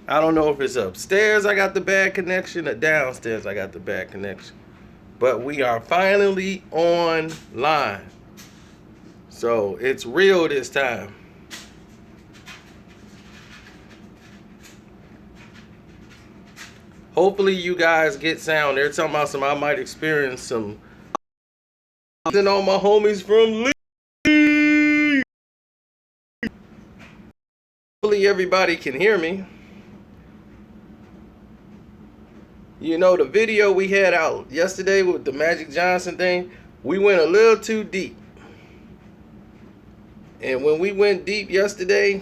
I don't know if it's upstairs I got the bad connection or downstairs I got the bad connection. But we are finally online. So it's real this time. Hopefully you guys get sound. They're talking about I might experience some and all my homies from Lee. Hopefully everybody can hear me. You know, the video we had out yesterday with the Magic Johnson thing, we went a little too deep. And when we went deep yesterday,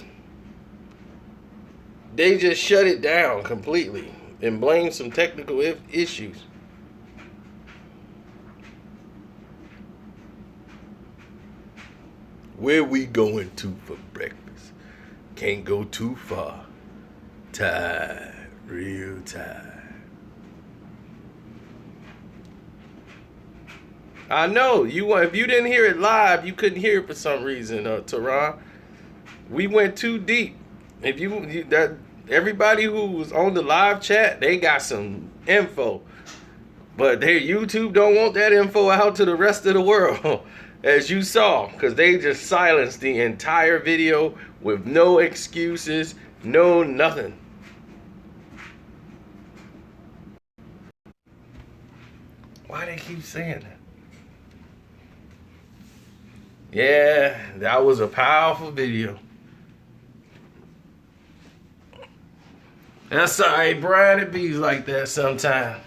they just shut it down completely and blamed some technical issues. Where we going to for breakfast? Can't go too far. Tired, real tired. I know if you didn't hear it live, you couldn't hear it for some reason, Tehran. We went too deep. If everybody who was on the live chat, they got some info, but YouTube don't want that info out to the rest of the world, as you saw, because they just silenced the entire video with no excuses, no nothing. Why they keep saying that? Yeah, that was a powerful video. That's all right, Brian. It be like that sometimes.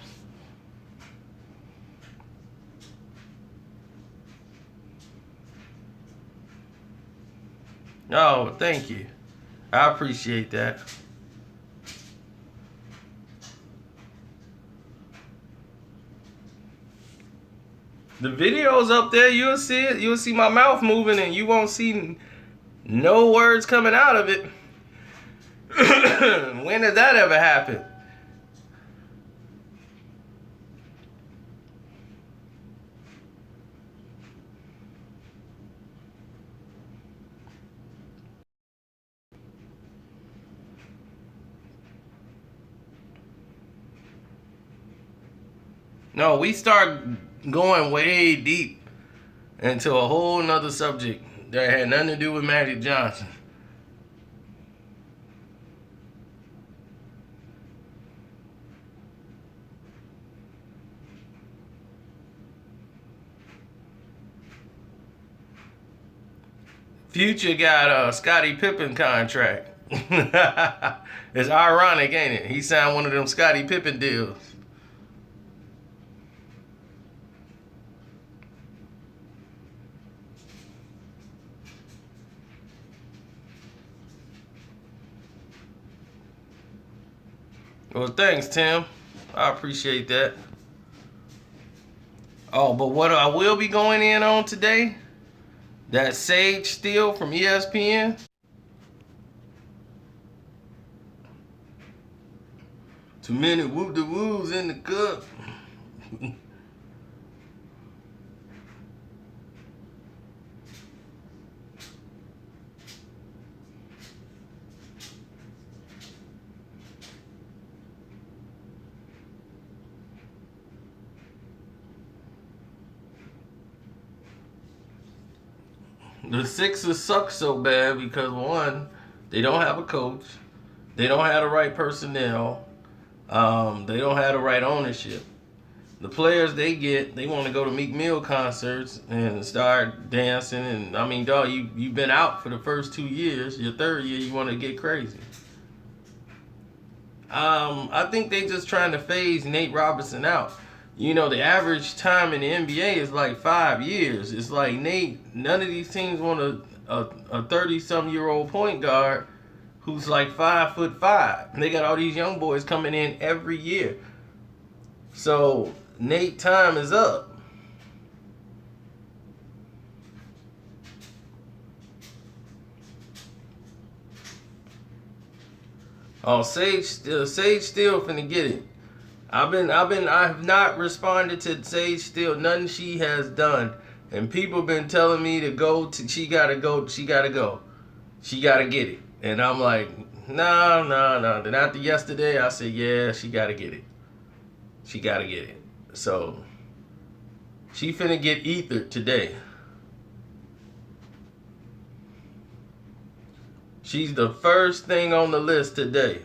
Oh, thank you. I appreciate that. The video's up there. You'll see it. You'll see my mouth moving and you won't see no words coming out of it. When did that ever happen? No, we start going way deep into a whole nother subject that had nothing to do with Magic Johnson. Future got a Scottie Pippen contract. It's ironic, ain't it? He signed one of them Scottie Pippen deals. Well, thanks, Tim. I appreciate that. Oh, but what I will be going in on today, that Sage Steele from ESPN. Too many whoop-de-woos in the cup. The Sixers suck so bad because, one, they don't have a coach. They don't have the right personnel. They don't have the right ownership. The players they get, they want to go to Meek Mill concerts and start dancing. And, I mean, dog, you've been out for the first 2 years. Your third year, you want to get crazy. I think they just trying to phase Nate Robinson out. You know, the average time in the NBA is like 5 years. It's like none of these teams want a 30-something-year-old point guard who's like 5'5". They got all these young boys coming in every year. So Nate time is up. Oh, Sage still finna get it. I have not responded to Sage Steele, nothing she has done. And people been telling me to go, she gotta go. She got to get it. And I'm like, no, no, no. Then after yesterday, I said, yeah, she got to get it. She got to get it. So she finna get ethered today. She's the first thing on the list today.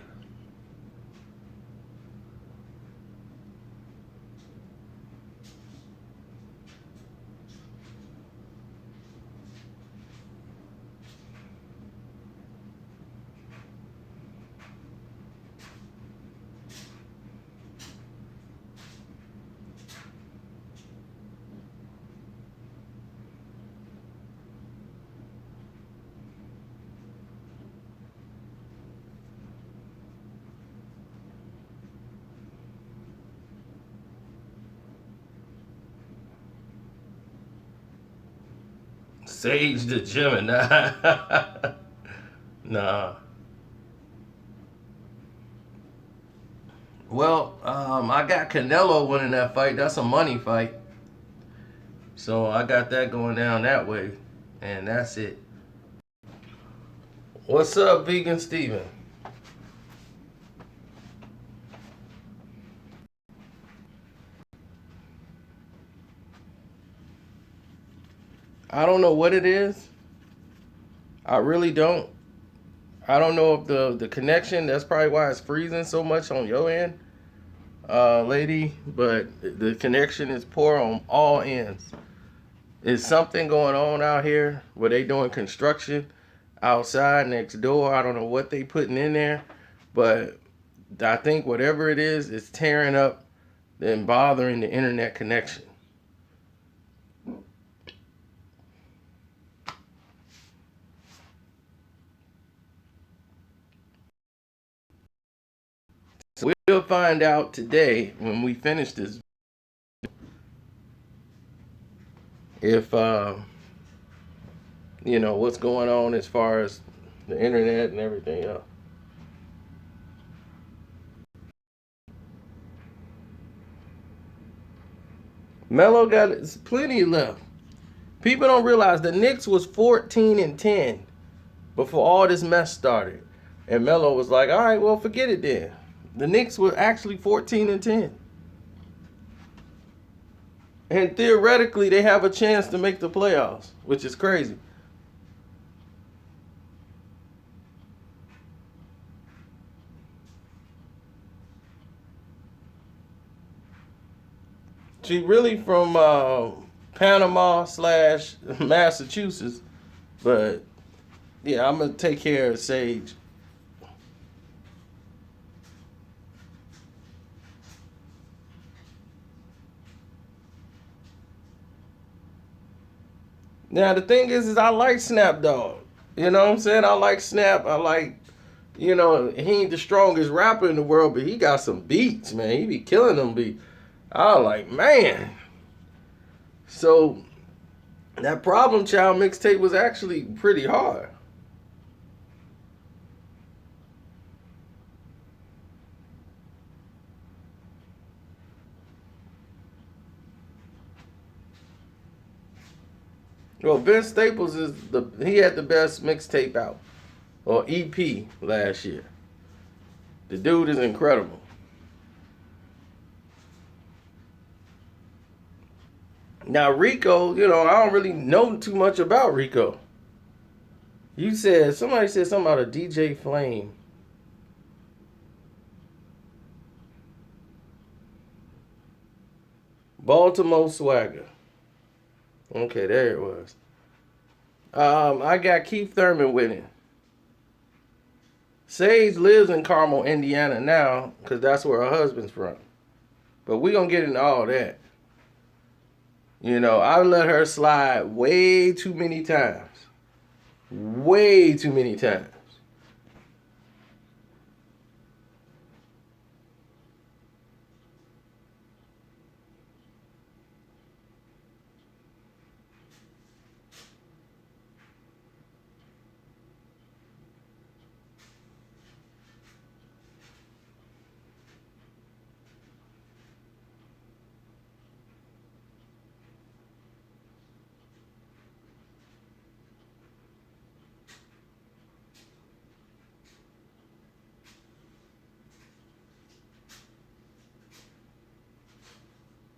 Sage the Gemini. Nah. Well, I got Canelo winning that fight. That's a money fight. So I got that going down that way. And that's it. What's up, Vegan Steven? I don't know what it is. I really don't. I don't know if the connection, that's probably why it's freezing so much on your end, lady. But the connection is poor on all ends. Is something going on out here where they doing construction outside next door? I don't know what they putting in there, but I think whatever it is tearing up and bothering the internet connection. So we'll find out today when we finish this if what's going on as far as the internet and everything else. Melo got plenty left. People don't realize the Knicks was 14-10 before all this mess started. And Melo was like, all right, well, forget it then. The Knicks were actually 14-10. And theoretically, they have a chance to make the playoffs, which is crazy. She really from Panama / Massachusetts. But, yeah, I'm going to take care of Sage. Now the thing is I like Snap Dogg. You know what I'm saying? I like Snap. I like, he ain't the strongest rapper in the world, but he got some beats, man. He be killing them beats. I was like, man. So that Problem Child mixtape was actually pretty hard. Well, Vince Staples he had the best mixtape out, or EP last year. The dude is incredible. Now Rico, I don't really know too much about Rico. Somebody said something about a DJ Flame. Baltimore Swagger. Okay, there it was. I got Keith Thurman winning. Sage lives in Carmel, Indiana now, because that's where her husband's from. But we gonna get into all that. I let her slide way too many times. Way too many times.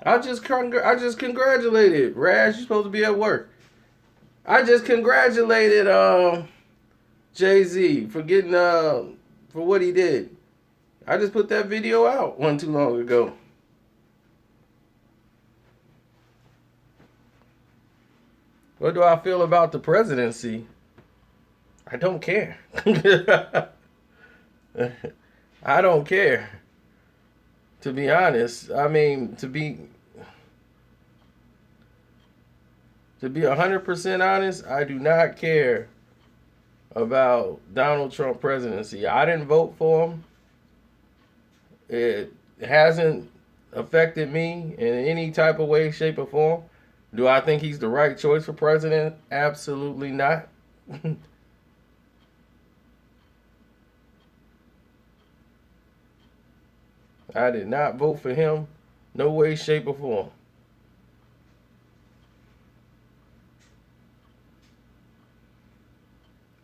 I just congratulated Rash. You supposed to be at work. I just congratulated Jay-Z for getting for what he did. I just put that video out one too long ago. What do I feel about the presidency? I don't care. I don't care. To be honest, I mean, to be 100% honest, I do not care about Donald Trump presidency. I didn't vote for him. It hasn't affected me in any type of way, shape, or form. Do I think he's the right choice for president? Absolutely not. I did not vote for him. No way, shape, or form.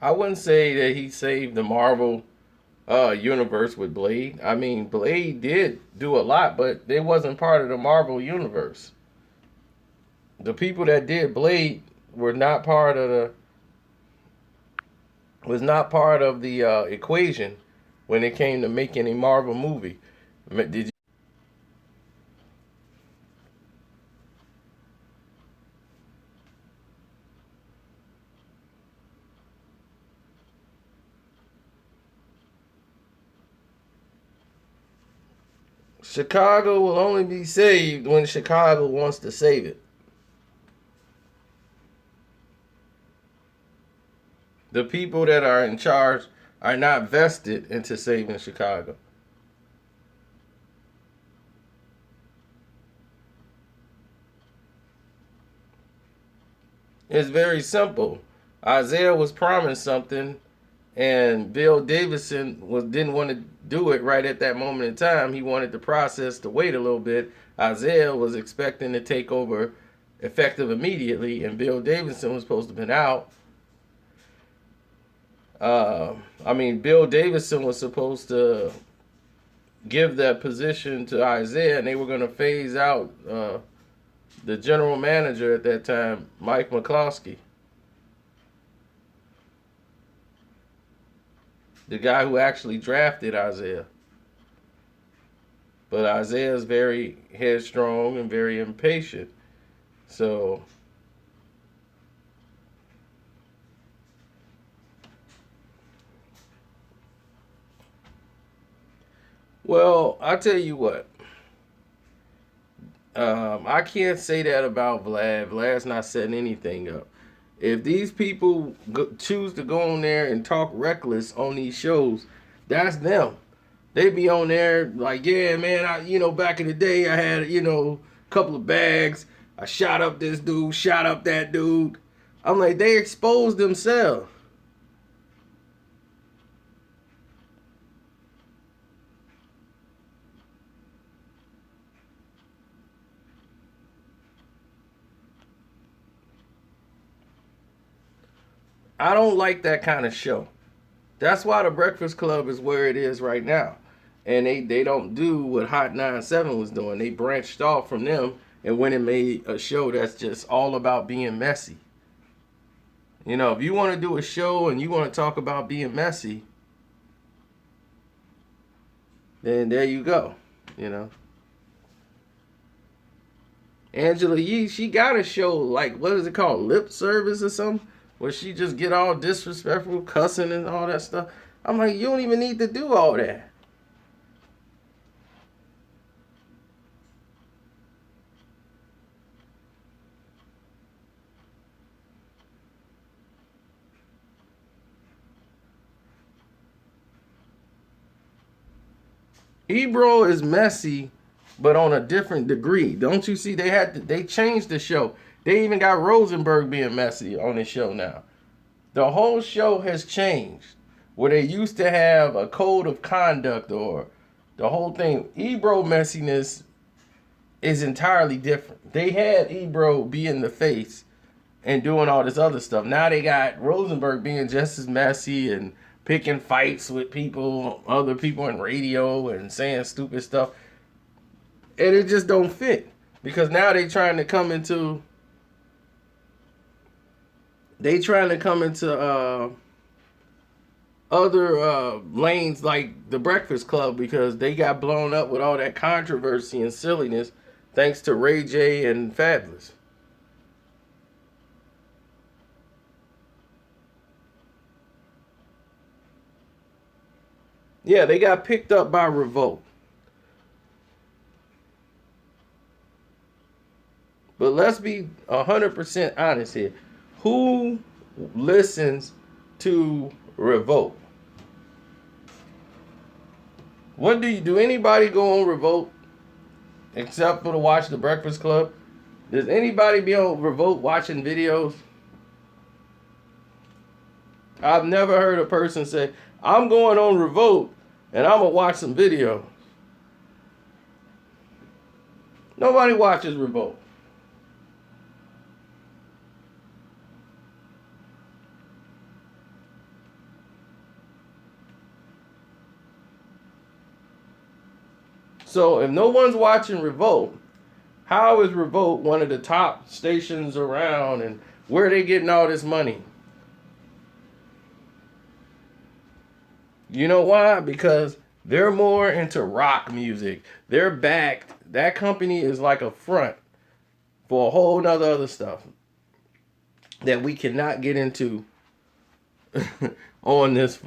I wouldn't say that he saved the Marvel universe with Blade. I mean, Blade did do a lot, but they wasn't part of the Marvel universe. The people that did Blade were not part of the equation when it came to making a Marvel movie. Did you? Chicago will only be saved when Chicago wants to save it. The people that are in charge are not vested into saving Chicago. It's very simple. Isaiah was promised something, and Bill Davidson didn't want to do it right at that moment in time. He wanted the process to wait a little bit. Isaiah was expecting to take over effective immediately, and Bill Davidson was supposed to have been out. Bill Davidson was supposed to give that position to Isaiah, and they were going to phase out the general manager at that time, Mike McCloskey, the guy who actually drafted Isaiah. But Isaiah is very headstrong and very impatient. So well, I tell you what. I can't say that about Vlad. Vlad's not setting anything up. If these people choose to go on there and talk reckless on these shows, that's them. They be on there like, yeah, man, back in the day I had, a couple of bags. I shot up this dude, shot up that dude. I'm like, they exposed themselves. I don't like that kind of show. That's why the Breakfast Club is where it is right now. And they don't do what Hot 97 was doing. They branched off from them and went and made a show that's just all about being messy. If you want to do a show and you want to talk about being messy, then there you go. Angela Yee, she got a show like, what is it called? Lip Service or something? Where she just get all disrespectful, cussing and all that stuff. I'm like, you don't even need to do all that. Ebro is messy, but on a different degree. Don't you see? They changed the show. They even got Rosenberg being messy on the show now. The whole show has changed. Where they used to have a code of conduct or the whole thing. Ebro messiness is entirely different. They had Ebro be in the face and doing all this other stuff. Now they got Rosenberg being just as messy and picking fights with people, other people in radio and saying stupid stuff. And it just don't fit. Because now they trying to come into other lanes like the Breakfast Club, because they got blown up with all that controversy and silliness thanks to Ray J and Fabulous. Yeah, they got picked up by Revolt. But let's be 100% honest here. Who listens to Revolt? What do anybody go on Revolt except for to watch the Breakfast Club? Does anybody be on Revolt watching videos? I've never heard a person say, I'm going on Revolt and I'm going to watch some video. Nobody watches Revolt. So if no one's watching Revolt, how is Revolt one of the top stations around, and where are they getting all this money? You know why? Because they're more into rock music. They're backed. That company is like a front for a whole nother other stuff that we cannot get into on this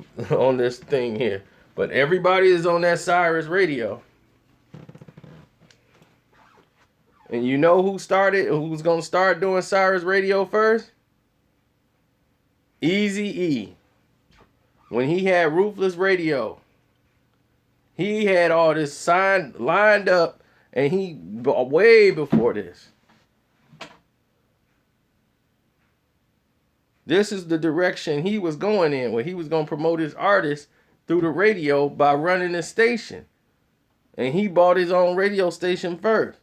thing here. But everybody is on that Cyrus radio. And you know who's going to start doing Cyrus radio first? Eazy-E. When he had Ruthless Radio, he had all this lined up, and he way before this. This is the direction he was going in, where he was going to promote his artists through the radio by running a station. And he bought his own radio station first.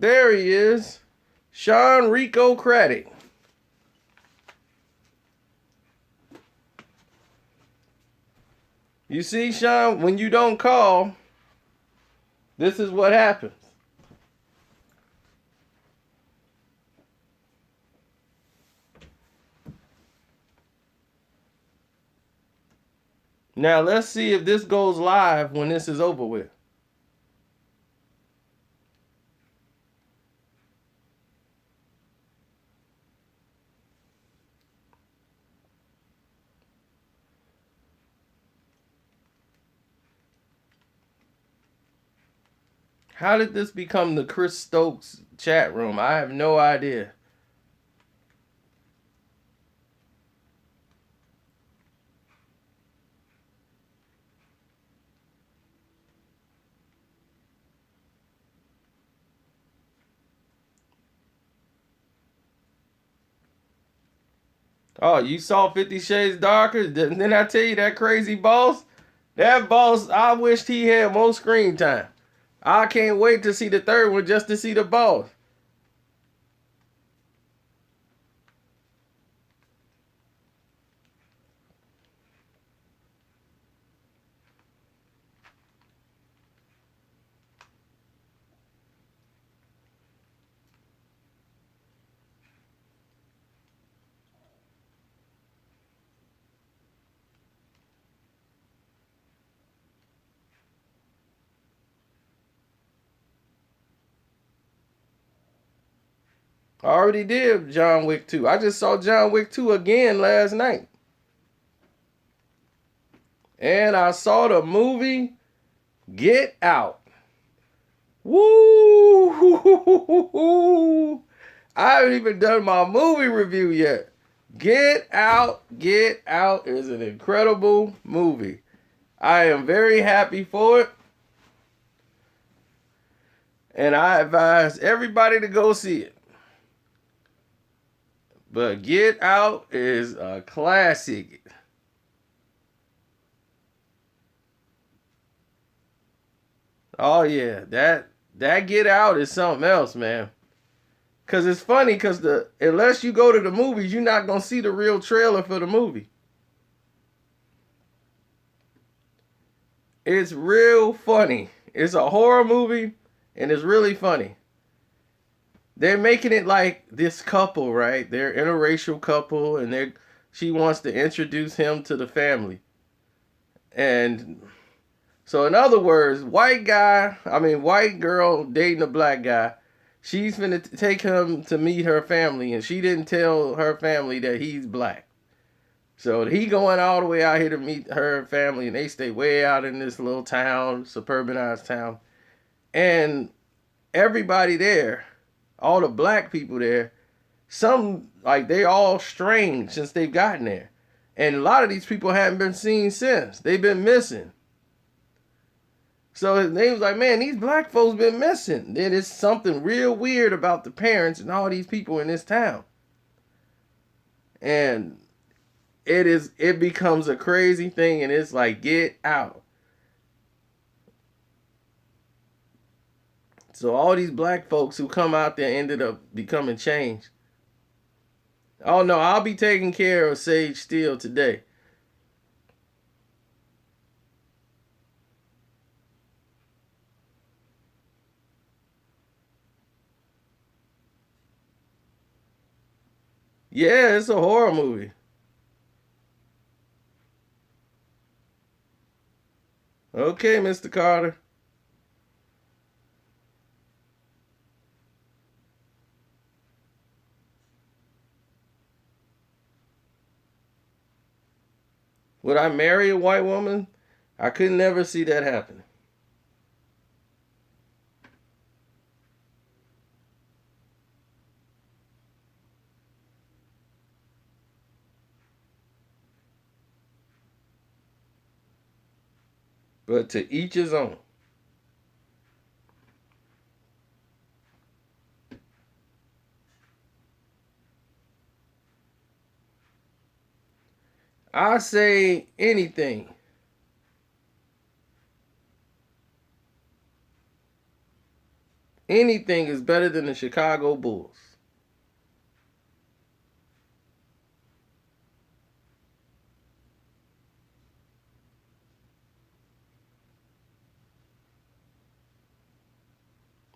There he is, Sean Rico Craddock. You see, Sean, when you don't call, this is what happens. Now let's see if this goes live when this is over with. How did this become the Chris Stokes chat room? I have no idea. Oh, you saw 50 Shades Darker? Didn't I tell you that crazy boss? That boss, I wished he had more screen time. I can't wait to see the third one just to see the boss. I already did John Wick 2. I just saw John Wick 2 again last night. And I saw the movie Get Out. Woo! I haven't even done my movie review yet. Get Out is an incredible movie. I am very happy for it. And I advise everybody to go see it. But Get Out is a classic. Oh yeah, that Get Out is something else, man. Cause it's funny, cause unless you go to the movies, you're not gonna see the real trailer for the movie. It's real funny. It's a horror movie, and it's really funny. They're making it like this couple, right? They're interracial couple, and she wants to introduce him to the family. And so, in other words, white girl dating a black guy. She's gonna take him to meet her family, and she didn't tell her family that he's black. So he going all the way out here to meet her family, and they stay way out in this little town, suburbanized town. And everybody there, all the black people there, some like they all strange since they've gotten there. And a lot of these people haven't been seen since. They've been missing. So they was like, man, these black folks been missing. Then it's something real weird about the parents and all these people in this town. And it becomes a crazy thing, and it's like, get out. So all these black folks who come out there ended up becoming changed. Oh no, I'll be taking care of Sage Steele today. Yeah, it's a horror movie. Okay, Mr. Carter. Would I marry a white woman? I could never see that happen. But to each his own. I say anything. Anything is better than the Chicago Bulls.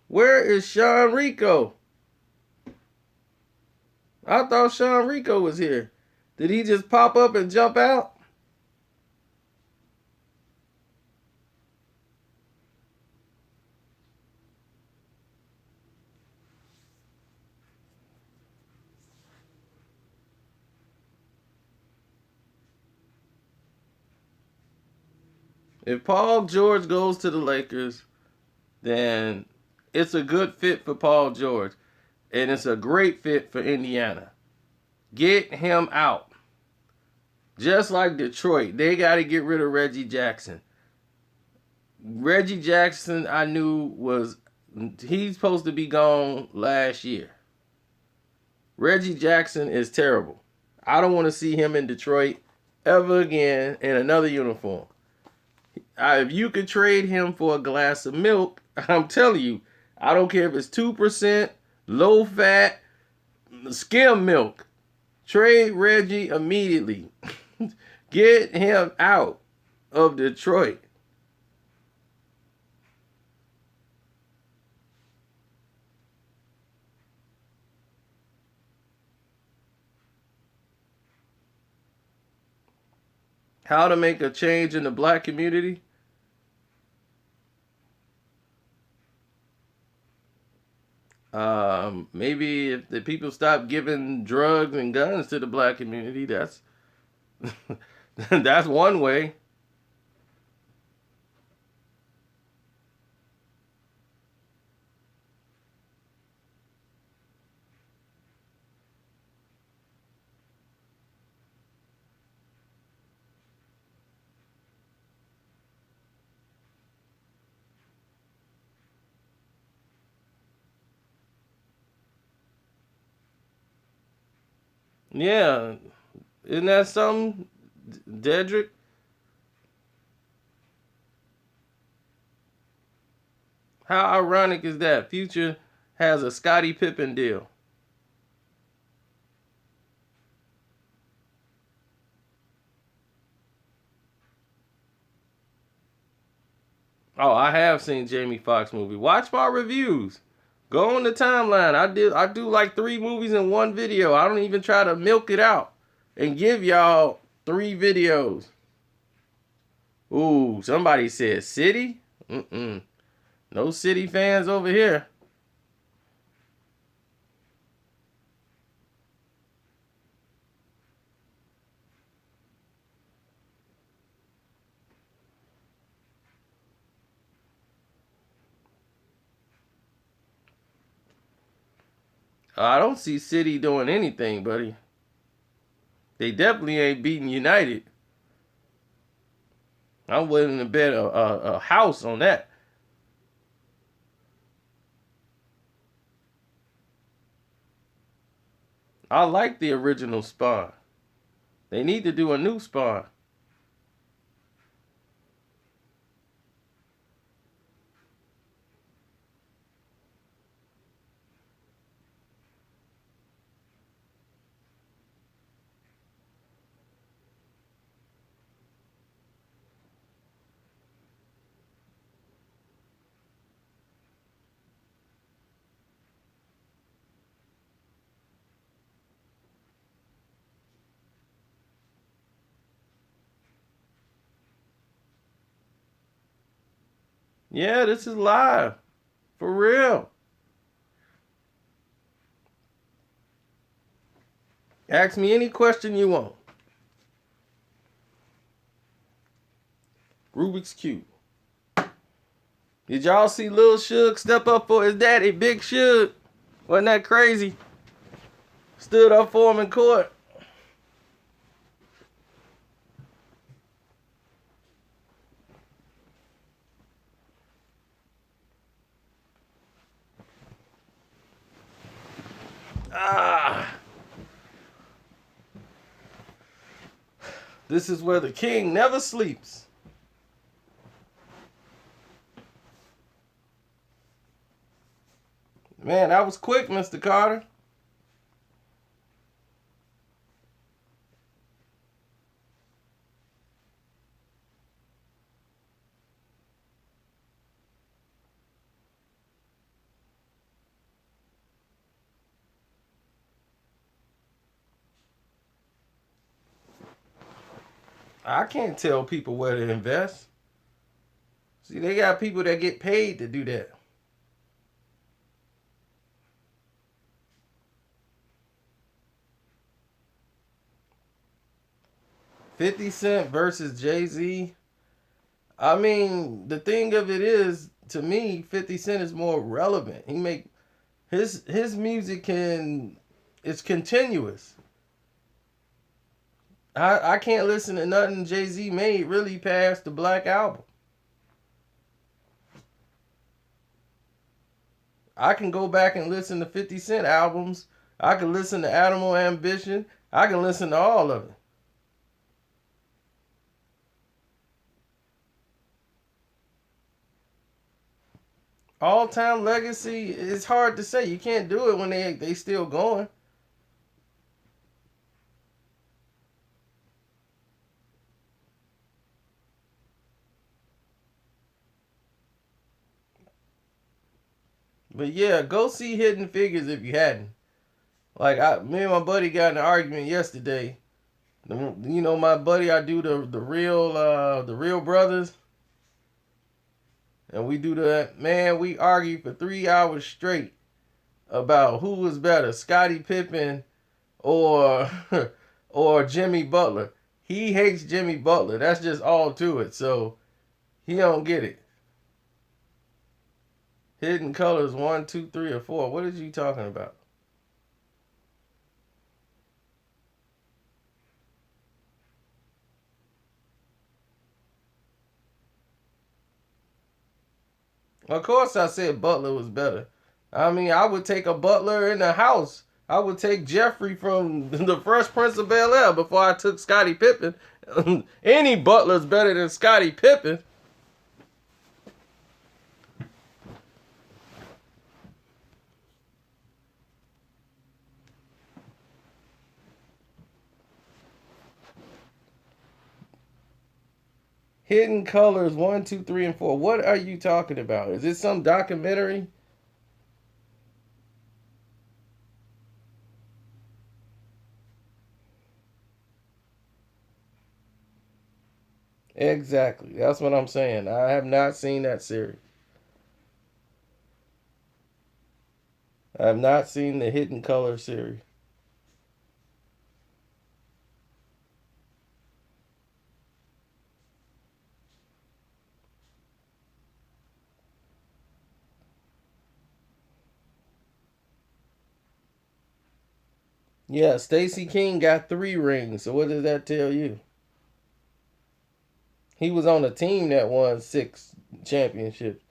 Where is Sean Rico? I thought Sean Rico was here. Did he just pop up and jump out? If Paul George goes to the Lakers, then it's a good fit for Paul George. And it's a great fit for Indiana. Get him out. Just like Detroit, they got to get rid of Reggie Jackson. Reggie Jackson, I knew he's supposed to be gone last year. Reggie Jackson is terrible. I don't want to see him in Detroit ever again in another uniform. If you could trade him for a glass of milk, I'm telling you, I don't care if it's 2%, low fat, skim milk. Trade Reggie immediately. Get him out of Detroit. How to make a change in the black community? Maybe if the people stop giving drugs and guns to the black community, that's that's one way. Yeah, isn't that something, Dedrick? How ironic is that? Future has a Scottie Pippen deal. Oh, I have seen Jamie Foxx movie. Watch my reviews. Go on the timeline. I do like 3 movies in one video. I don't even try to milk it out and give y'all 3 videos. Ooh, somebody said City? No City fans over here. I don't see City doing anything, buddy. They definitely ain't beating United. I'm willing to bet a house on that. I like the original Spawn. They need to do a new Spawn. Yeah, this is live. For real. Ask me any question you want. Rubik's Cube. Did y'all see Lil Suge step up for his daddy, Big Suge? Wasn't that crazy? Stood up for him in court. This is where the king never sleeps. Man, that was quick, Mr. Carter. I can't tell people where to invest. See, they got people that get paid to do that. $50 versus Jay-Z. I mean, the thing of it is, to me, 50 Cent is more relevant. He make his music it's continuous. I can't listen to nothing Jay-Z made really past the Black Album. I can go back and listen to 50 Cent albums. I can listen to Animal Ambition. I can listen to all of it. All-time legacy, it's hard to say. You can't do it when they still going. But yeah, go see Hidden Figures if you hadn't. Like me and my buddy got in an argument yesterday. You know, my buddy, I do the real brothers, and we do that. Man, we argued for 3 hours straight about who was better, Scottie Pippen or or Jimmy Butler. He hates Jimmy Butler. That's just all to it. So he don't get it. Hidden Colors 1, 2, 3, or 4. What is you talking about? Of course I said Butler was better. I mean, I would take a Butler in the house. I would take Jeffrey from the Fresh Prince of Bel-Air before I took Scottie Pippen. Any Butler's better than Scottie Pippen. Hidden Colors 1, 2, 3, and 4. What are you talking about? Is it some documentary? Exactly. That's what I'm saying. I have not seen that series. I have not seen the Hidden Color series. Yeah, Stacey King got 3 rings. So what does that tell you? He was on a team that won 6 championships.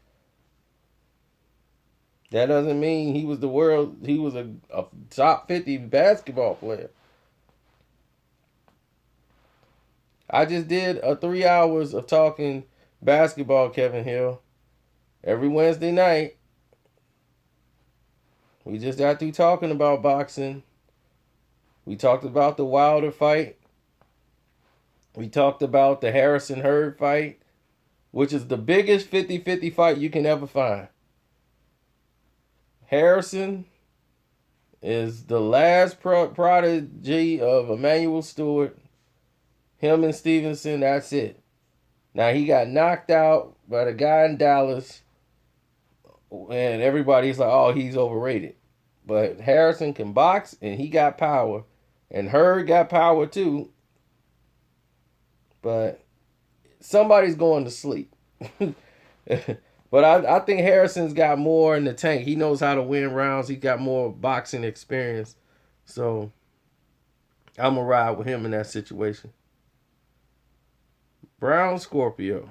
That doesn't mean he was the world. He was a top 50 basketball player. I just did a 3 hours of talking basketball, Kevin Hill. Every Wednesday night, we just got through talking about boxing. We talked about the Wilder fight. We talked about the Harrison Hurd fight, which is the biggest 50-50 fight you can ever find. Harrison is the last prodigy of Emmanuel Stewart. Him and Stevenson, that's it. Now, he got knocked out by the guy in Dallas, and everybody's like, oh, he's overrated. But Harrison can box, and he got power. And Hurd got power too. But somebody's going to sleep. But I think Harrison's got more in the tank. He knows how to win rounds. He got more boxing experience. So I'm going to ride with him in that situation. Brown Scorpio.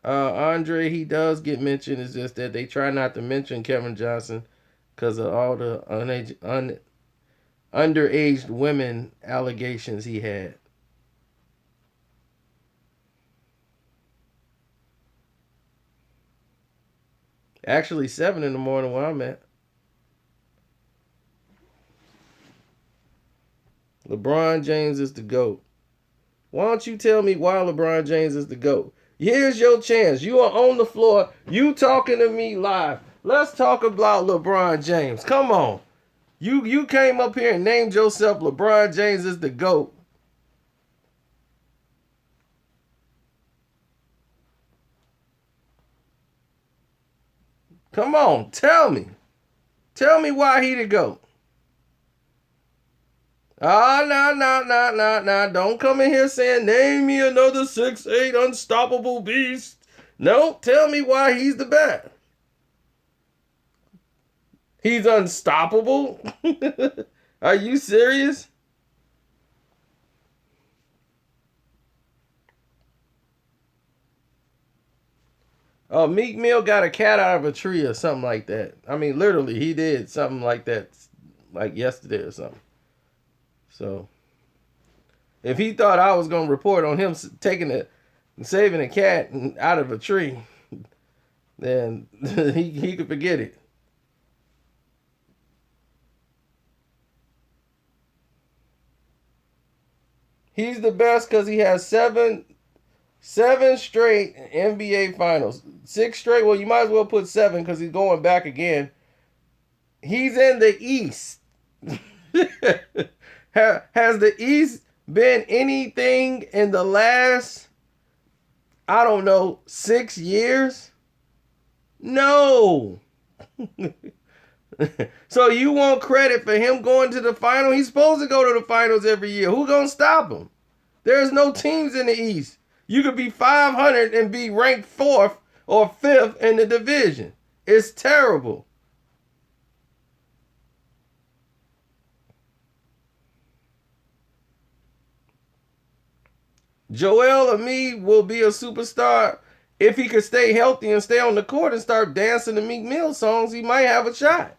Andre, he does get mentioned. It's just that they try not to mention Kevin Johnson because of all the underage women allegations he had. Actually, 7 in the morning where I'm at. LeBron James is the GOAT. Why don't you tell me why LeBron James is the GOAT? Here's your chance. You are on the floor. You talking to me live. Let's talk about LeBron James. Come on. You came up here and named yourself LeBron James is the GOAT. Come on, tell me. Tell me why he the GOAT. Nah. Don't come in here saying, name me another 6'8" unstoppable beast. No, tell me why he's the best. He's unstoppable? Are you serious? Oh, Meek Mill got a cat out of a tree or something like that. I mean, literally, he did something like that, like yesterday or something. So, if he thought I was gonna report on him saving a cat out of a tree, then he could forget it. He's the best because he has seven straight NBA finals. 6 straight. Well, you might as well put 7 because he's going back again. He's in the East. Has the East been anything in the last, I don't know, 6 years? No. So you want credit for him going to the final? He's supposed to go to the finals every year. Who gonna stop him? There's no teams in the East. You could be 500 and be ranked 4th or 5th in the division. It's terrible. Joel Embiid will be a superstar if he could stay healthy and stay on the court and start dancing to Meek Mill songs. He might have a shot.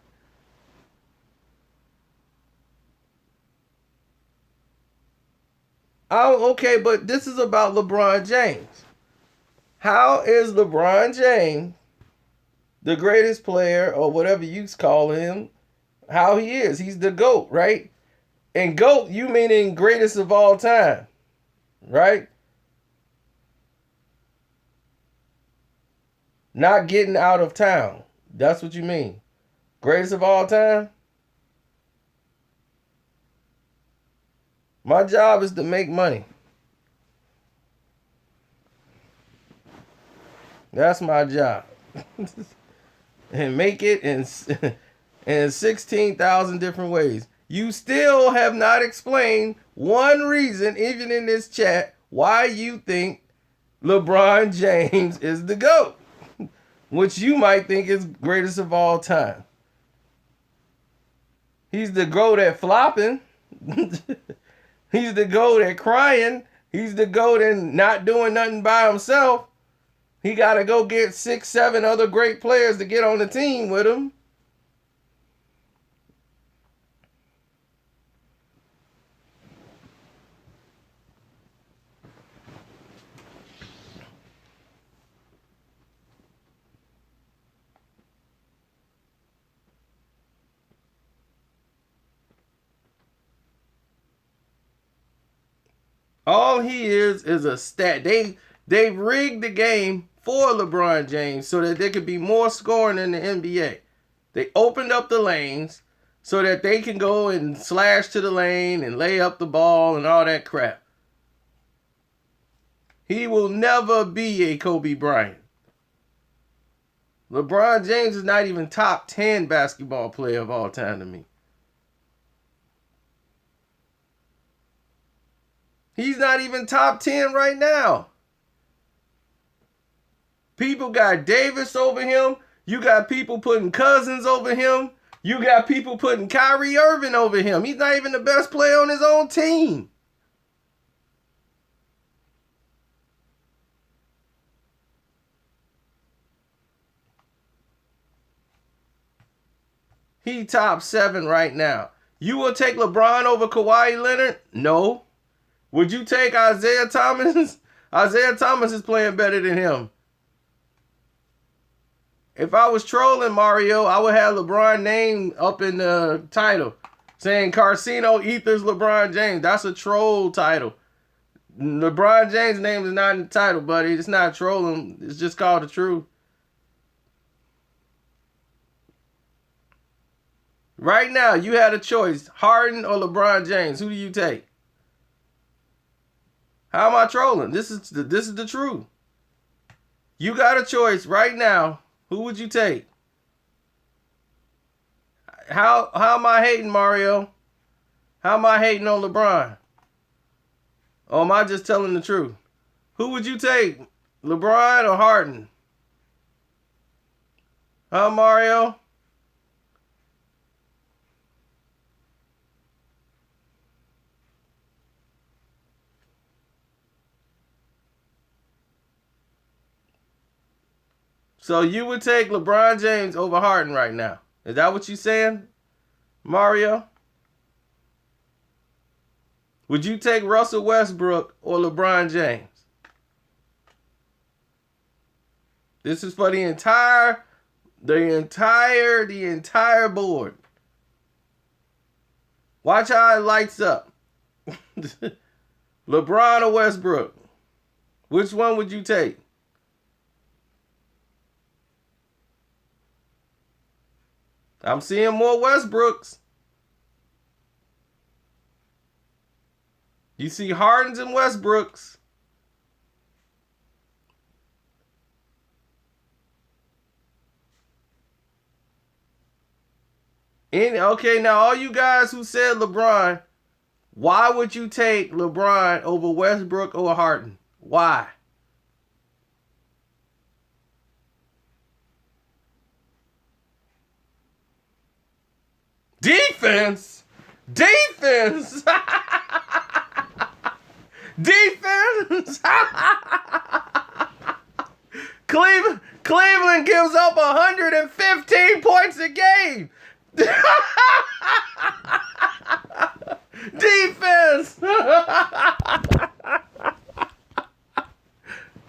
Oh, okay, but this is about LeBron James. How is LeBron James the greatest player or whatever you call him? How he is? He's the GOAT, right? And GOAT, you meaning greatest of all time, right? Not getting out of town. That's what you mean. Greatest of all time? My job is to make money. That's my job. And make it in 16,000 different ways. You still have not explained one reason, even in this chat, why you think LeBron James is the GOAT, which you might think is greatest of all time. He's the GOAT at flopping. He's the GOAT at crying. He's the GOAT at not doing nothing by himself. He got to go get 6, 7 other great players to get on the team with him. All he is a stat. They rigged the game for LeBron James so that there could be more scoring in the NBA. They opened up the lanes so that they can go and slash to the lane and lay up the ball and all that crap. He will never be a Kobe Bryant. LeBron James is not even top 10 basketball player of all time to me. He's not even top 10 right now. People got Davis over him. You got people putting Cousins over him. You got people putting Kyrie Irving over him. He's not even the best player on his own team. He top 7 right now. You will take LeBron over Kawhi Leonard? No. Would you take Isaiah Thomas? Isaiah Thomas is playing better than him. If I was trolling Mario, I would have LeBron name up in the title saying Karceno Ethers LeBron James. That's a troll title. LeBron James' name is not in the title, buddy. It's not trolling. It's just called the truth. Right now, you had a choice. Harden or LeBron James. Who do you take? How am I trolling? This is the truth. You got a choice right now. Who would you take? How am I hating, Mario? How am I hating on LeBron? Or am I just telling the truth? Who would you take? LeBron or Harden? Huh, Mario? So you would take LeBron James over Harden right now. Is that what you're saying, Mario? Would you take Russell Westbrook or LeBron James? This is for the entire board. Watch how it lights up. LeBron or Westbrook? Which one would you take? I'm seeing more Westbrooks. You see Hardens and Westbrooks. Okay, now all you guys who said LeBron, why would you take LeBron over Westbrook or Harden? Why? Defense. Defense. Defense. Cleveland gives up 115 points a game. Defense.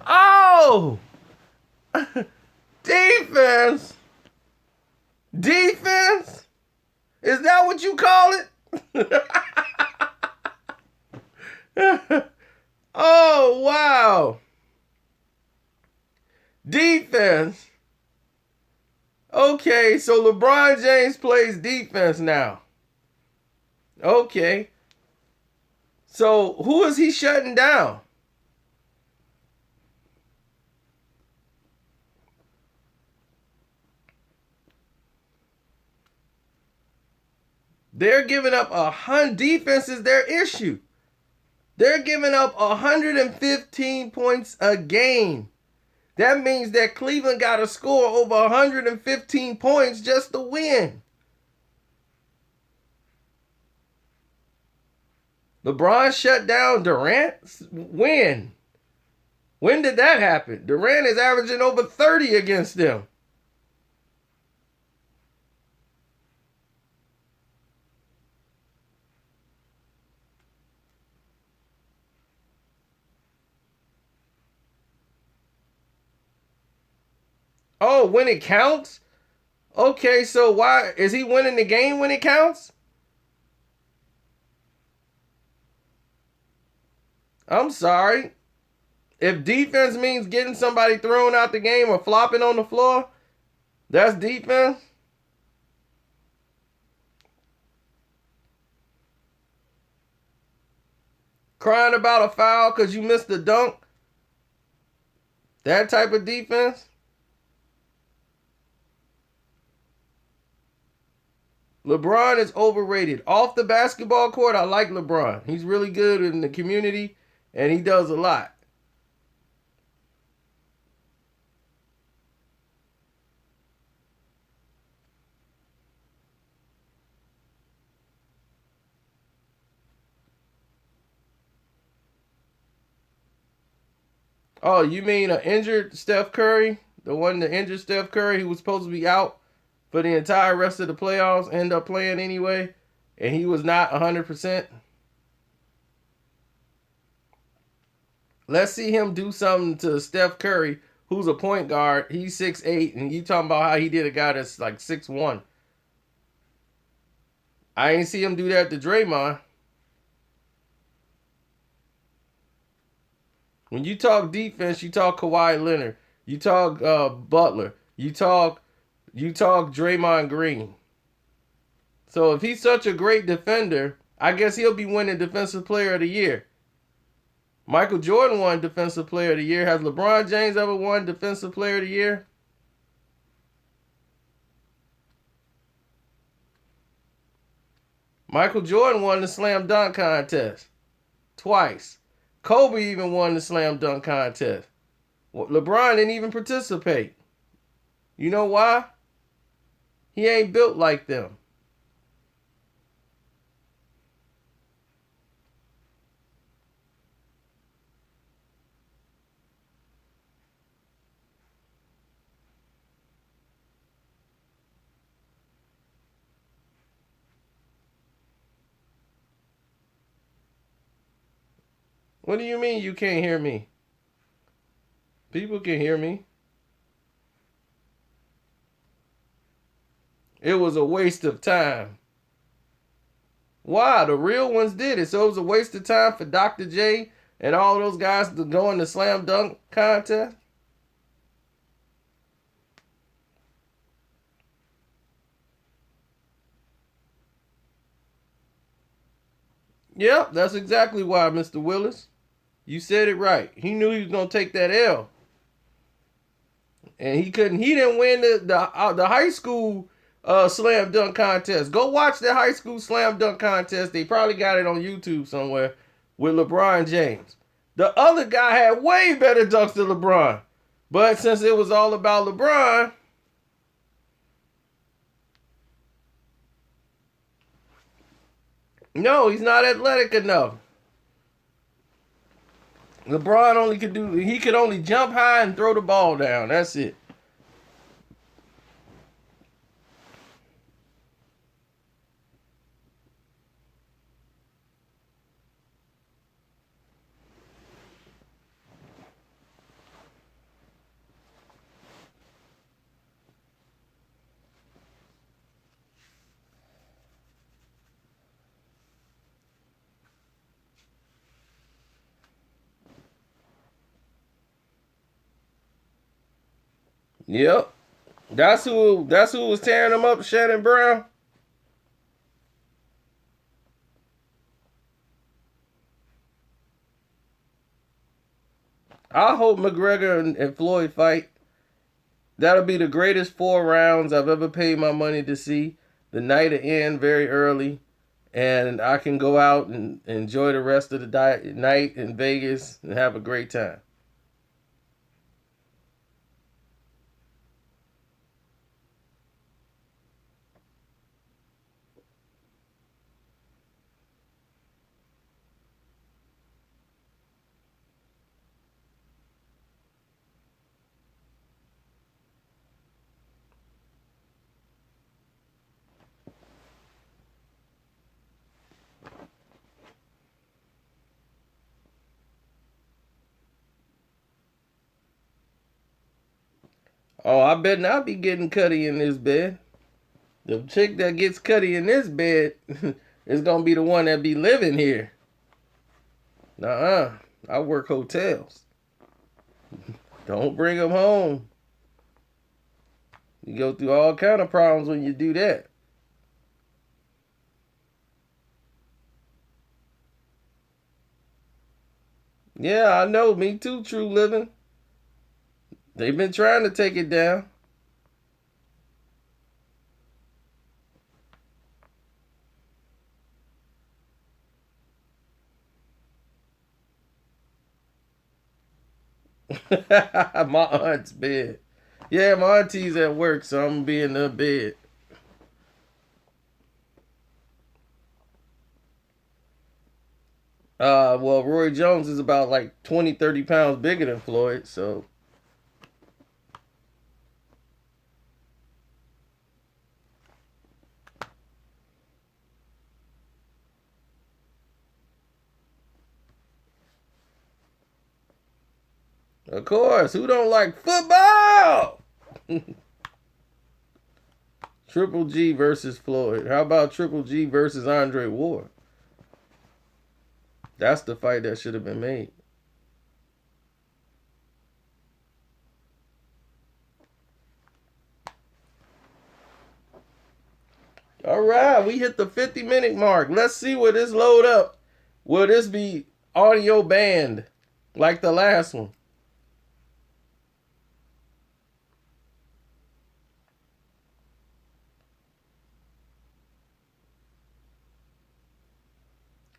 Oh. Defense. Defense. Is that what you call it? Oh, wow. Defense. Okay, so LeBron James plays defense now. Okay. So who is he shutting down? They're giving up 100. Defense is their issue. They're giving up 115 points a game. That means that Cleveland got to score over 115 points just to win. LeBron shut down Durant? When? When did that happen? Durant is averaging over 30 against them. Oh, when it counts? Okay, so why is he winning the game when it counts? I'm sorry. If defense means getting somebody thrown out the game or flopping on the floor, that's defense. Crying about a foul because you missed the dunk. That type of defense. LeBron is overrated. Off the basketball court, I like LeBron. He's really good in the community, and he does a lot. Oh, you mean an injured Steph Curry? The injured Steph Curry who was supposed to be out for the entire rest of the playoffs, end up playing anyway, and he was not 100%? Let's see him do something to Steph Curry, who's a point guard. He's 6'8", and you talking about how he did a guy that's like 6'1". I ain't see him do that to Draymond. When you talk defense, you talk Kawhi Leonard. You talk Butler. You talk Draymond Green. So if he's such a great defender, I guess he'll be winning Defensive Player of the Year. Michael Jordan won Defensive Player of the Year. Has LeBron James ever won Defensive Player of the Year? Michael Jordan won the slam dunk contest twice. Kobe even won the slam dunk contest. LeBron didn't even participate. You know why? He ain't built like them. What do you mean you can't hear me? People can hear me. It was a waste of time. Why? The real ones did it. So it was a waste of time for Dr. J and all those guys to go in the slam dunk contest? Yep, that's exactly why, Mr. Willis. You said it right. He knew he was gonna take that L, and he couldn't. He didn't win the high school slam dunk contest. Go watch the high school slam dunk contest. They probably got it on YouTube somewhere with LeBron James. The other guy had way better dunks than LeBron, but since it was all about LeBron, no, he's not athletic enough. LeBron only could do. He could only jump high and throw the ball down. That's it. Yep. That's who was tearing him up, Shannon Brown. I hope McGregor and Floyd fight. That'll be the greatest 4 rounds I've ever paid my money to see. The night will end very early, and I can go out and enjoy the rest of the night in Vegas and have a great time. Oh, I bet not be getting Cuddy in this bed. The chick that gets Cuddy in this bed is gonna be the one that be living here. Nuh-uh. I work hotels. Don't bring him home. You go through all kind of problems when you do that. Yeah, I know. Me too, True Living. They've been trying to take it down. My aunt's bed. Yeah, my auntie's at work, so I'm gonna be in her bed. Well, Roy Jones is about like 20, 30 pounds bigger than Floyd, so. Of course, who don't like football? Triple G versus Floyd. How about Triple G versus Andre Ward? That's the fight that should have been made. All right, we hit the 50-minute mark. Let's see where this load up. Will this be audio banned like the last one?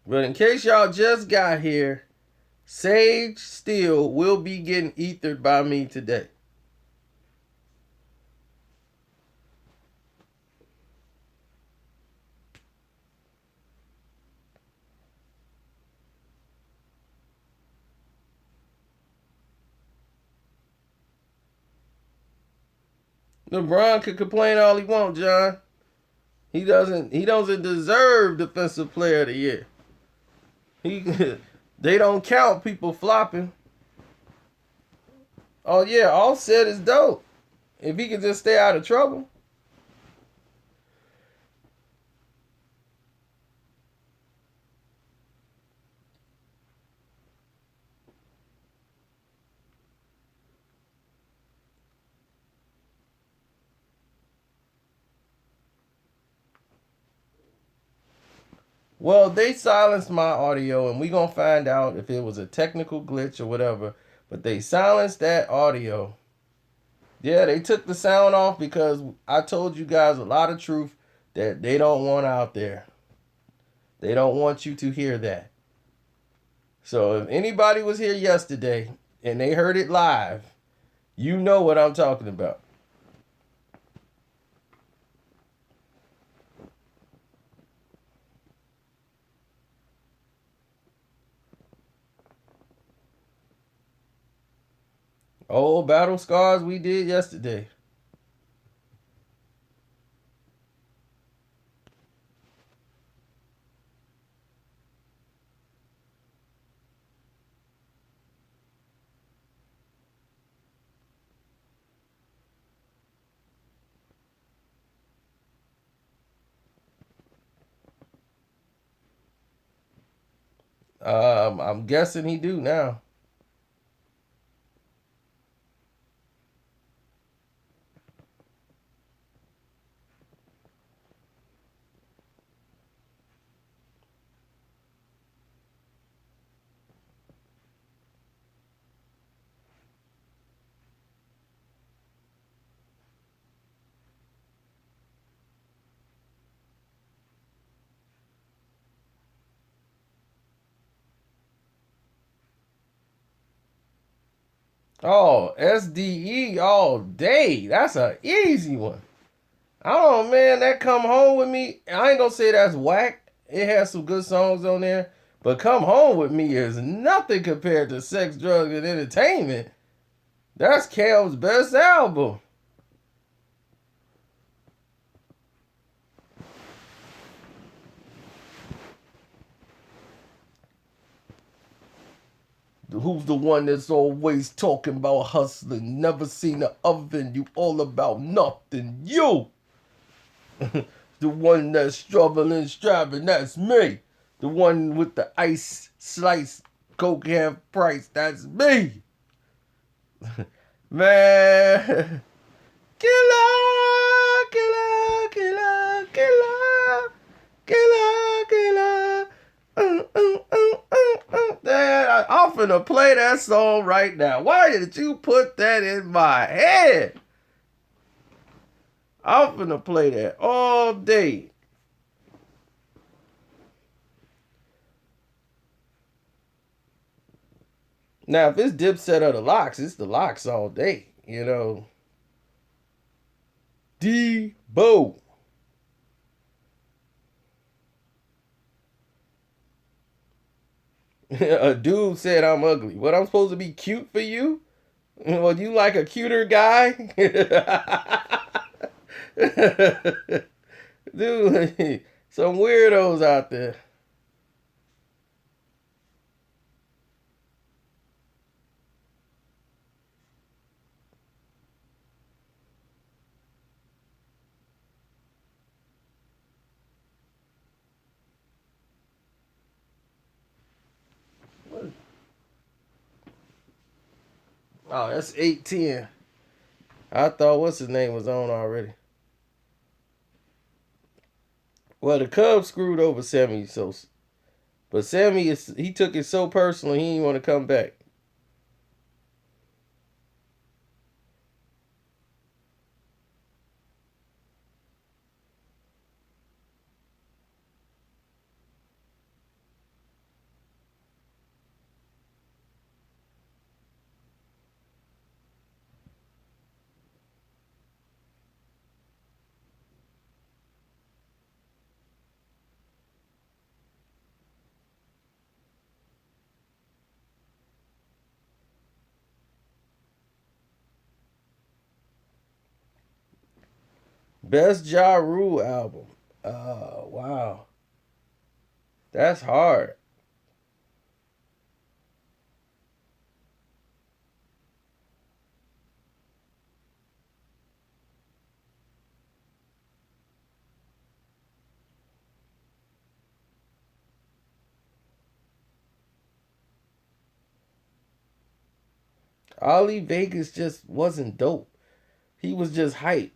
But in case y'all just got here, Sage Steele will be getting ethered by me today. LeBron could complain all he wants, John. He doesn't deserve defensive player of the year. He they don't count people flopping. Oh yeah, Offset is dope. If he could just stay out of trouble. Well, they silenced my audio, and we gonna find out if it was a technical glitch or whatever. But they silenced that audio. Yeah, they took the sound off because I told you guys a lot of truth that they don't want out there. They don't want you to hear that. So if anybody was here yesterday and they heard it live, you know what I'm talking about. Oh, battle scars we did yesterday. I'm guessing he do now. Oh, SDE all day. That's a easy one. Oh man, that Come Home With Me. I ain't gonna say that's whack. It has some good songs on there. But Come Home With Me is nothing compared to Sex, Drugs, and Entertainment. That's Kel's best album. Who's the one that's always talking about hustling? Never seen the oven. You all about nothing. You. The one that's struggling, striving. That's me. The one with the ice slice, coke half price. That's me. Man. Killer, killer, killer, killer, killer, killer. I'm finna play that song right now. Why did you put that in my head? I'm finna play that all day. Now, if it's Dipset or the Locks, it's the Locks all day. You know, Debo. A dude said I'm ugly. What, I'm supposed to be cute for you? Well, you like a cuter guy? Dude, some weirdos out there. Oh, that's 810. I thought what's his name was on already. Well, the Cubs screwed over Sammy, so but Sammy he took it so personally he didn't want to come back. Best Ja Rule album. Wow, that's hard. Ali Vegas just wasn't dope. He was just hype.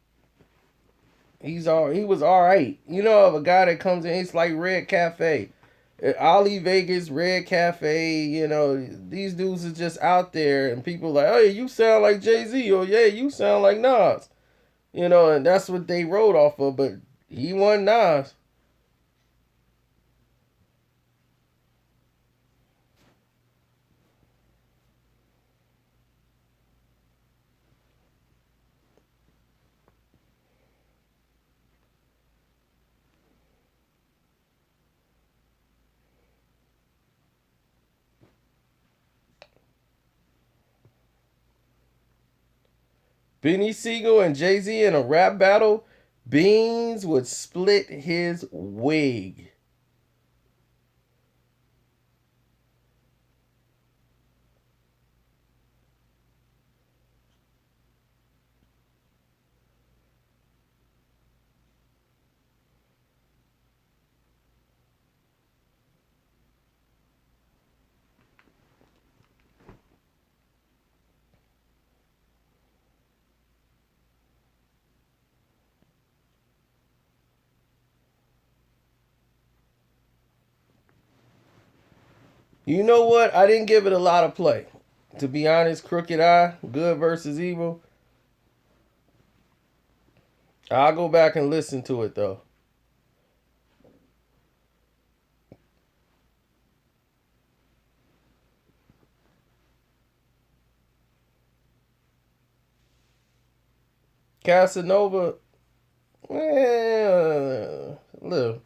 He was all right. You know, of a guy that comes in, it's like Red Cafe. Ali Vegas, Red Cafe, you know, these dudes are just out there and people like, hey, you sound like Jay-Z, or yeah, you sound like Nas. You know, and that's what they wrote off of, but he won Nas. Benny Siegel and Jay-Z in a rap battle, Beans would split his wig. You know what? I didn't give it a lot of play. To be honest, Crooked Eye, Good versus Evil. I'll go back and listen to it though. Casanova, look,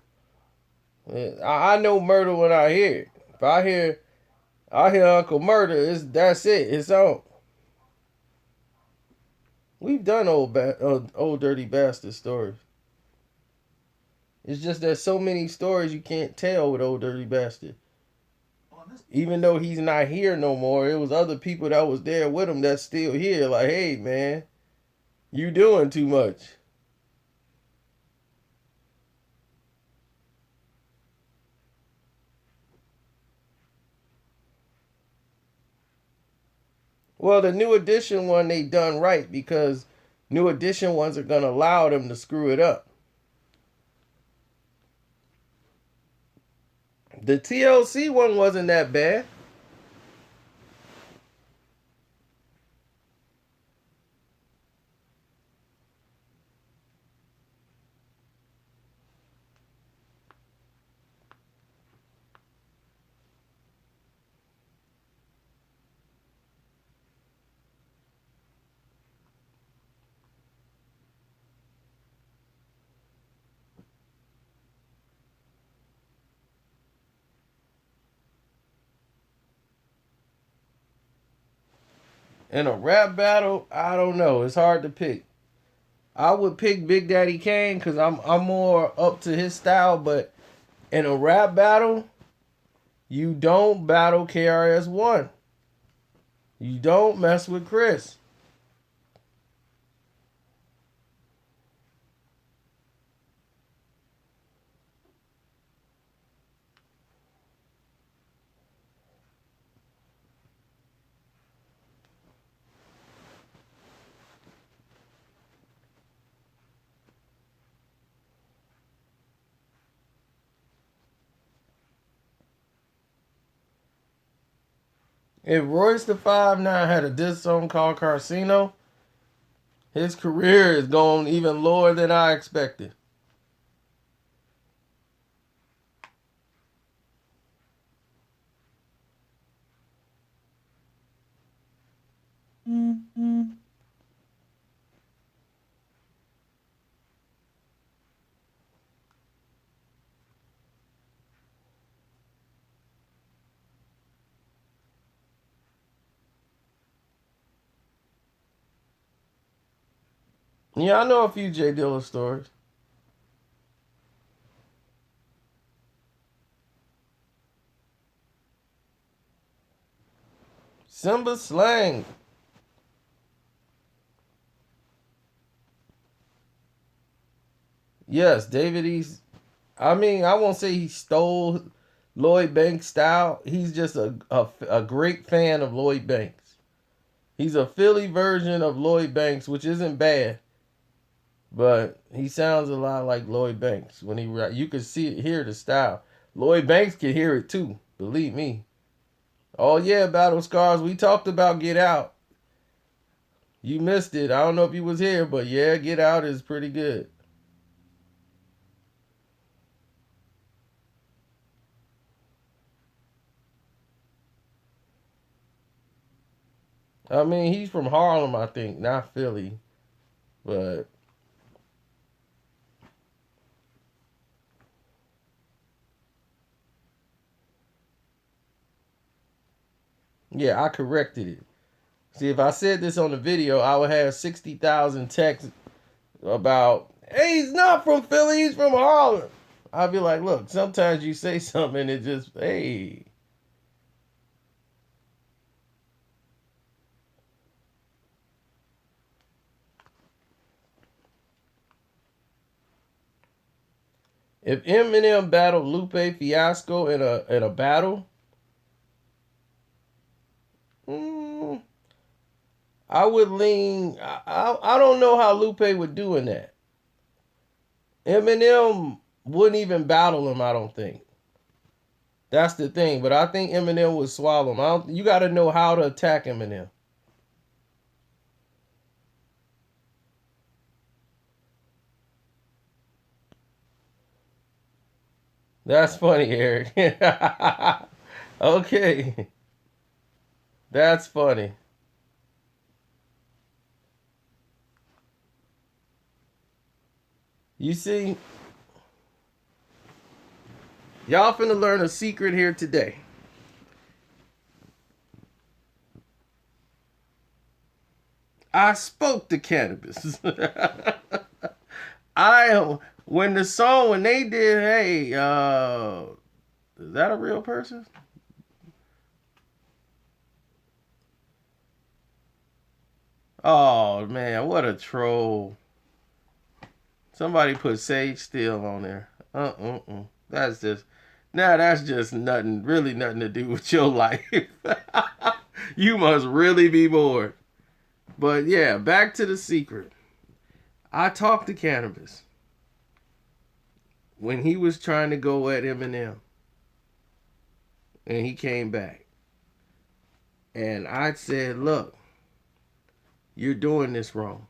I know murder when I hear it. If I hear Uncle Murder, that's it. It's on. We've done old dirty bastard stories. It's just there's so many stories you can't tell with old dirty bastard. Even though he's not here no more, it was other people that was there with him that's still here. Like, hey man, you doing too much. Well, the new edition one they done right because new edition ones are gonna allow them to screw it up. The TLC one wasn't that bad. In a rap battle, I don't know. It's hard to pick. I would pick Big Daddy Kane because I'm more up to his style. But in a rap battle, you don't battle KRS-One. You don't mess with Chris. If Royce the 5'9" had a diss song called Karceno, his career is going even lower than I expected. Yeah, I know a few Jay Dilla stories. Simba Slang. Yes, David East. I mean, I won't say he stole Lloyd Banks' style. He's just a great fan of Lloyd Banks. He's a Philly version of Lloyd Banks, which isn't bad. But he sounds a lot like Lloyd Banks when he rap. You can hear the style. Lloyd Banks can hear it too. Believe me. Oh yeah, Battle Scars. We talked about Get Out. You missed it. I don't know if you was here, but yeah, Get Out is pretty good. I mean, he's from Harlem, I think, not Philly, but yeah, I corrected it. See, if I said this on the video, I would have 60,000 texts about, hey, he's not from Philly, he's from Harlem. I'd be like, look, sometimes you say something and it just, hey. If Eminem battled Lupe Fiasco in a battle, mm, I would lean. I don't know how Lupe would do in that. Eminem wouldn't even battle him. I don't think. That's the thing. But I think Eminem would swallow him. You got to know how to attack Eminem. That's funny, Eric. Okay, that's funny. You see, y'all finna learn a secret here today. I spoke to cannabis. When they did, hey, is that a real person? Oh man, what a troll. Somebody put Sage Steel on there. That's just nothing, really nothing to do with your life. You must really be bored. But yeah, back to the secret. I talked to Cannabis when he was trying to go at Eminem. And he came back. And I said, look, you're doing this wrong.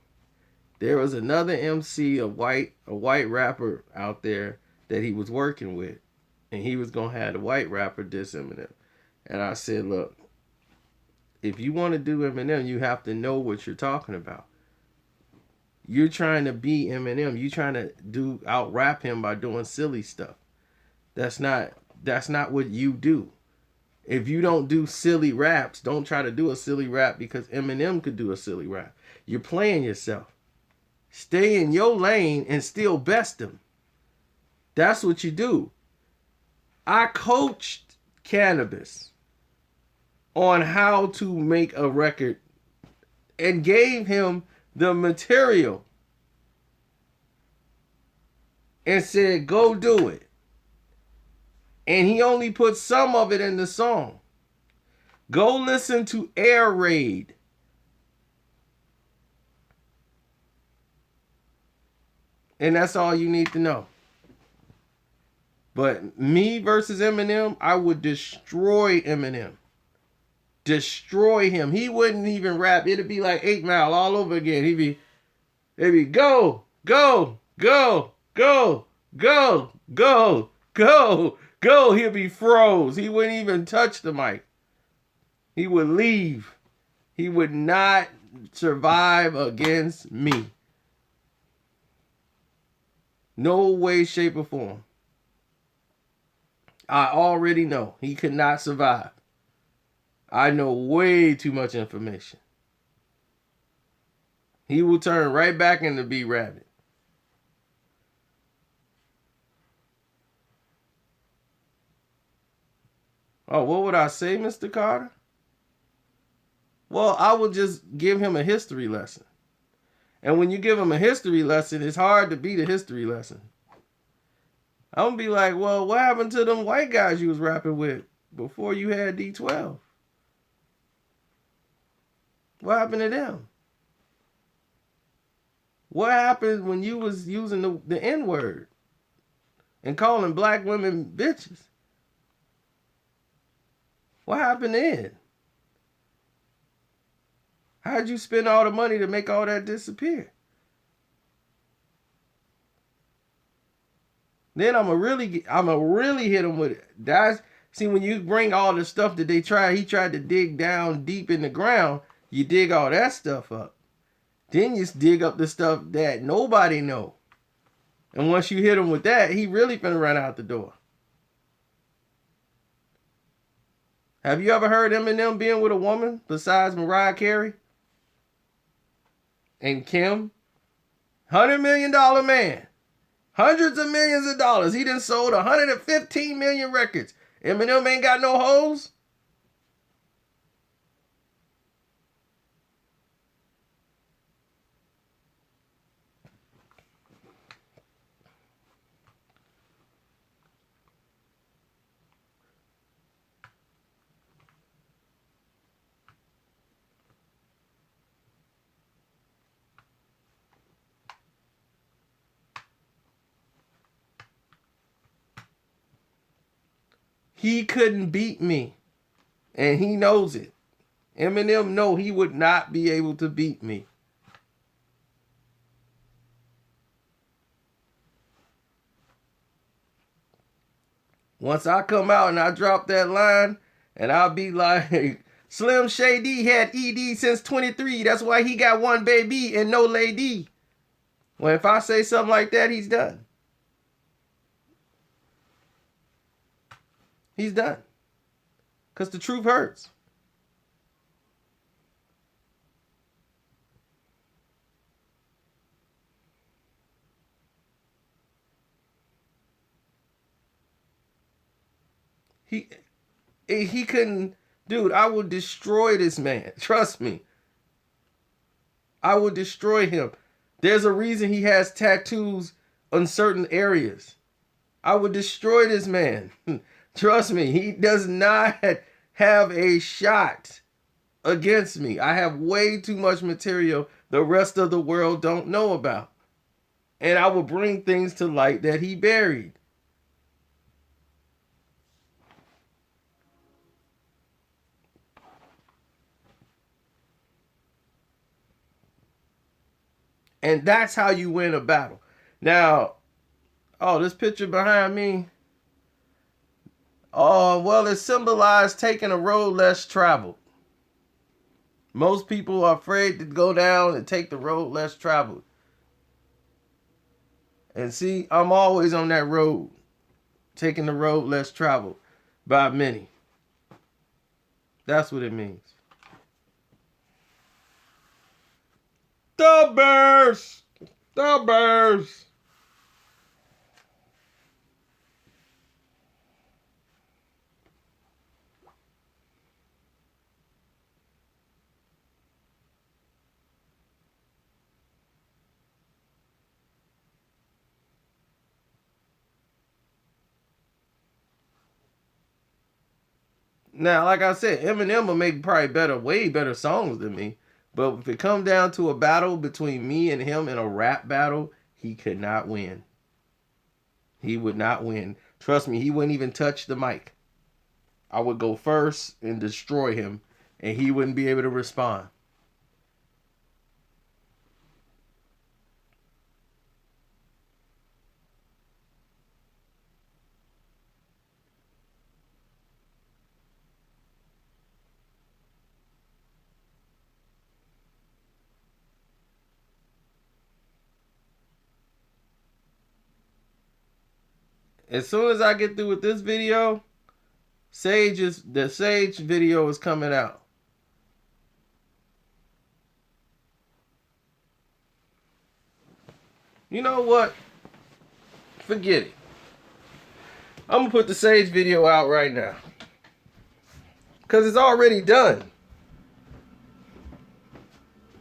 There was another MC, a white rapper out there that he was working with. And he was going to have the white rapper diss Eminem. And I said, look, if you want to do Eminem, you have to know what you're talking about. You're trying to be Eminem. You're trying to out rap him by doing silly stuff. That's not what you do. If you don't do silly raps, don't try to do a silly rap because Eminem could do a silly rap. You're playing yourself. Stay in your lane and still best him. That's what you do. I coached Cannabis on how to make a record and gave him the material and said, go do it. And he only put some of it in the song. Go listen to Air Raid. And that's all you need to know. But me versus Eminem, I would destroy Eminem. Destroy him. He wouldn't even rap. It'd be like 8 Mile all over again. He'd be go, go, go, go, go, go, go, go. He'd be froze. He wouldn't even touch the mic. He would leave. He would not survive against me. No way, shape, or form. I already know he could not survive. I know way too much information. He will turn right back into B Rabbit. Oh, what would I say, Mr. Carter? Well, I would just give him a history lesson. And when you give him a history lesson, it's hard to beat a history lesson. I'm going to be like, well, what happened to them white guys you was rapping with before you had D12? What happened to them? What happened when you was using the N-word and calling black women bitches? What happened then? How'd you spend all the money to make all that disappear? Then I'ma really hit him with it. See, when you bring all the stuff that he tried to dig down deep in the ground, you dig all that stuff up. Then you dig up the stuff that nobody know. And once you hit him with that, he really finna run out the door. Have you ever heard Eminem being with a woman besides Mariah Carey? And Kim? $100 million man. Hundreds of millions of dollars. He done sold 115 million records. Eminem ain't got no hoes. He couldn't beat me. And he knows it. Eminem know he would not be able to beat me. Once I come out and I drop that line, and I'll be like, Slim Shady had ED since 23. That's why he got one baby and no lady. Well, if I say something like that, he's done. He's done. Because the truth hurts. He couldn't, dude, I will destroy this man. Trust me. I will destroy him. There's a reason he has tattoos on certain areas. I would destroy this man. Trust me, he does not have a shot against me. I have way too much material the rest of the world don't know about. And I will bring things to light that he buried. And that's how you win a battle. Now, oh, this picture behind me. Oh, well, it symbolized taking a road less traveled. Most people are afraid to go down and take the road less traveled. And see, I'm always on that road, taking the road less traveled by many. That's what it means. The Bears! The Bears! Now, like I said, Eminem will make probably way better songs than me. But if it comes down to a battle between me and him in a rap battle, he could not win. He would not win. Trust me, he wouldn't even touch the mic. I would go first and destroy him, and he wouldn't be able to respond. As soon as I get through with this video, the Sage video is coming out. You know what? Forget it. I'm going to put the Sage video out right now. Because it's already done.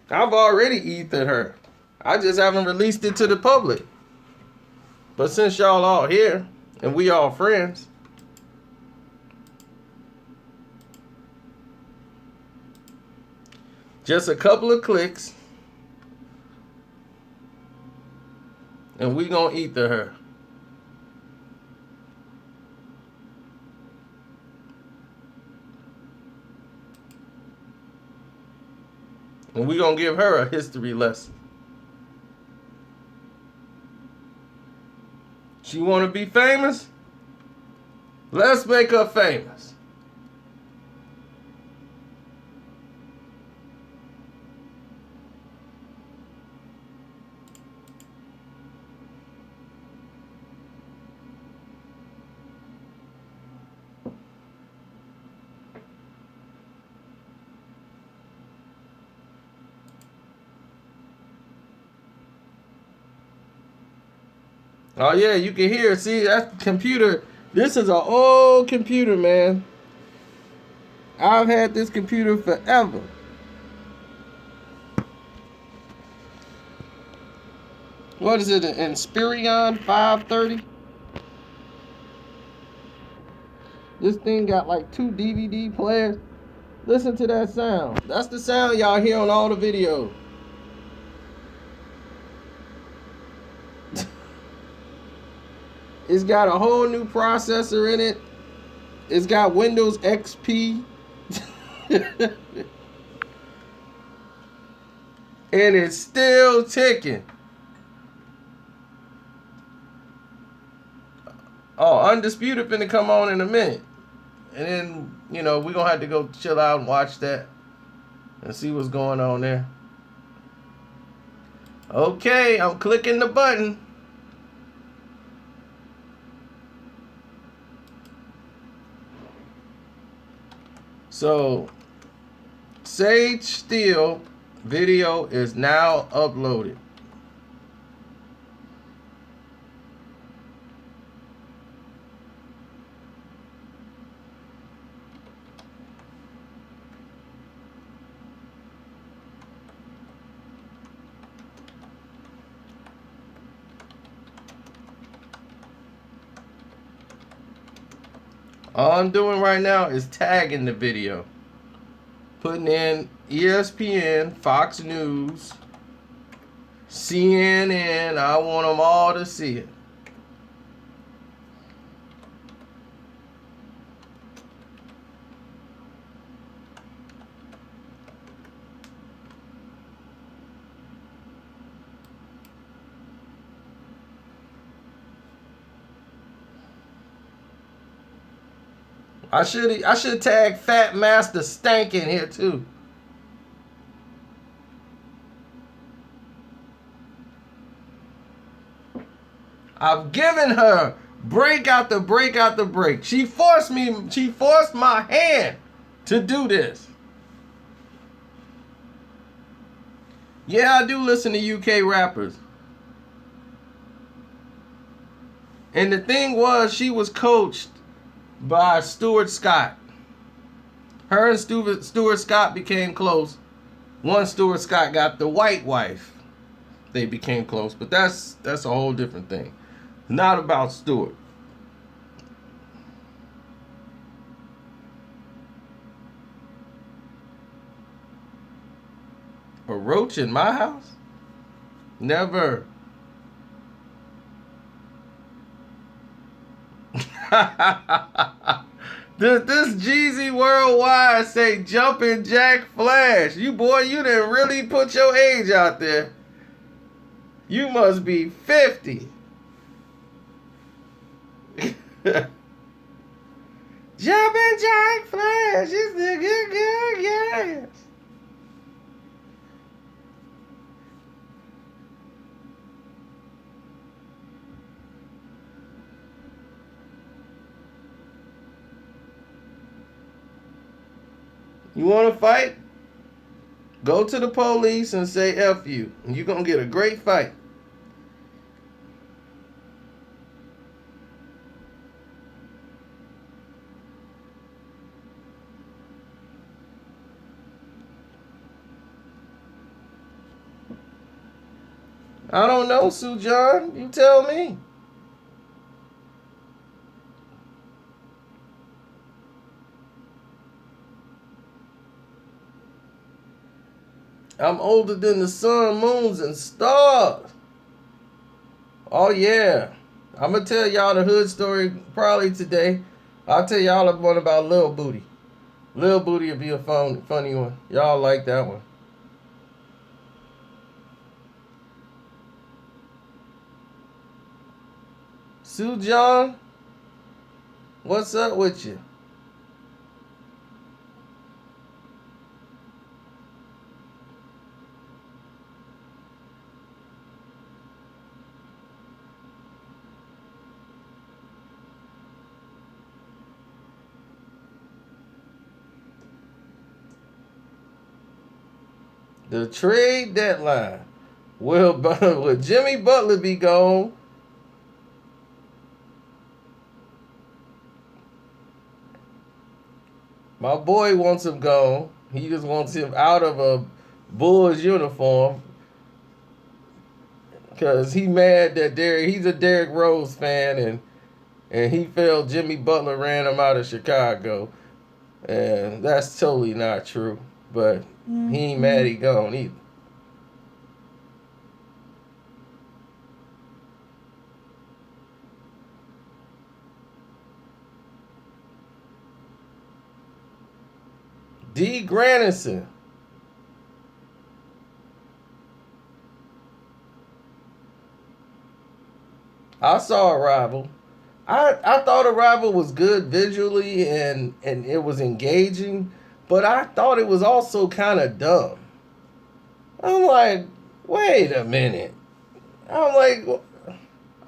I've already ethered her. I just haven't released it to the public. But since y'all all here, and we all friends, just a couple of clicks, and we gonna ether her. And we gonna give her a history lesson. She want to be famous? Let's make her famous. Oh yeah, you can hear. See, that computer. This is an old computer, man. I've had this computer forever. What is it? An Inspiron 530? This thing got like 2 DVD players. Listen to that sound. That's the sound y'all hear on all the videos. It's got a whole new processor in it. It's got Windows XP. And it's still ticking. Oh, Undisputed finna come on in a minute. And then, you know, we're going to have to go chill out and watch that. And see what's going on there. Okay, I'm clicking the button. So, Sage Steel video is now uploaded. All I'm doing right now is tagging the video. Putting in ESPN, Fox News, CNN. I want them all to see it. I should tag Fat Master Stank in here too. I've given her break after break after break. She forced my hand to do this. Yeah, I do listen to UK rappers. And the thing was, she was coached by Stuart Scott. Her and Stuart Scott became close. One Stuart Scott got the white wife. They became close, but that's a whole different thing. Not about Stuart. A roach in my house? Never. This Jeezy Worldwide say Jumpin' Jack Flash. You didn't really put your age out there. You must be 50. Jumpin' Jack Flash is the good yes. You want to fight? Go to the police and say F you. And you're going to get a great fight. I don't know, Sue John. You tell me. I'm older than the sun, moons, and stars. Oh, yeah. I'm going to tell y'all the hood story probably today. I'll tell y'all one about Lil Booty. Lil Booty will be a funny one. Y'all like that one. Sue John, what's up with you? The trade deadline. Will Jimmy Butler be gone? My boy wants him gone. He just wants him out of a Bulls uniform. Because he mad that he's a Derrick Rose fan and he felt Jimmy Butler ran him out of Chicago. And that's totally not true. But he ain't mad he gone either. D. Granison. I saw Arrival. I thought Arrival was good visually and it was engaging, but I thought it was also kind of dumb. I'm like, Wait a minute. I'm like,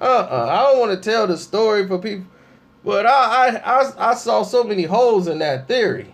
I don't want to tell the story for people, but I saw so many holes in that theory.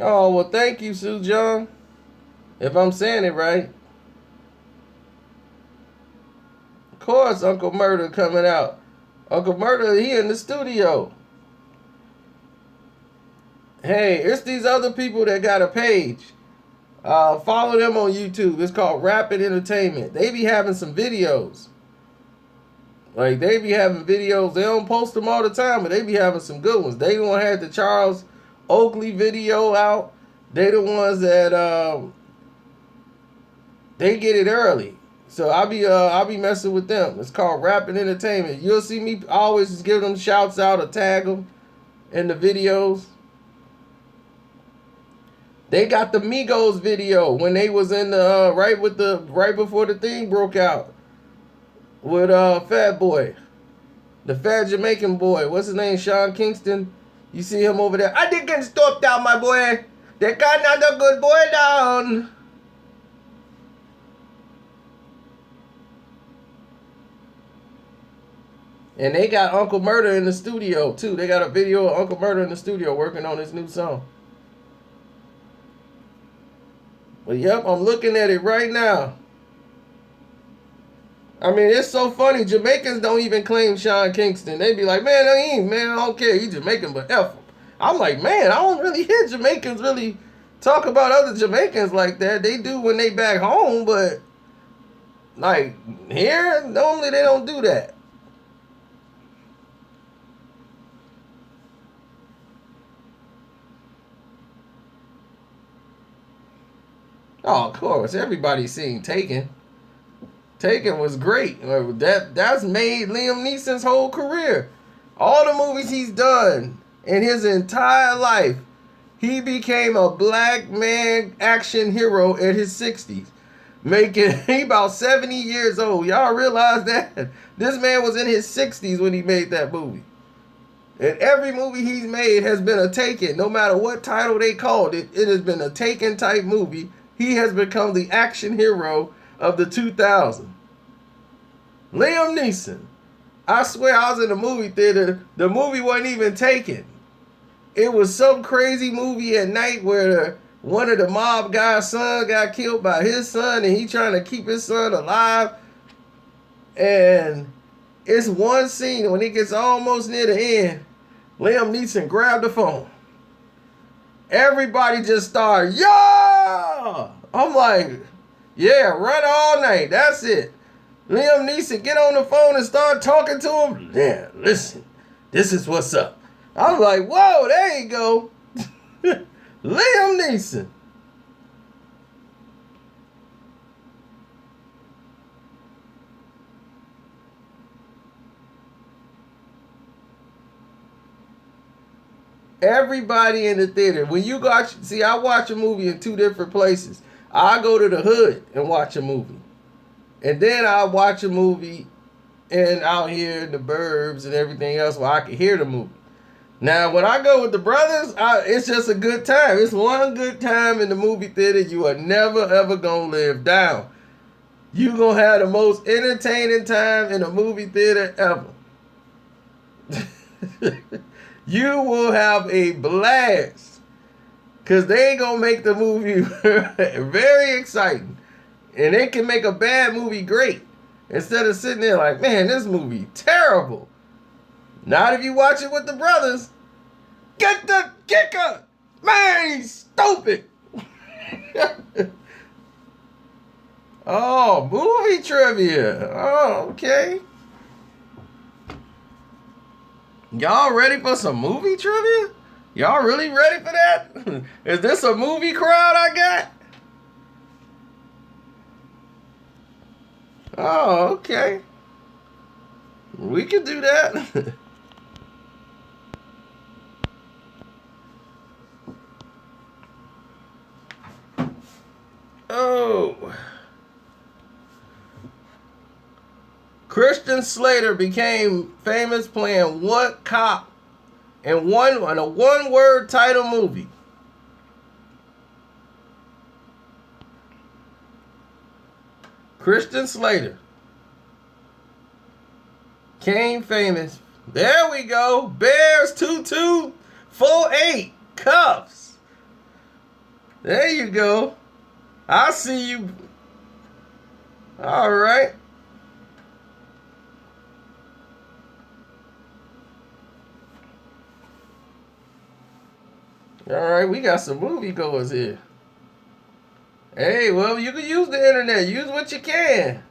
Oh, well, thank you, Sue John. If I'm saying it right. Of course, Uncle Murder coming out. Uncle Murder, he in the studio. Hey, it's these other people that got a page. Follow them on YouTube. It's called Rapid Entertainment. They be having some videos. Like, they be having videos. They don't post them all the time, but they be having some good ones. They gonna have the Charles Oakley video out. They the ones that they get it early. So I'll be messing with them. It's called Rapid Entertainment. You'll see me always just give them shouts out or tag them in the videos. They got the Migos video when they was in the right before the thing broke out with Fat Boy, the fat Jamaican boy. What's his name? Sean Kingston. You see him over there. I didn't get stopped down, my boy. They got another good boy down. And they got Uncle Murder in the studio too. They got a video of Uncle Murder in the studio working on his new song. But yep, I'm looking at it right now. I mean, it's so funny. Jamaicans don't even claim Sean Kingston. They be like, man, I don't care. He's Jamaican, but F him. I'm like, man, I don't really hear Jamaicans really talk about other Jamaicans like that. They do when they back home, but like here, normally they don't do that. Oh, of course, everybody's seen Taken. Taken was great. That's made Liam Neeson's whole career. All the movies he's done in his entire life, he became a black man action hero at his 60s. He about 70 years old. Y'all realize that? This man was in his 60s when he made that movie. And every movie he's made has been a Taken. No matter what title they called it, it has been a Taken type movie. He has become the action hero of the 2000s. Liam Neeson. I swear I was in the movie theater. The movie wasn't even Taken. It was some crazy movie at night where one of the mob guy's son got killed by his son and he trying to keep his son alive. And it's one scene when he gets almost near the end, Liam Neeson grabbed the phone. Everybody just started, yeah! I'm like, yeah, run all night. That's it. Liam Neeson get on the phone and start talking to him. Yeah, listen, this is what's up. I'm like, whoa, there you go. Liam Neeson. Everybody in the theater. When you go, see, I watch a movie in two different places. I go to the hood and watch a movie. And then I watch a movie and out here in the burbs and everything else where I can hear the movie. Now, when I go with the brothers, it's just a good time. It's one good time in the movie theater you are never, ever going to live down. You going to have the most entertaining time in a movie theater ever. You will have a blast. Because they going to make the movie very exciting. And they can make a bad movie great. Instead of sitting there like, man, this movie terrible. Not if you watch it with the brothers. Get the kicker. Man, he's stupid. Oh, movie trivia. Oh, okay. Y'all ready for some movie trivia? Y'all really ready for that? Is this a movie crowd I got? Oh, okay. We can do that. Oh. Christian Slater became famous playing what cop in a one-word title movie? Christian Slater became famous. There we go. Bears 2248 Cuffs. There you go. I see you. All right. All right, we got some moviegoers here. Hey, well, you can use the internet. Use what you can.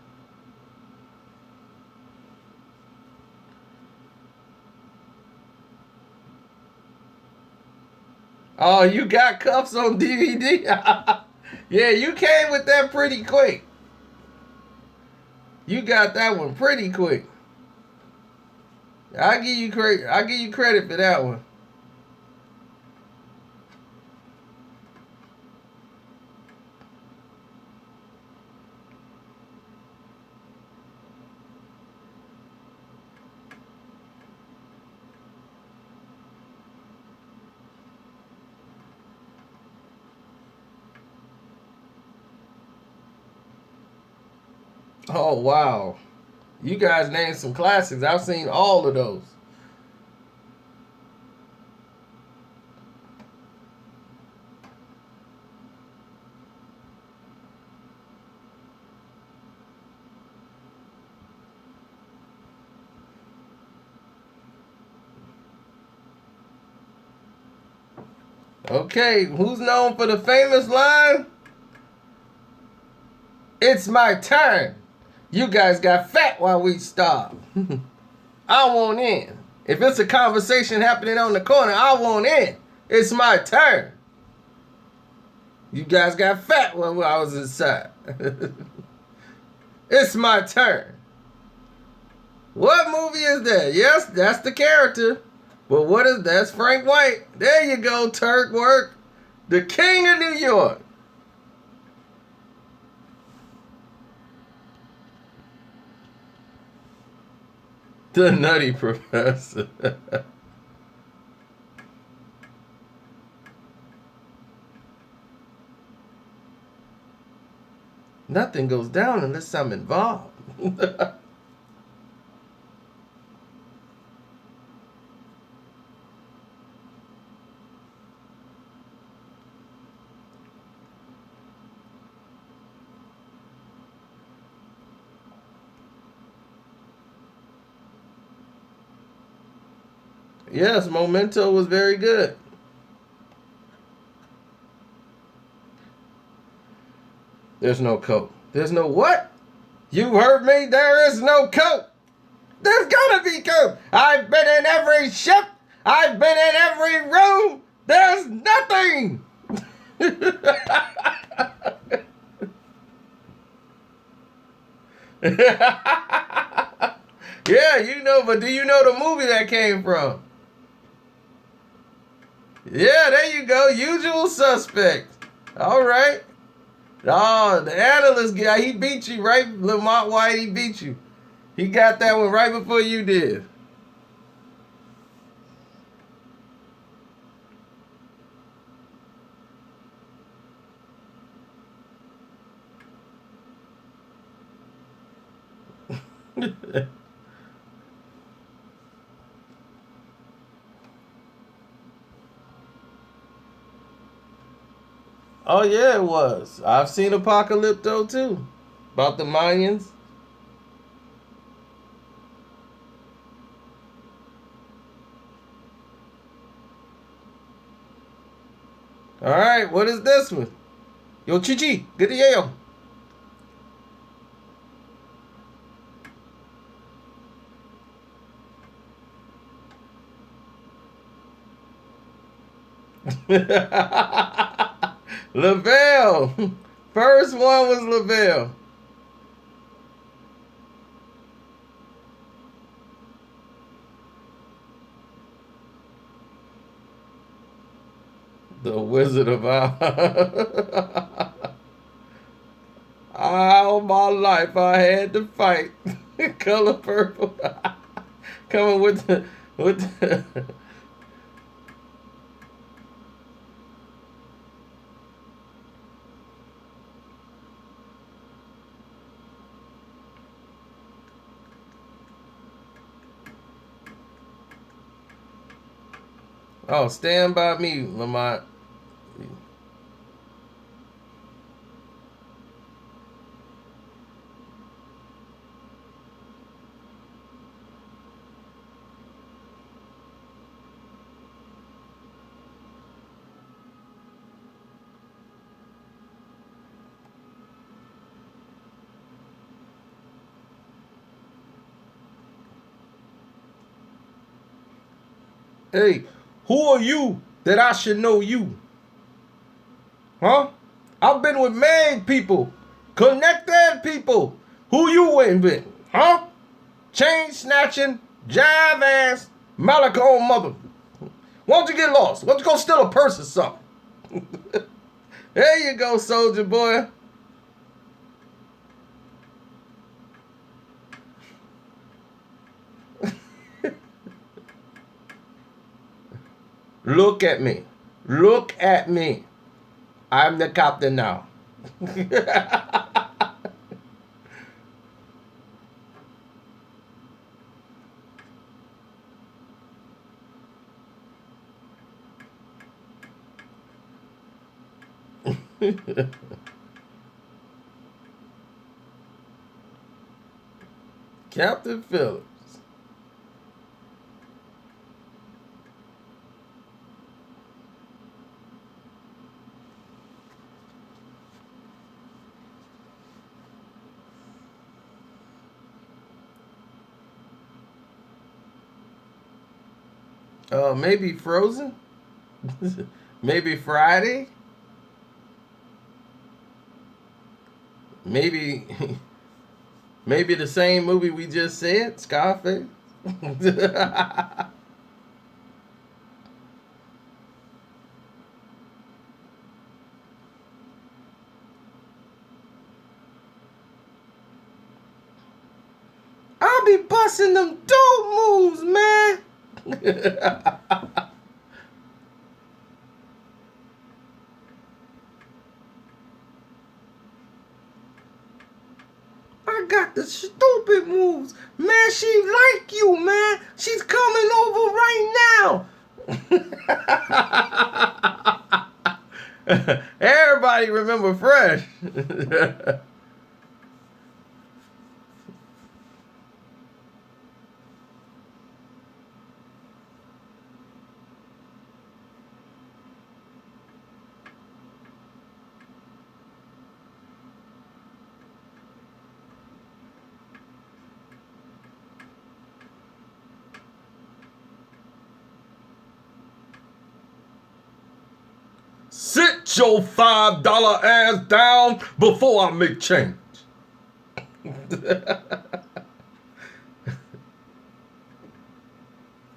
Oh, you got Cuffs on DVD? Yeah, you came with that pretty quick. You got that one pretty quick. I'll give you credit. I'll give you credit for that one. Oh wow. You guys named some classics. I've seen all of those. Okay, who's known for the famous line? It's my turn. You guys got fat while we starve. I want in. If it's a conversation happening on the corner, I want in. It's my turn. You guys got fat when I was inside. It's my turn. What movie is that? Yes, that's the character. But what is that's Frank White. There you go, Turk Work. The King of New York. The Nutty Professor. Nothing goes down unless I'm involved. Yes, Memento was very good. There's no coat. There's no what? You heard me? There is no coat. There's gotta be coat. I've been in every ship. I've been in every room. There's nothing. Yeah, you know, but do you know the movie that came from? Yeah, there you go. Usual Suspect. All right. Oh, the analyst guy, he beat you, right? Lamont White, he beat you. He got that one right before you did. Oh yeah, it was. I've seen Apocalypto too. About the Mayans. Alright, what is this one? Yo Chichi, good to yo. Lavelle. First one was Lavelle. The Wizard of Oz. All my life I had to fight. Color purple. Coming with the Oh, stand by me, Lamont. Hey, who are you that I should know you? Huh? I've been with married people, connected people. Who you with? Huh? Chain snatching, jive ass, Malachite mother. Why don't you get lost? Why don't you go steal a purse or something? There you go, soldier boy. Look at me. Look at me. I'm the captain now. Captain Phillips. Maybe Frozen. Maybe Friday. Maybe maybe the same movie we just said, Scarface. I'll be busting them dope moves, man. I got the stupid moves. Man, she like you, man. She's coming over right now. Everybody remember Fresh. Sit your $5 ass down before I make change.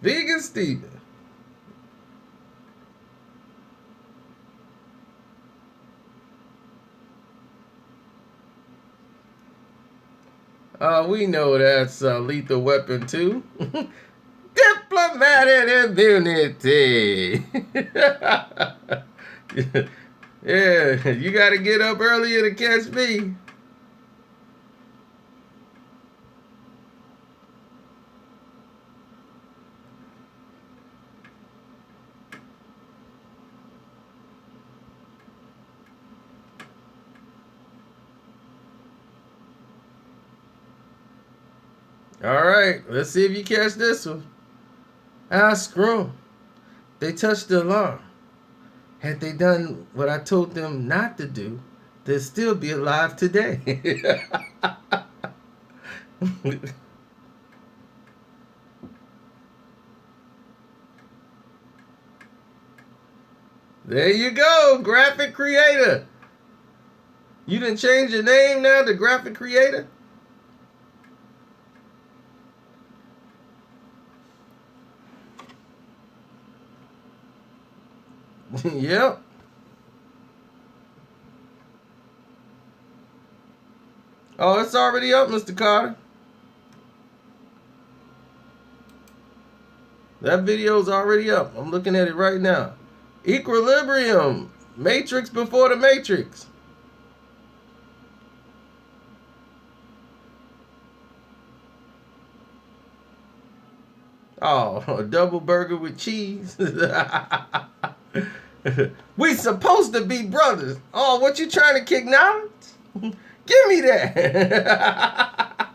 Vegan Steven. We know that's Lethal Weapon 2. Diplomatic immunity. Yeah, you got to get up earlier to catch me. All right, let's see if you catch this one. Screw 'em. They touched the alarm. Had they done what I told them not to do, they'd still be alive today. There you go, graphic creator. You didn't change your name now to graphic creator? Yep. Oh, it's already up, Mr. Carter. That video's already up. I'm looking at it right now. Equilibrium. Matrix before the Matrix. Oh, a double burger with cheese. We supposed to be brothers. Oh, what you trying to kick now? Give me that.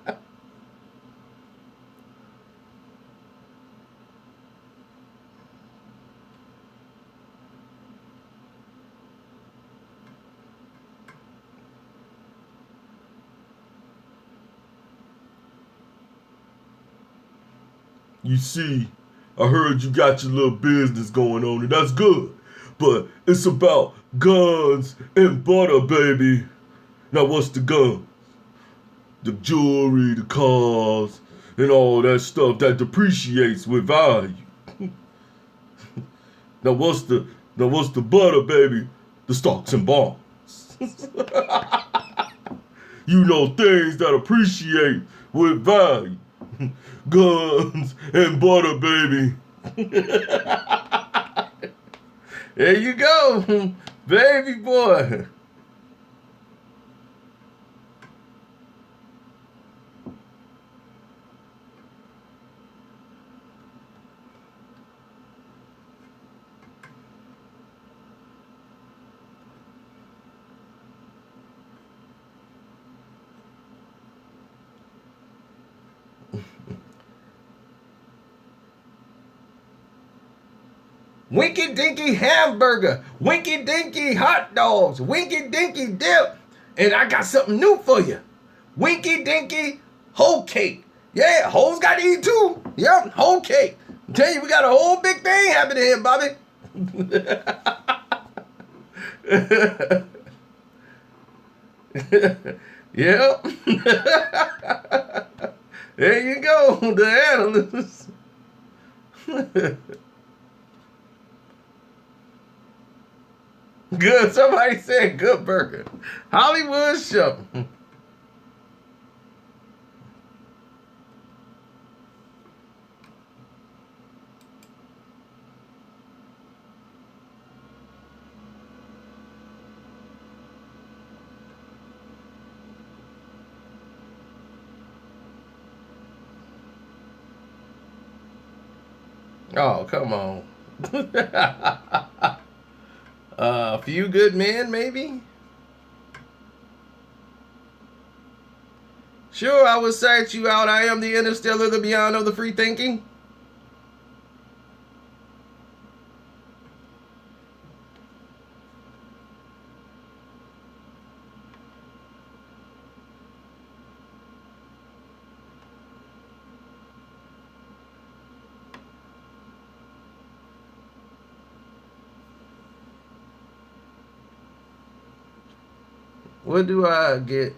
You see, I heard you got your little business going on, and that's good. But it's about guns and butter, baby. Now, what's the gun? The jewelry, the cars, and all that stuff that depreciates with value. Now, what's the butter, baby? The stocks and bonds. You know, things that appreciate with value. Guns and butter, baby. There you go, baby boy. Winky dinky hamburger, winky dinky hot dogs, winky dinky dip, and I got something new for you. Winky dinky whole cake. Yeah, hoes got to eat too. Yep, whole cake. I'm telling you, we got a whole big thing happening here, Bobby. Yep. There you go, the analyst. Good. Somebody said good burger. Hollywood show. Oh, come on. A few good men, maybe? Sure, I will search you out. I am the interstellar, the beyond of the free thinking. What do I get?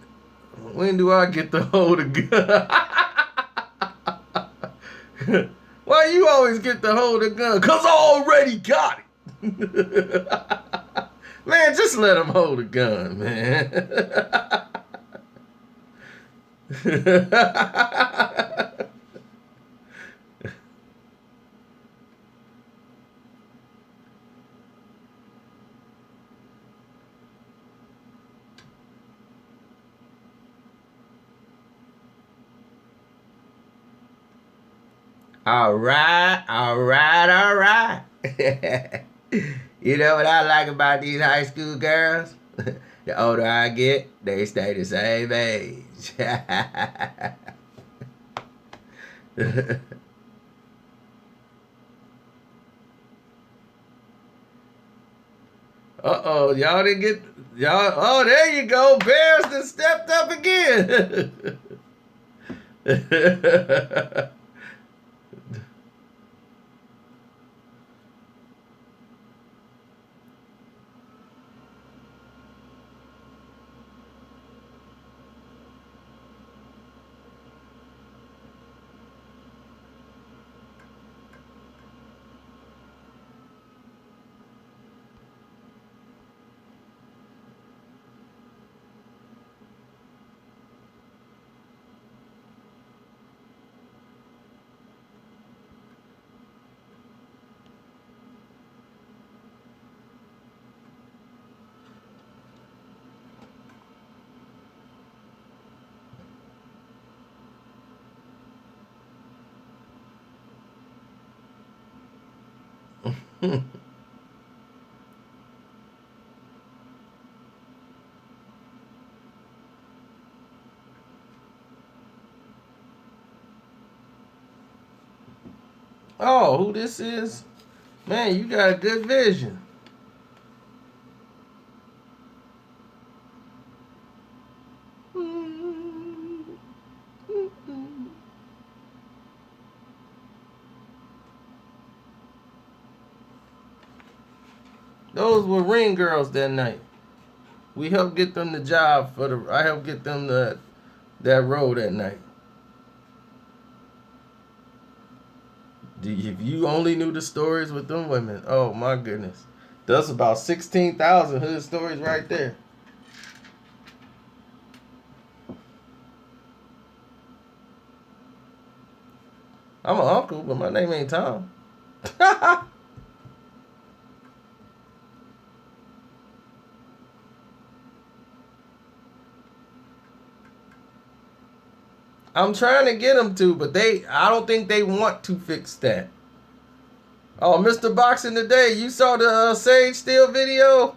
When do I get the hold of gun? Why you always get the hold of gun? Cause I already got it. Man, just let him hold a gun, man. All right, all right, all right. You know what I like about these high school girls? The older I get, they stay the same age. Uh-oh, y'all didn't get, y'all, oh, there you go. Bears done stepped up again. Oh, who this is? Man, you got a good vision. Those were ring girls that night. We helped get them the job for the. I helped get them that role that night. If you only knew the stories with them women, oh my goodness, that's about 16,000 hood stories right there. I'm an uncle, but my name ain't Tom. I'm trying to get them to, but I don't think they want to fix that. Oh, Mr. Boxing Today, you saw the Sage Steel video?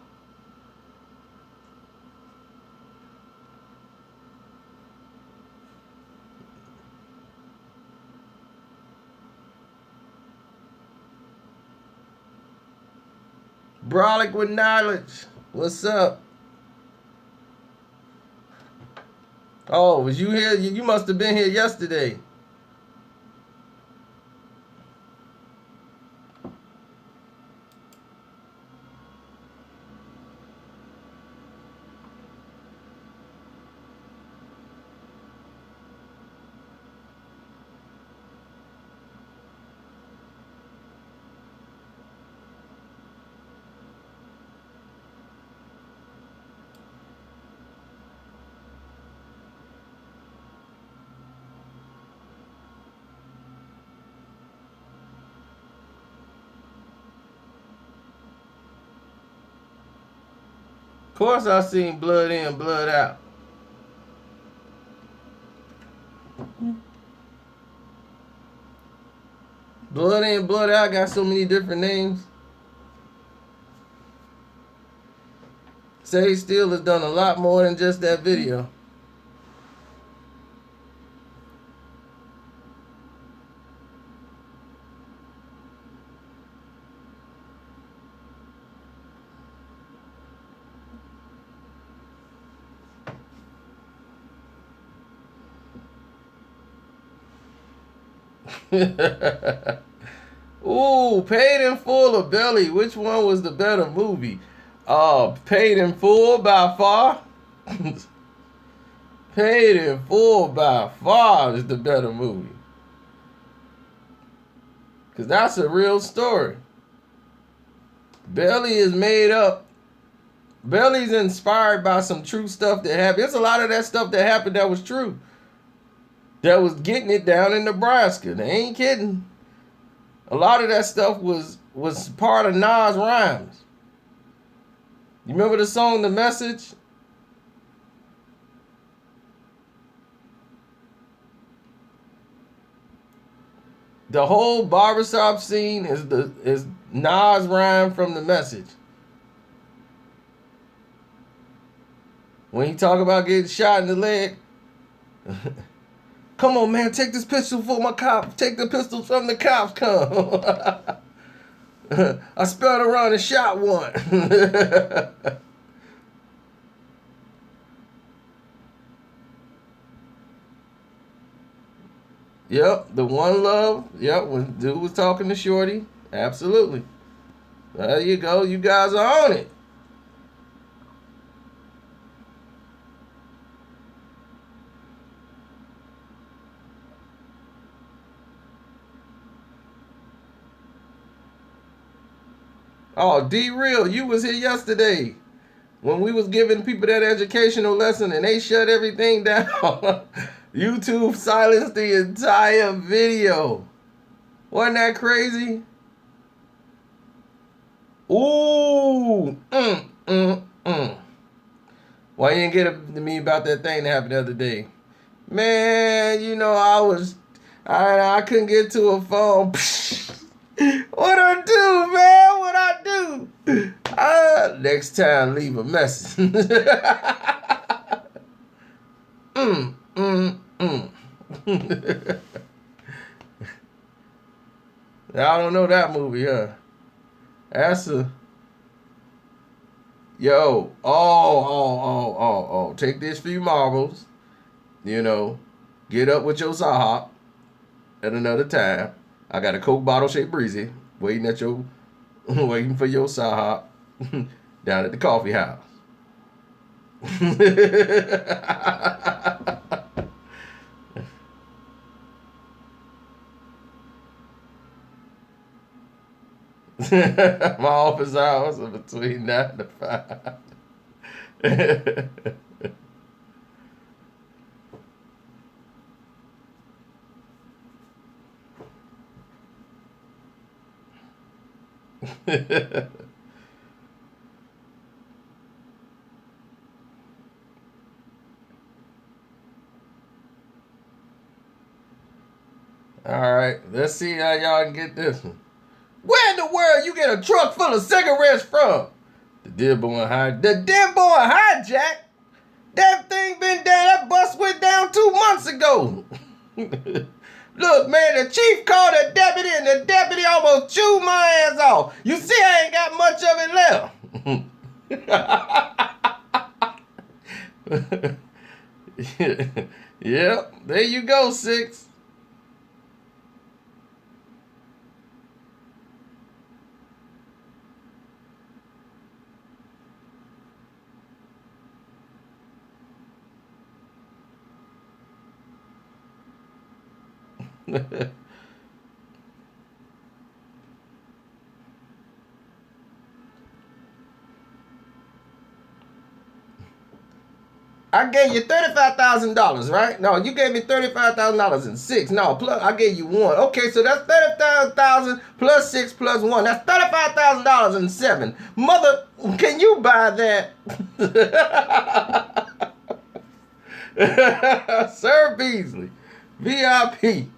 Brolic with knowledge. What's up? Oh, was you here? You must have been here yesterday. Of course I seen blood in, blood out. Blood in, blood out got so many different names. Sage Steel has done a lot more than just that video. Ooh, Paid in Full or Belly? Which one was the better movie? Paid in Full by far. Paid in Full by far is the better movie. Because that's a real story. Belly is made up. Belly's inspired by some true stuff that happened. There's a lot of that stuff that happened that was true. That was getting it down in Nebraska. They ain't kidding. A lot of that stuff was part of Nas rhymes. You remember the song The Message? The whole barbershop scene is Nas rhyme from The Message. When he talk about getting shot in the leg. Come on, man, take this pistol for my cop. Take the pistols from the cops, come. I spelled around and shot one. Yep, the One Love. Yep, when dude was talking to Shorty. Absolutely. There you go. You guys are on it. Oh, D-Real, you was here yesterday when we was giving people that educational lesson and they shut everything down. YouTube silenced the entire video. Wasn't that crazy? Ooh. Why you didn't get to me about that thing that happened the other day? Man, you know, I couldn't get to a phone. What I do, man? Next time, leave a message. I don't know that movie, huh? That's a... Yo, take these few marbles, you know, get up with your sahop at another time. I got a Coke bottle shaped breezy waiting waiting for your sahop down at the coffee house. My office hours are between 9 to 5. All right, let's see how y'all can get this one. Where in the world you get a truck full of cigarettes from? The Dearborn hijack? That thing been down. That bus went down 2 months ago. Look, man, the chief called the deputy, and the deputy almost chewed my ass off. You see, I ain't got much of it left. Yep, there you go, 6. I gave you $35,000, right? No, you gave me $35,000 and 6. No, plus I gave you 1. Okay, so that's $35,000 plus 6 plus 1. That's $35,000 and 7. Mother, can you buy that? Sir Beasley, VIP.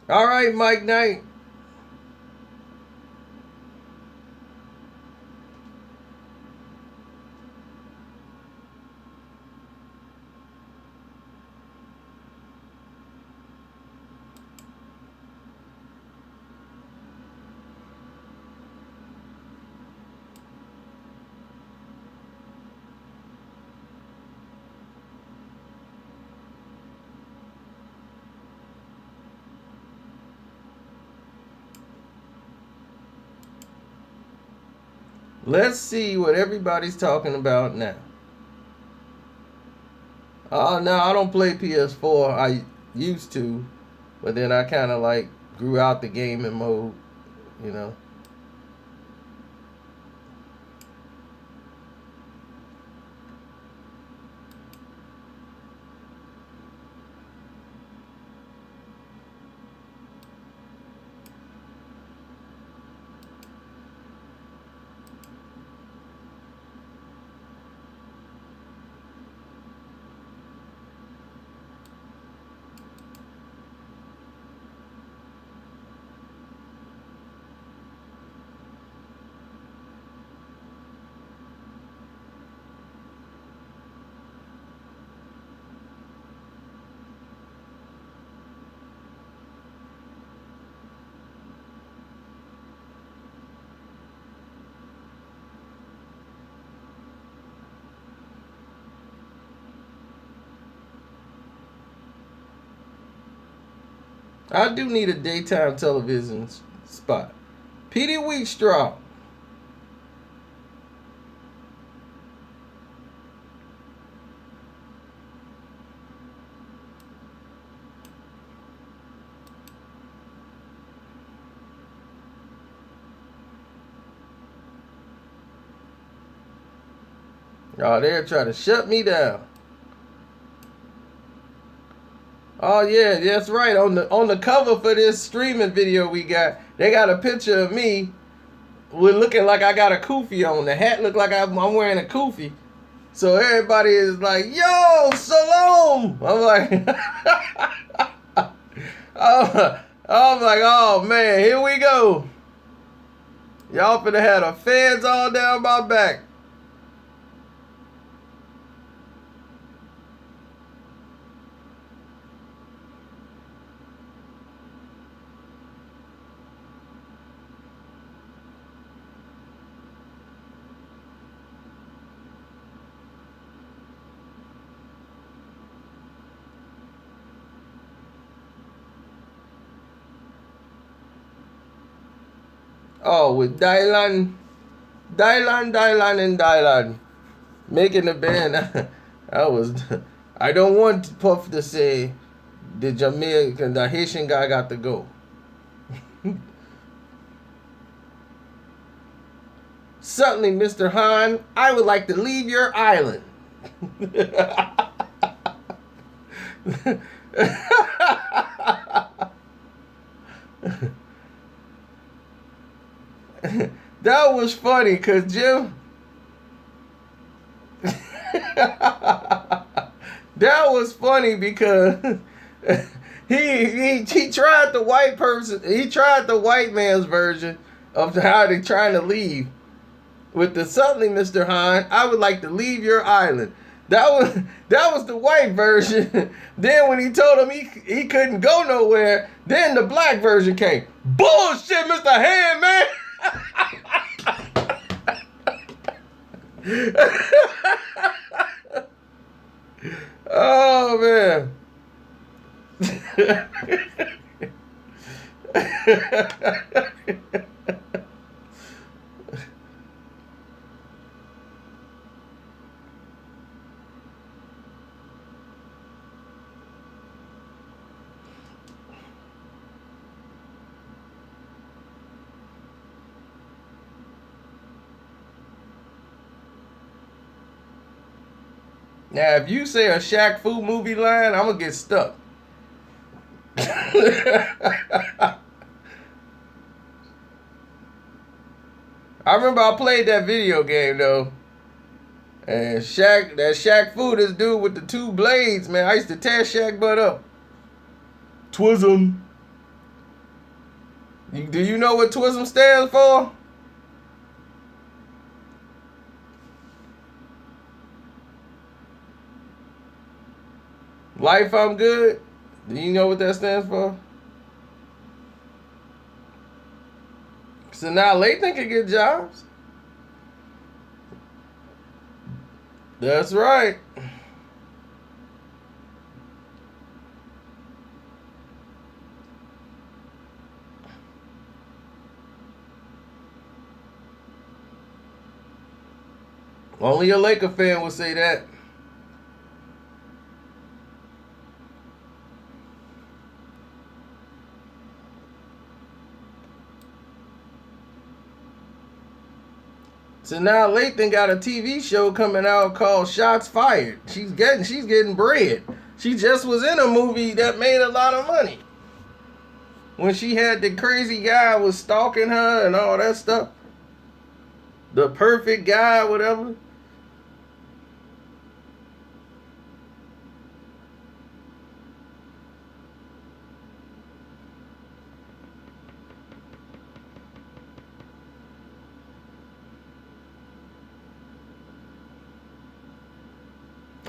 All right, Mike Knight. Let's see what everybody's talking about now. No, I don't play PS4. I used to, but then I kind of like grew out the gaming mode, you know. I do need a daytime television spot. Petey Wheatstraw. Oh, they're trying to shut me down. Oh yeah, that's right. On the cover for this streaming video we got, they got a picture of me with looking like I got a kufi on. The hat look like I'm wearing a kufi. So everybody is like, yo, Salome. I'm like, I'm like, oh man, here we go. Y'all finna have the feds all down my back. Oh, with Dylan, and Dylan making the band. That was. I don't want Puff to say the Jamaican, the Haitian guy got to go. Certainly, Mr. Han, I would like to leave your island. That was funny because Jim. That was funny because he tried the white person. He tried the white man's version of how they trying to leave. With the suddenly, Mr. Han, I would like to leave your island. That was the white version. Then when he told him he couldn't go nowhere, then the black version came. Bullshit, Mr. Han, man. Oh man. Now, if you say a Shaq Fu movie line, I'm gonna get stuck. I remember I played that video game though, and Shaq Fu, this dude with the two blades, man, I used to tear Shaq butt up. Twism. Do you know what TWISM stands for? Life, I'm good. Do you know what that stands for? So now Lathan can get jobs. That's right. Only a Laker fan would say that. So now Lathan got a TV show coming out called Shots Fired. She's getting bread. She just was in a movie that made a lot of money. When she had the crazy guy was stalking her and all that stuff. The perfect guy, whatever.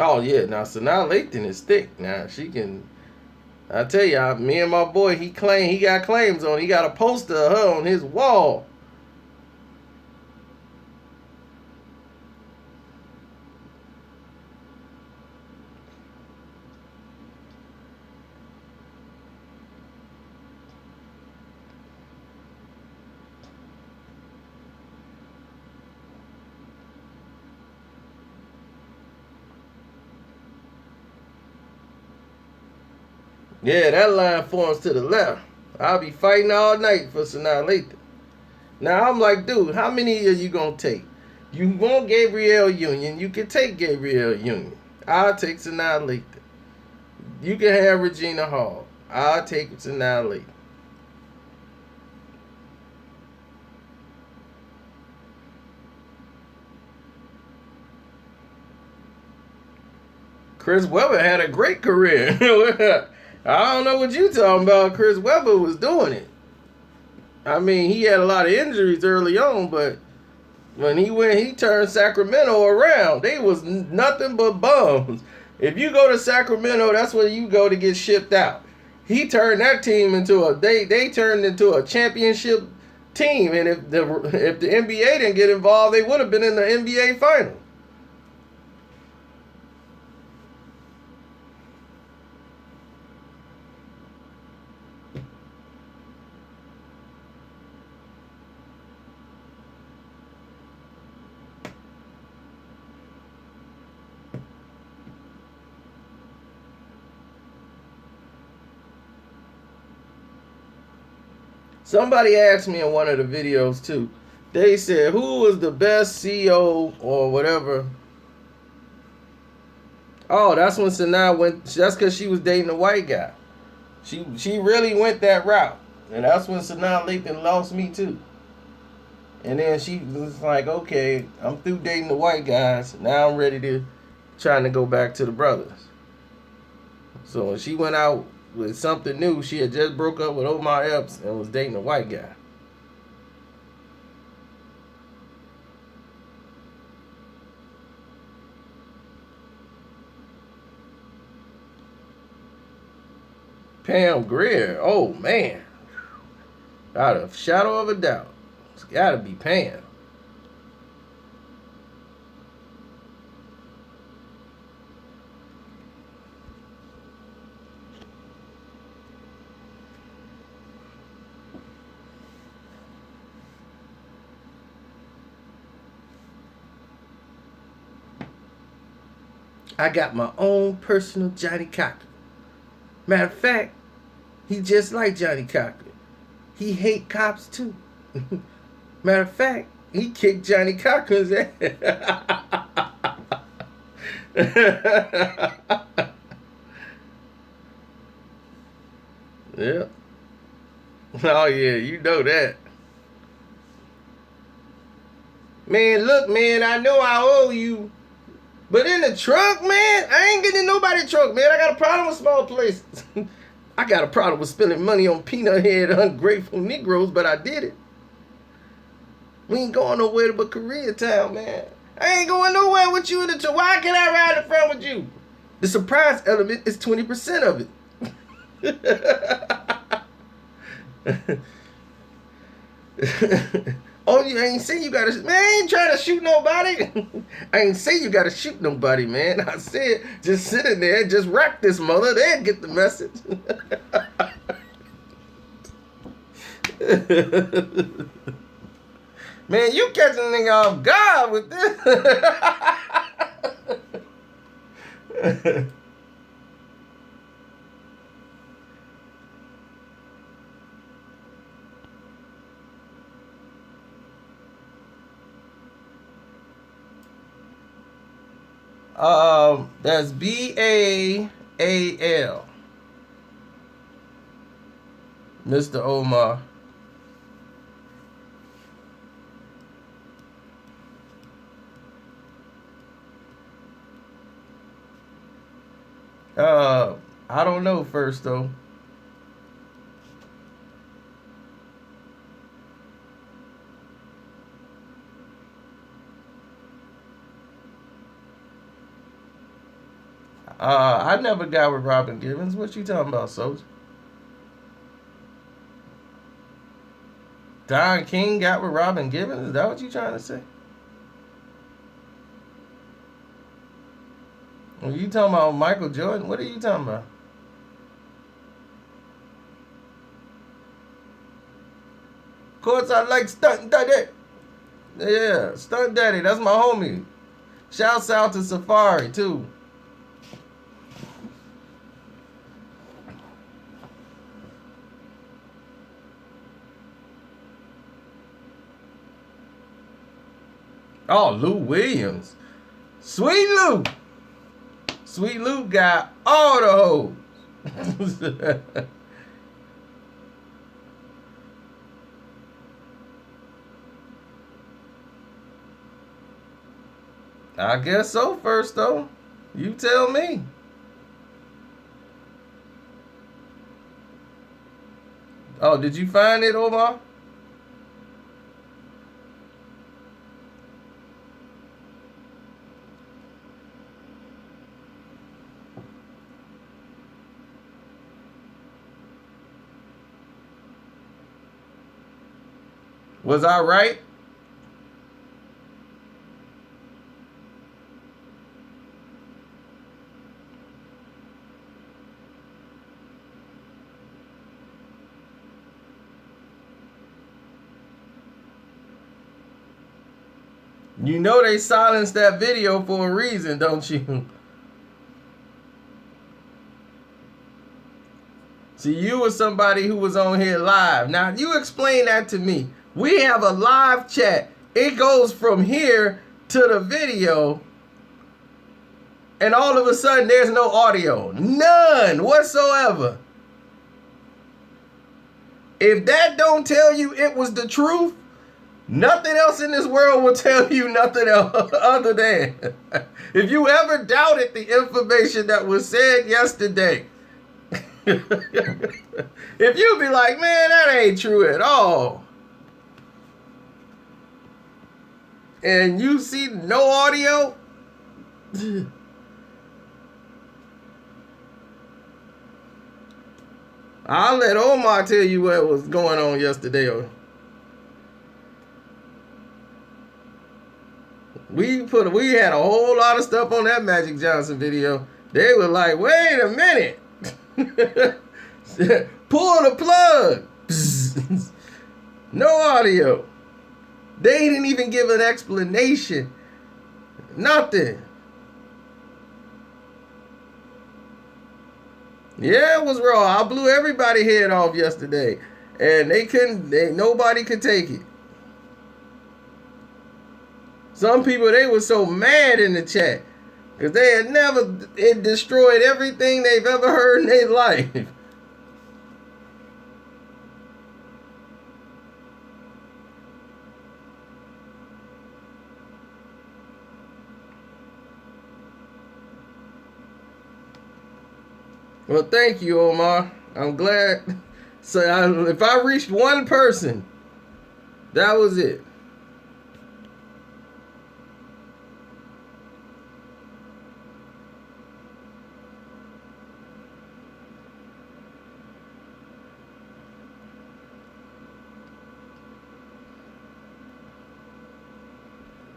Oh yeah, now so now Lathan is thick. Now she can. I tell you, me and my boy, he got claims on. He got a poster of her on his wall. Yeah, that line forms to the left. I'll be fighting all night for Sanaa Lathan. Now I'm like, dude, how many are you gonna take? You want Gabrielle Union? You can take Gabrielle Union. I'll take Sanaa Lathan. You can have Regina Hall. I'll take Sanaa Lathan. Chris Webber had a great career. I don't know what you talking about. Chris Webber was doing it. I mean, he had a lot of injuries early on, but when he turned Sacramento around. They was nothing but bums. If you go to Sacramento, that's where you go to get shipped out. He turned that team into they turned into a championship team, and if the NBA didn't get involved, they would have been in the NBA final. Somebody asked me in one of the videos too. They said, who was the best CEO or whatever? Oh, that's when Sanaa went. That's because she was dating a white guy. She really went that route. And that's when Sanaa Lathan lost me too. And then she was like, okay, I'm through dating the white guys. Now I'm ready to trying to go back to the brothers. So when she went out with something new, she had just broke up with Omar Epps and was dating a white guy. Pam Grier, oh man. Without a shadow of a doubt. It's gotta be Pam. I got my own personal Johnny Cochran. Matter of fact, he just like Johnny Cochran. He hate cops too. Matter of fact, he kicked Johnny Cochran's ass. Yeah. Oh yeah, you know that. Man, look, man, I know I owe you. But in the truck, man, I ain't getting in nobody's truck, man. I got a problem with small places. I got a problem with spending money on peanut head ungrateful Negroes, but I did it. We ain't going nowhere but Koreatown, man. I ain't going nowhere with you in the truck. Why can't I ride in front with you? The surprise element is 20% of it. Oh, you ain't say you gotta, man, I ain't trying to shoot nobody. I ain't say you gotta shoot nobody, man. I said just sit in there, just rock this mother, they'll get the message. Man, you catching a nigga off guard with this. That's Baal. Mr. Omar. I don't know first though. I never got with Robin Givens. What you talking about, Soldier? Don King got with Robin Givens? Is that what you trying to say? Are you talking about Michael Jordan? What are you talking about? Of course I like Stunt Daddy. Yeah, Stunt Daddy. That's my homie. Shouts out to Safari, too. Oh, Lou Williams. Sweet Lou. Sweet Lou got all the hoes. I guess so first, though. You tell me. Oh, did you find it, Omar? Was I right? You know they silenced that video for a reason, don't you? See, you were somebody who was on here live. Now, you explain that to me. We have a live chat. It goes from here to the video, and all of a sudden there's no audio. None whatsoever. If that don't tell you it was the truth, nothing else in this world will tell you nothing else other than. If you ever doubted the information that was said yesterday, if you be like, man, that ain't true at all, and you see no audio, I'll let Omar tell you what was going on yesterday. We had a whole lot of stuff on that Magic Johnson video. They were like, wait a minute. Pull the plug. No audio. They didn't even give an explanation. Nothing. Yeah, it was raw. I blew everybody's head off yesterday. And nobody could take it. Some people, they were so mad in the chat. Because it destroyed everything they've ever heard in their life. Well, thank you, Omar. I'm glad. So if I reached one person, that was it.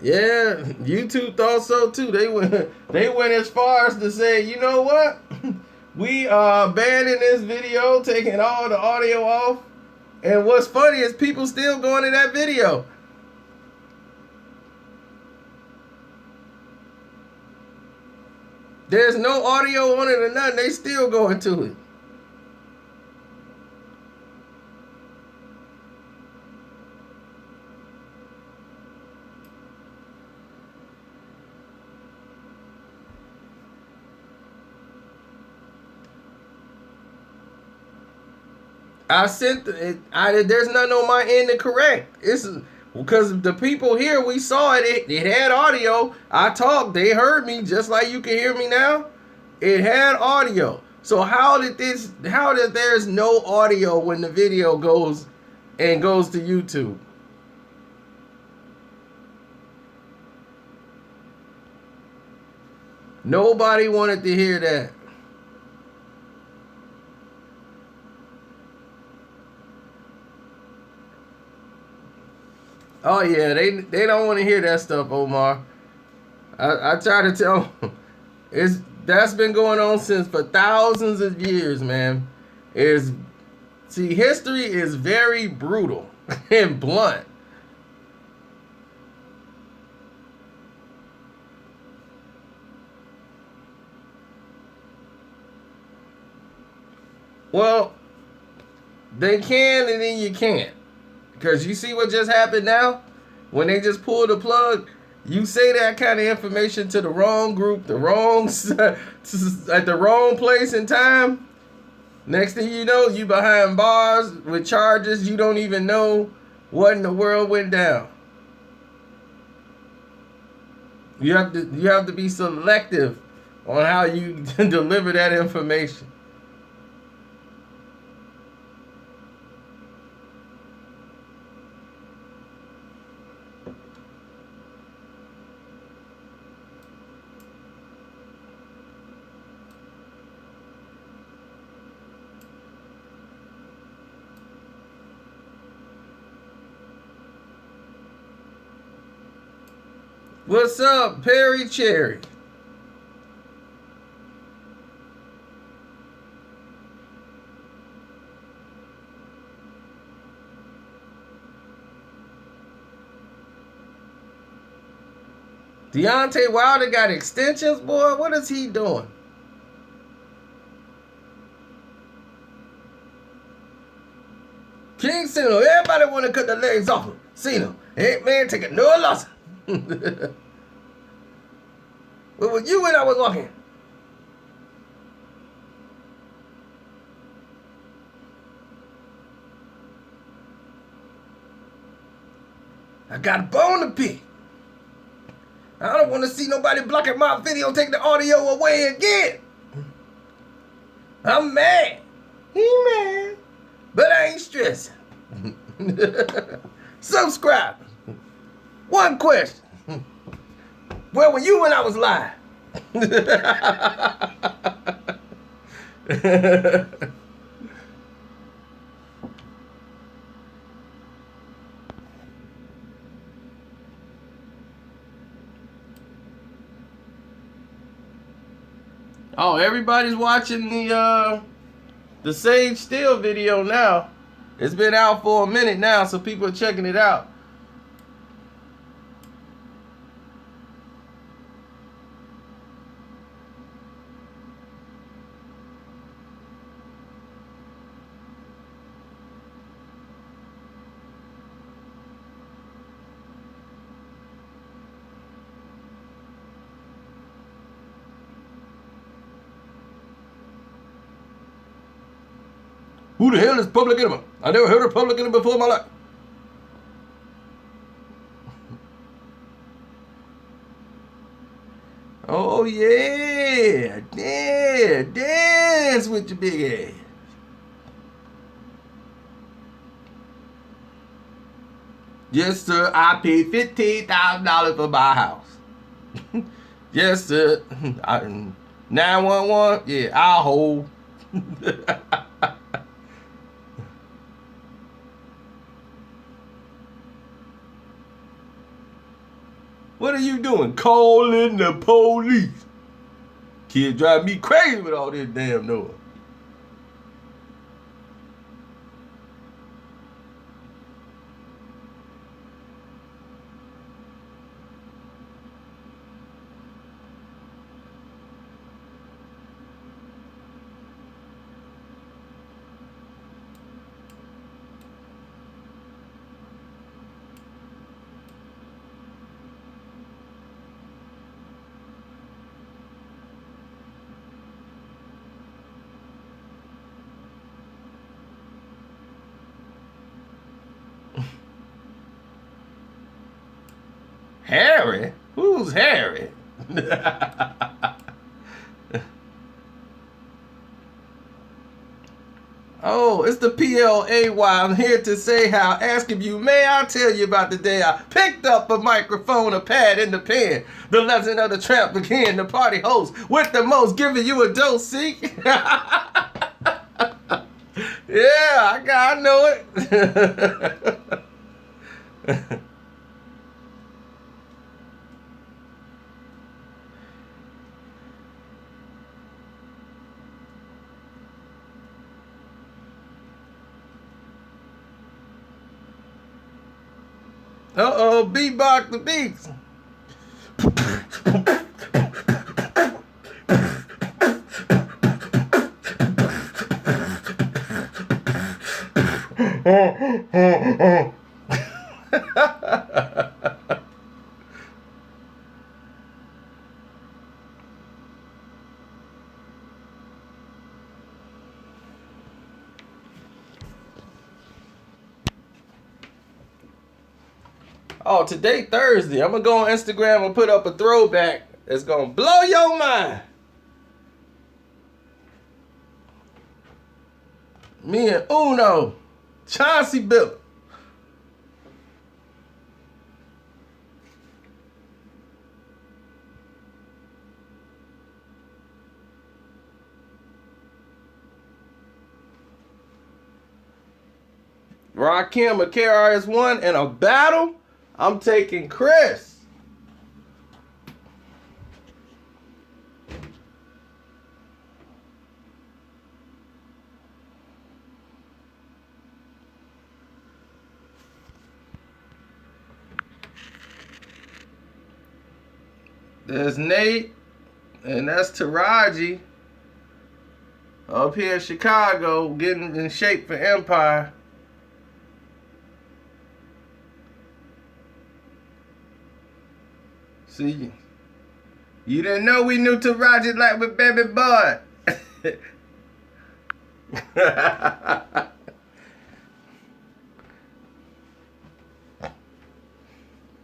Yeah, YouTube thought so too. They went as far as to say, you know what? We are banning this video, taking all the audio off. And what's funny is people still going to that video. There's no audio on it or nothing. They still going to it. I sent it. There's nothing on my end to correct. It's because the people here, we saw it. It had audio. I talked. They heard me just like you can hear me now. It had audio. So how did there's no audio when the video goes to YouTube? Nobody wanted to hear that. Oh yeah, they don't want to hear that stuff, Omar. I try to tell them, that's been going on for thousands of years, man. History is very brutal and blunt. Well, they can and then you can't. Because you see what just happened now? When they just pull the plug, you say that kind of information to the wrong group, at the wrong place and time. Next thing you know, you behind bars with charges. You don't even know what in the world went down. You have to be selective on how you deliver that information. What's up, Perry Cherry? Deontay Wilder got extensions, boy. What is he doing? King Cena, everybody want to cut the legs off him. Cena, ain't man taking no loss. Where was you when I was walking? I got a bone to pick. I don't want to see nobody blocking my video, take the audio away again. I'm mad. He mad. But I ain't stressing. Subscribe. One question. Where were you when I was live? Oh, everybody's watching the Sage Steel video now. It's been out for a minute now, so people are checking it out. Who the hell is Public Enemy? I never heard of Public Enemy before in my life. Oh yeah, yeah, dance with your big ass. Yes, sir. I paid $15,000 for my house. Yes, sir. 911. Yeah, I'll hold. What are you doing? Calling the police. Kid drive me crazy with all this damn noise. Harry? Who's Harry? Oh, it's the PLAY. I'm here to say how, ask if you may I tell you about the day I picked up a microphone, a pad, and the pen. The lesson of the tramp began, the party host with the most, giving you a dose, see? Yeah, I know it. Uh-oh, beatbox the beats. Oh, today Thursday. I'm gonna go on Instagram and put up a throwback that's gonna blow your mind. Me and Uno, Chauncey Bill. Rakim, a KRS-One, in a battle. I'm taking Chris. There's Nate, and that's Taraji up here in Chicago getting in shape for Empire. See, you didn't know we knew Taraji like with baby boy.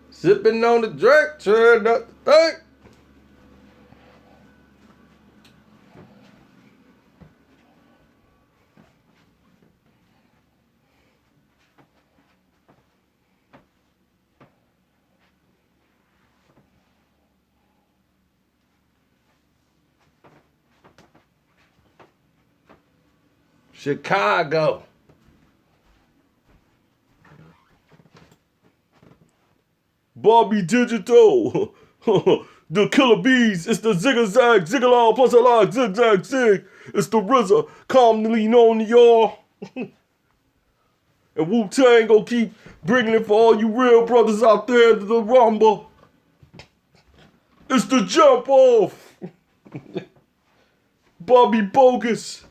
Sipping on the drink, trying not to think. Chicago. Bobby Digital. The killer bees. It's the zigzag, ziggalong, plus a lot, zigzag, zig. It's the RZA, commonly known to y'all. And Wu-Tang gonna keep bringing it for all you real brothers out there to the rumble. It's the jump off. Bobby Bogus.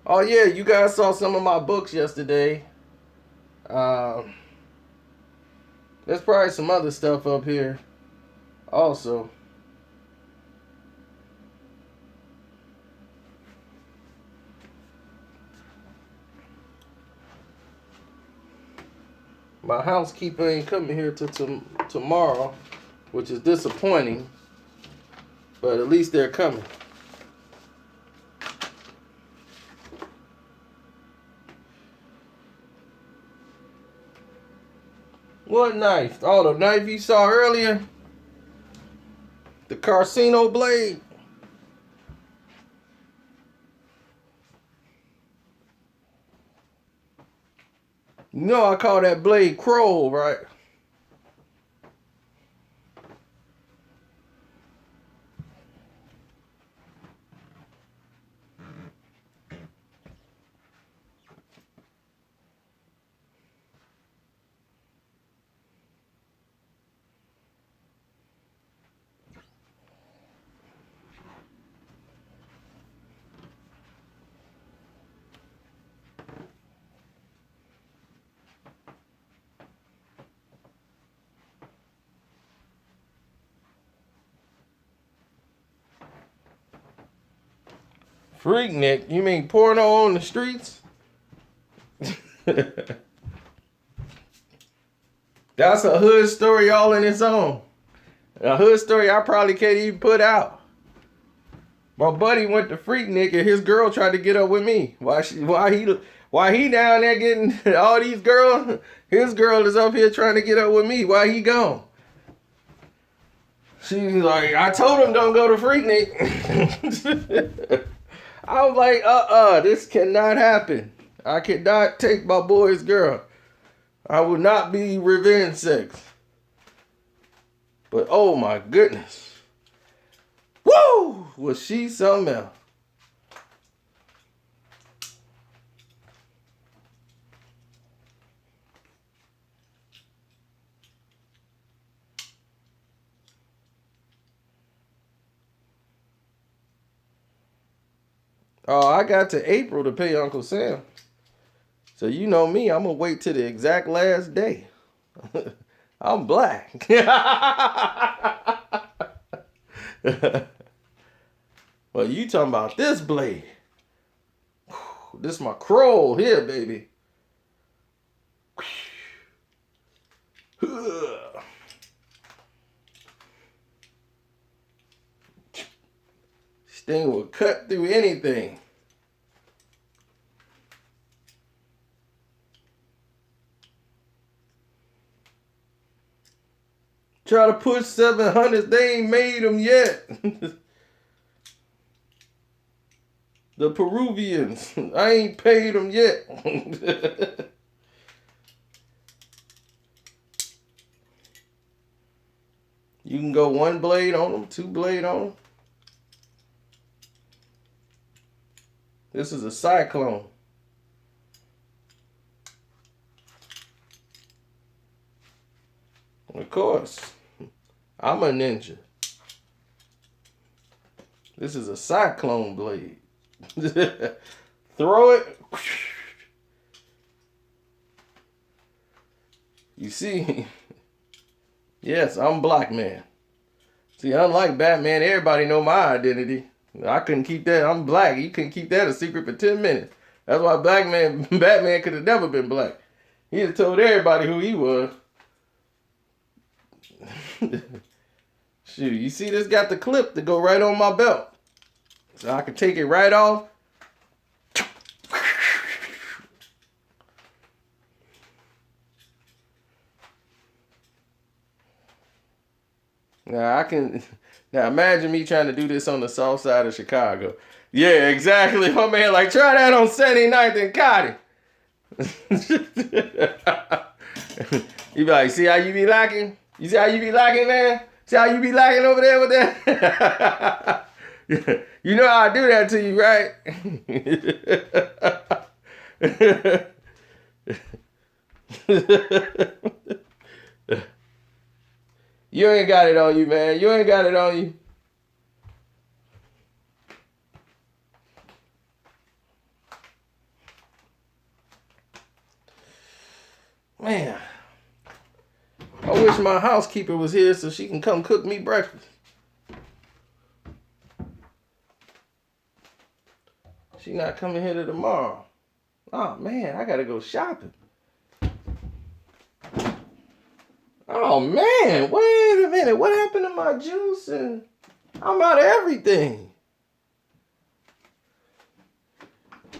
Oh yeah, you guys saw some of my books yesterday. There's probably some other stuff up here also. My housekeeper ain't coming here till tomorrow, which is disappointing, but at least they're coming. What knife? Oh, the knife you saw earlier? The Karceno blade. You know I call that blade Kroll, right? Freaknik? You mean porno on the streets? That's a hood story all in its own. A hood story I probably can't even put out. My buddy went to Freaknik and his girl tried to get up with me. Why he down there getting all these girls? His girl is up here trying to get up with me. Why he gone? She's like, I told him don't go to Freaknik. I was like, this cannot happen. I cannot take my boy's girl. I will not be revenge sex. But oh my goodness. Woo! Was she something else? Oh, I got to April to pay Uncle Sam. So you know me, I'm going to wait till the exact last day. I'm black. Well, you talking about this blade. This my Kroll here, baby. This thing will cut through anything. Try to push 700s, they ain't made them yet. The Peruvians, I ain't paid them yet. You can go one blade on them, two blade on them. This is a cyclone. Of course. I'm a ninja. This is a cyclone blade. Throw it. You see? Yes, I'm Black Man. See, unlike Batman, everybody know my identity. I couldn't keep that. I'm black. You couldn't keep that a secret for 10 minutes. That's why Batman could have never been black. He'd have told everybody who he was. Shoot, you see this got the clip to go right on my belt. So I can take it right off. Now imagine me trying to do this on the south side of Chicago. Yeah, exactly. My man, like, try that on 79th and Cotty. You be like, see how you be lacking? You see how you be lacking, man? See how you be lacking over there with that? You know how I do that to you, right? You ain't got it on you, man. You ain't got it on you. Man, I wish my housekeeper was here so she can come cook me breakfast. She not coming here till tomorrow. Oh, man, I got to go shopping. Oh, man, wait a minute. What happened to my juice? And I'm out of everything.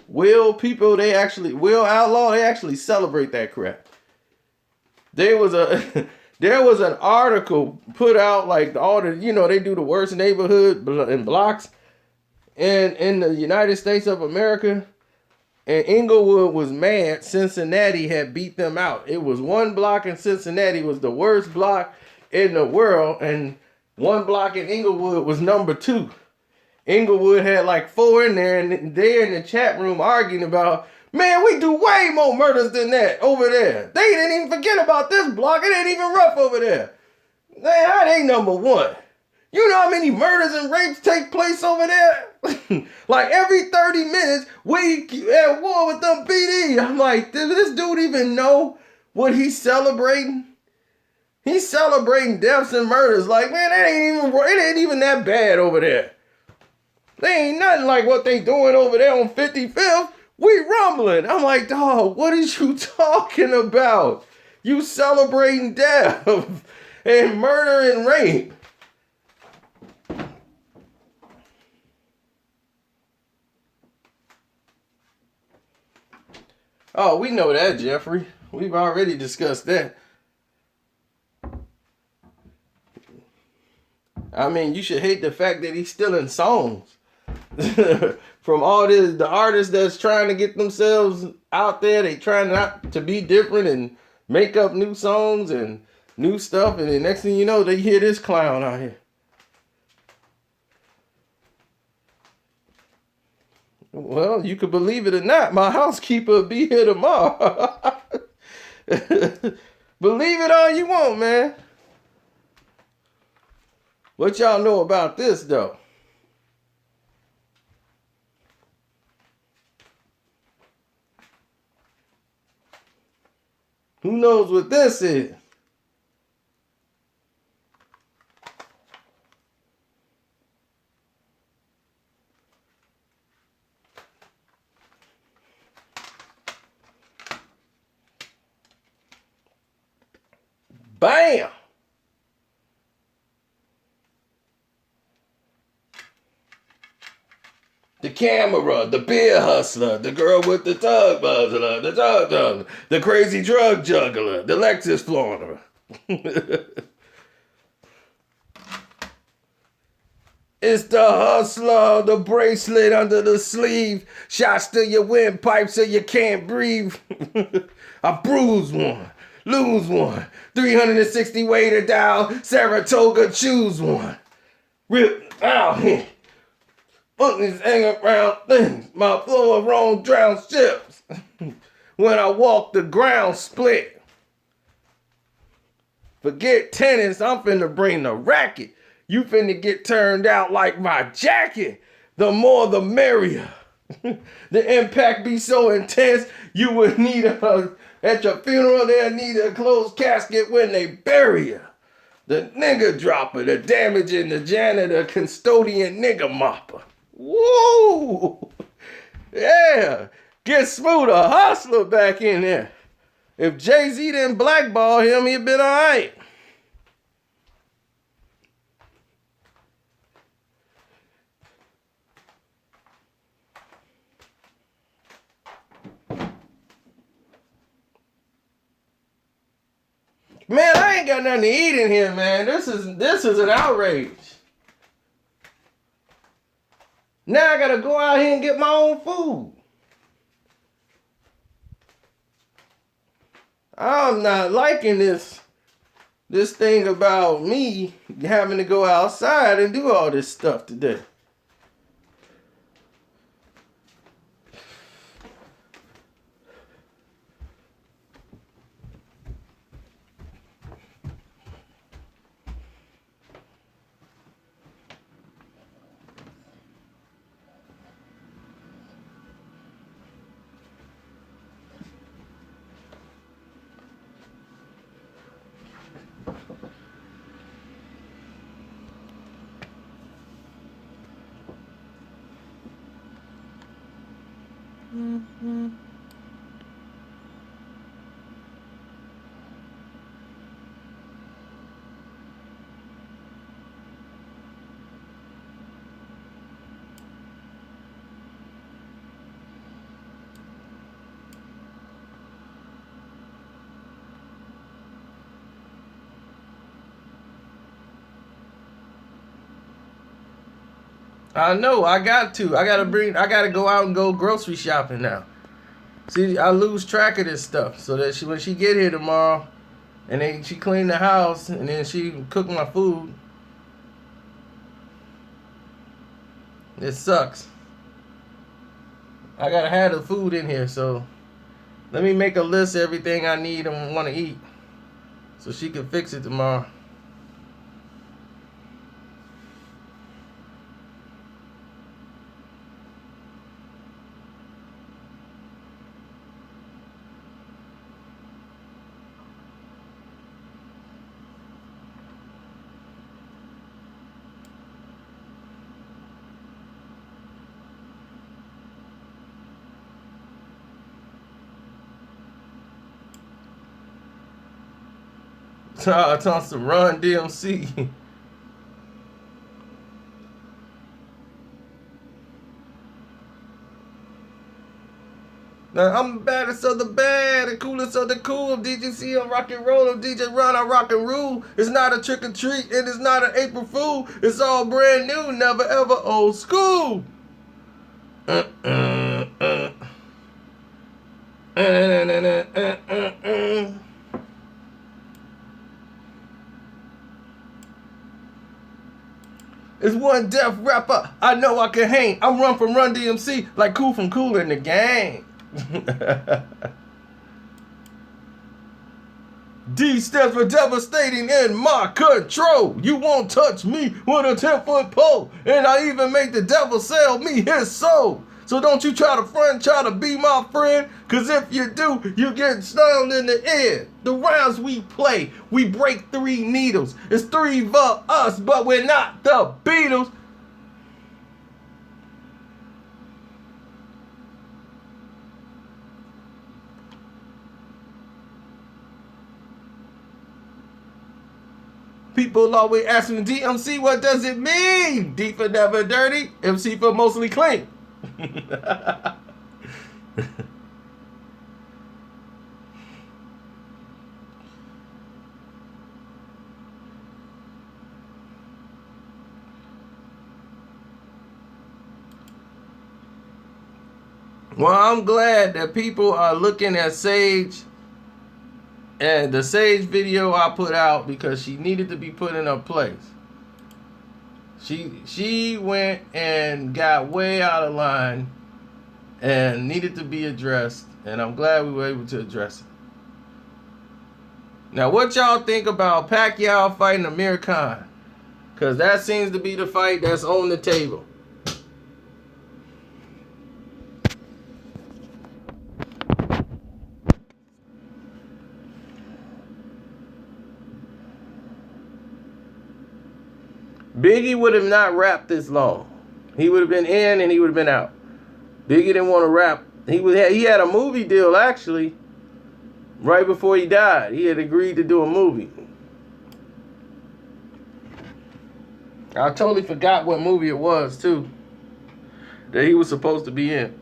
Will Outlaw, they actually celebrate that crap. There was an article put out, like, all the, they do the worst neighborhood and blocks in the United States of America. And Inglewood was mad Cincinnati had beat them out. It was one block in Cincinnati was the worst block in the world, and one block in Inglewood was number 2. Inglewood had like 4 in there, and they're in the chat room arguing about, man, we do way more murders than that over there. They didn't even forget about this block. It ain't even rough over there. Man, that ain't number 1. You know how many murders and rapes take place over there? Like every 30 minutes, we at war with them PD. I'm like, does this dude even know what he's celebrating? He's celebrating deaths and murders. Like, man, it ain't even that bad over there. They ain't nothing like what they doing over there on 55th. We rumbling. I'm like, dog, what is you talking about? You celebrating death and murder and rape. Oh, we know that, Jeffrey. We've already discussed that. I mean, you should hate the fact that he's stealing songs from all the artists that's trying to get themselves out there. They trying not to be different and make up new songs and new stuff. And the next thing you know, they hear this clown out here. Well, you could believe it or not, my housekeeper will be here tomorrow. Believe it all you want, man. What y'all know about this, though? Who knows what this is? Bam! The camera, the beer hustler, the girl with the tug buzzler, the crazy drug juggler, the Lexus flaunter. It's the hustler, the bracelet under the sleeve, shots to your windpipe so you can't breathe. I bruise one, lose one, 360 waiter down, Saratoga choose one. Rip out here. Monkeys hang around things, my floor wrong drown ships. When I walk the ground split. Forget tennis, I'm finna bring the racket. You finna get turned out like my jacket. The more the merrier. The impact be so intense, you would need at your funeral, they'll need a closed casket when they bury you. The nigga dropper, the damaging, the janitor, custodian nigga mopper. Woo! Yeah, get Smooth, a hustler back in there. If Jay-Z didn't blackball him, he'd been all right. Man, I ain't got nothing to eat in here, man. This is an outrage. Now I gotta go out here and get my own food. I'm not liking this thing about me having to go outside and do all this stuff today. I know, I gotta go out and go grocery shopping now. See, I lose track of this stuff so that when she get here tomorrow and then she clean the house and then she cook my food. It sucks. I gotta have the food in here, so let me make a list of everything I need and want to eat so she can fix it tomorrow. Talks to Run DMC. Now I'm the baddest of the bad, the coolest of the cool. DJC on rock and roll, DJ Run on rock and rule. It's not a trick or treat, and it's not an April Fool. It's all brand new, never ever old school. It's one deaf rapper I know I can hang. I'm Run from Run DMC like Cool from Cool in the Gang. D stands for devastating in my control. You won't touch me with a 10-foot pole. And I even make the devil sell me his soul. So don't you try to be my friend. Cause if you do, you get stoned in the air. The rounds we play, we break 3 needles. It's 3 for us, but we're not the Beatles. People always asking DMC, what does it mean? D for never dirty, MC for mostly clean. Well, I'm glad that people are looking at Sage and the Sage video I put out because she needed to be put in her place. She went and got way out of line and needed to be addressed, and I'm glad we were able to address it. Now, what y'all think about Pacquiao fighting Amir Khan? Because that seems to be the fight that's on the table. Biggie would have not rapped this long. He would have been in and he would have been out. Biggie didn't want to rap. He had a movie deal, actually, right before he died. He had agreed to do a movie. I totally forgot what movie it was, too, that he was supposed to be in.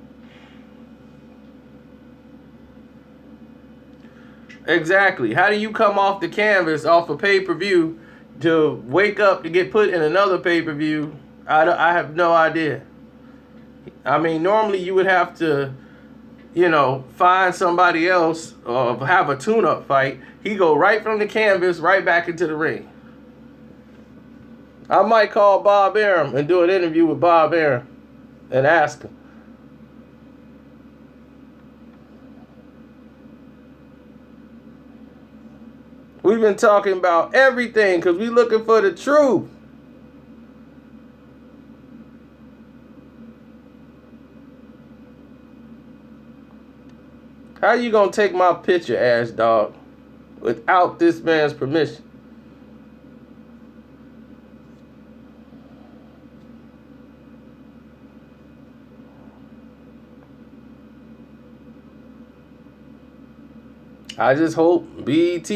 Exactly. How do you come off the canvas, off a pay-per-view, to wake up to get put in another pay-per-view? I have no idea. I mean, normally you would have to, find somebody else or have a tune-up fight. He go right from the canvas right back into the ring. I might call Bob Arum and do an interview with Bob Arum and ask him. We've been talking about everything because we looking for the truth. How you gonna take my picture, ass dog, without this man's permission? I just hope BET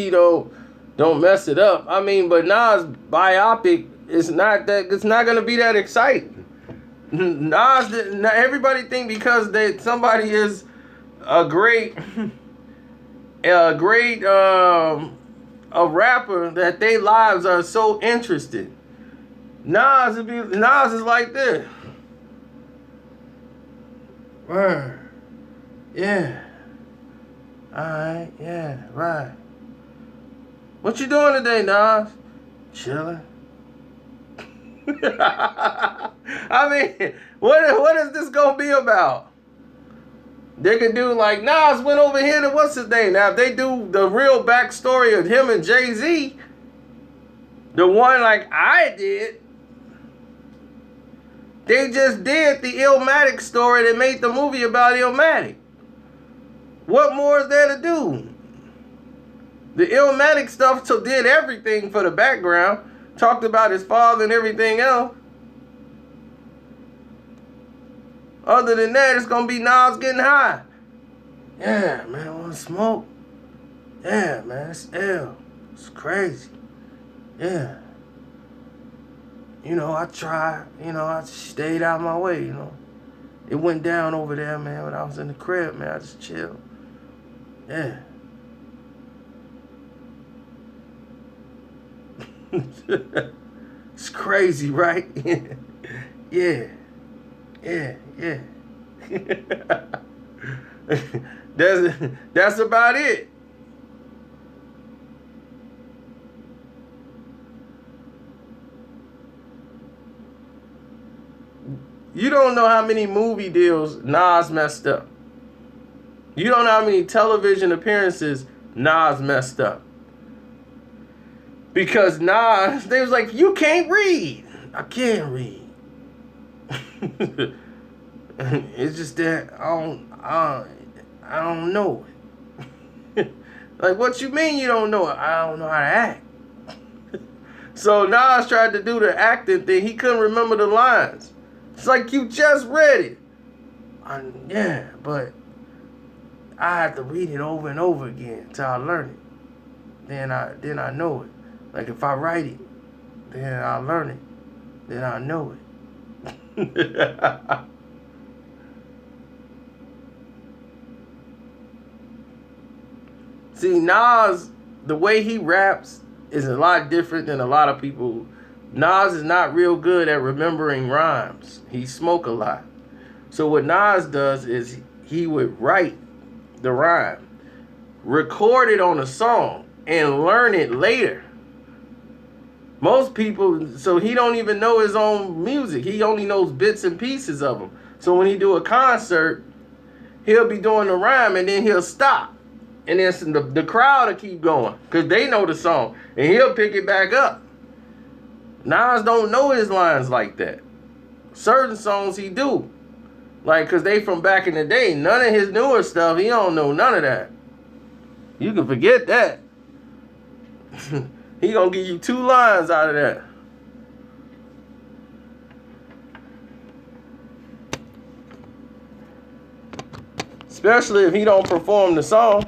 don't mess it up. I mean, but Nas biopic is not gonna be that exciting. Nas, everybody think because somebody is a great a rapper that their lives are so interesting. Nas is like this. Word. Yeah. Alright, yeah, right. What you doing today, Nas? Chilling. I mean, what is this gonna be about? They can do like Nas went over here to what's his name. Now, if they do the real backstory of him and Jay-Z, the one like I did, they just did the Illmatic story that made the movie about Illmatic. What more is there to do? The Illmatic stuff did everything for the background. Talked about his father and everything else. Other than that, it's going to be Nas getting high. Yeah, man, want to smoke? Yeah, man, it's ill. It's crazy. Yeah. I tried. I stayed out of my way, It went down over there, man, when I was in the crib, man. I just chilled. Yeah. It's crazy, right? Yeah. That's about it. You don't know how many movie deals Nas messed up. You don't know how many television appearances Nas messed up. Because Nas, they was like, you can't read. I can't read. It's just that I don't know it. Like, what you mean you don't know it? I don't know how to act. So Nas tried to do the acting thing. He couldn't remember the lines. It's like you just read it. Yeah, but I had to read it over and over again till I learn it. Then I know it. Like if I write it, then I learn it. Then I know it. See, Nas, the way he raps is a lot different than a lot of people. Nas is not real good at remembering rhymes. He smoke a lot. So what Nas does is he would write the rhyme, record it on a song, and learn it later. Most people, so he don't even know his own music. He only knows bits and pieces of them. So when he do a concert, he'll be doing the rhyme and then he'll stop. and then the crowd will keep going because they know the song, and he'll pick it back up. Nas don't know his lines like that. Certain songs he do, like because they from back in the day. None of his newer stuff, he don't know none of that. You can forget that. He gonna give you 2 lines out of that. Especially if he don't perform the song.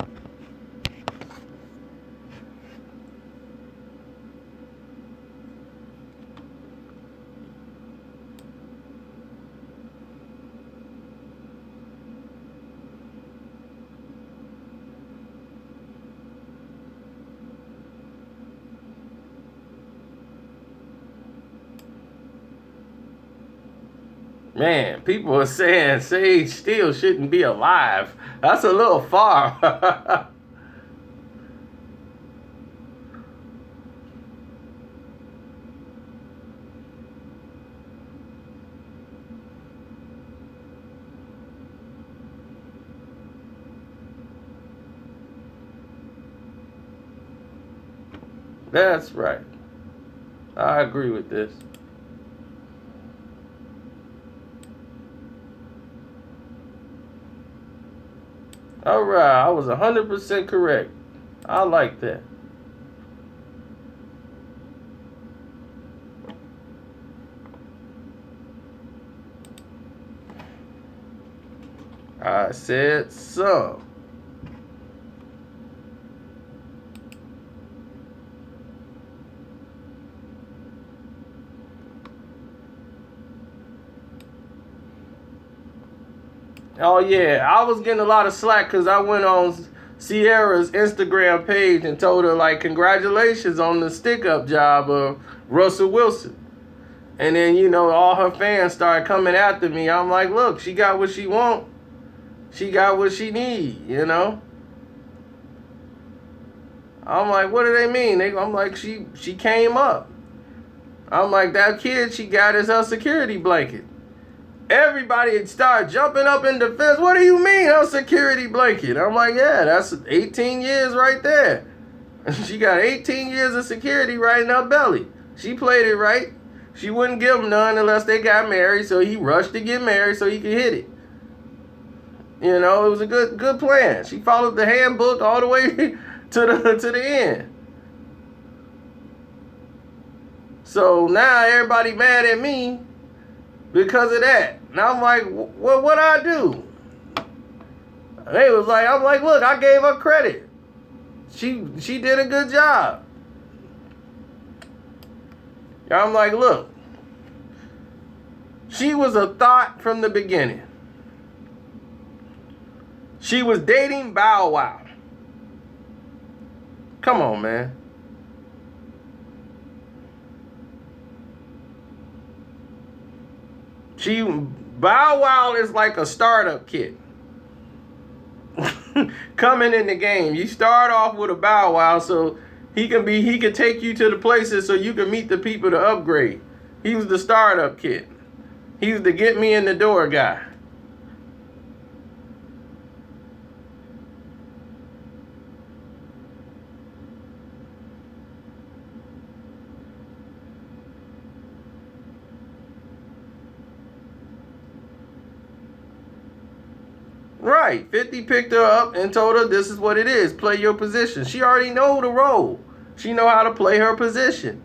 Man, people are saying Sage still shouldn't be alive. That's a little far. That's right. I agree with this. All right, I was 100% correct. I like that. I said so. Oh yeah, I was getting a lot of slack because I went on Sierra's Instagram page and told her like congratulations on the stick-up job of Russell Wilson. And then, you know, all her fans started coming after me. I'm like, look, she got what she want. She got what she need, you know. I'm like, what do they mean? I'm like, she came up. I'm like, that kid she got is her security blanket. Everybody started jumping up in defense. What do you mean, her security blanket? I'm like, yeah, that's 18 years right there. She got 18 years of security right in her belly. She played it right. She wouldn't give him none unless they got married, so he rushed to get married so he could hit it. You know, it was a good plan. She followed the handbook all the way to the end. So now everybody mad at me because of that. And I'm like, well, what'd I do? They was like, I'm like, look, I gave her credit. She did a good job. I'm like, look, she was a thought from the beginning. She was dating Bow Wow. Come on, man. Bow Wow is like a startup kid. Coming in the game. You start off with a Bow Wow so he can take you to the places so you can meet the people to upgrade. He was the startup kid. He was the get me in the door guy. Right, 50 picked her up and told her this is what it is. Play your position. She already know the role. She know how to play her position.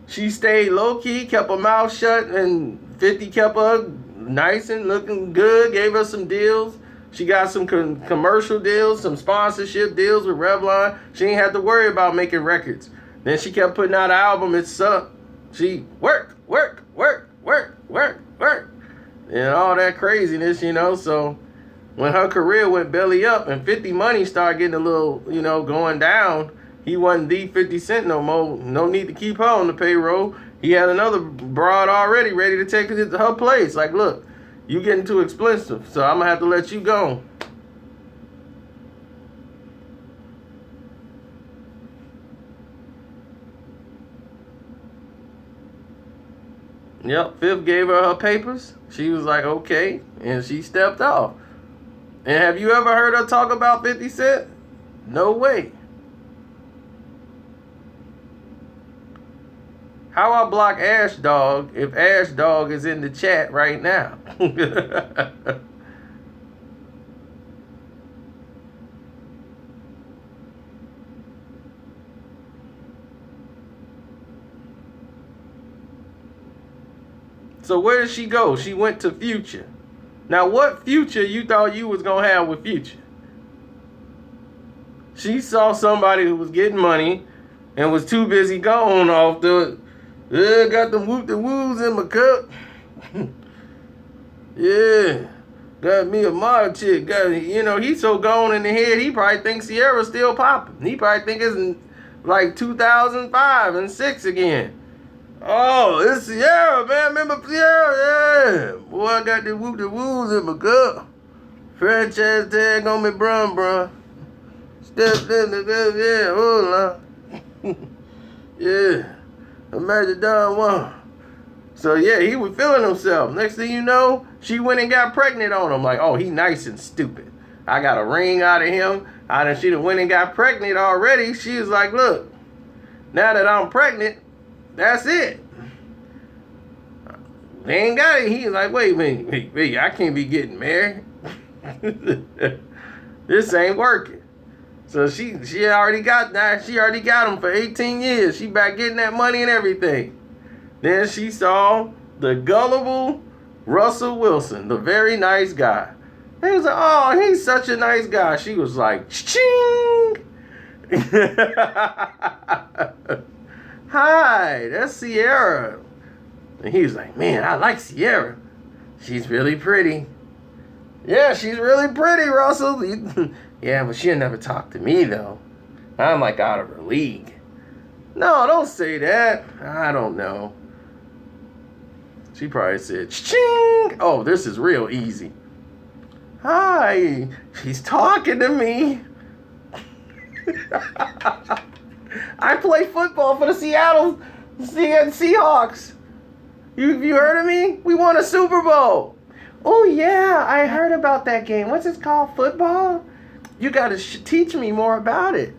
She stayed low-key, kept her mouth shut, and 50 kept her nice and looking good, gave her some deals. She got some commercial deals, some sponsorship deals with Revlon. She ain't had to worry about making records. Then she kept putting out an album. It sucked. She work, and all that craziness, you know, so when her career went belly up and 50 money started getting a little, you know, going down, he wasn't the 50 Cent no more. No need to keep her on the payroll. He had another broad already ready to take it to her place. Like, look, you getting too expensive, so I'm going to have to let you go. Yep, Fifth gave her papers. She was like, okay, and she stepped off. And have you ever heard her talk about 50 Cent? No way. How I block Ash Dog if Ash Dog is in the chat right now? So where did she go? She went to Future. Now what future you thought you was gonna have with Future? She saw somebody who was getting money and was too busy going off the got them whoop the woos in my cup. Yeah. Got me a model chick. He's so gone in the head, he probably thinks Sierra's still popping. He probably think it's like 2005 and 6 again. Oh, it's Sierra, man. Remember Sierra? Yeah. Boy, I got the whoop the woos in my cup. Franchise tag on me, bruh. Stepped in the good, yeah, hold on. Yeah. Imagine Don Juan. So yeah, he was feeling himself. Next thing you know, she went and got pregnant on him. Like, oh, he nice and stupid. I got a ring out of him. She done went and got pregnant already. She was like, look, now that I'm pregnant, that's it. They ain't got it. He's like, wait a minute, I can't be getting married. This ain't working. So she already got him for 18 years. She back getting that money and everything. Then she saw the gullible Russell Wilson, the very nice guy. He was like, oh, he's such a nice guy. She was like, ching. Hi, that's Sierra. And he was like, man, I like Sierra. She's really pretty. Yeah, she's really pretty, Russell. Yeah, but she'll never talk to me, though. I'm like out of her league. No, don't say that. I don't know. She probably said, ching. Oh, this is real easy. Hi, she's talking to me. I play football for the Seattle Seahawks. You heard of me? We won a Super Bowl. Oh, yeah, I heard about that game. What's it called? Football? You got to teach me more about it.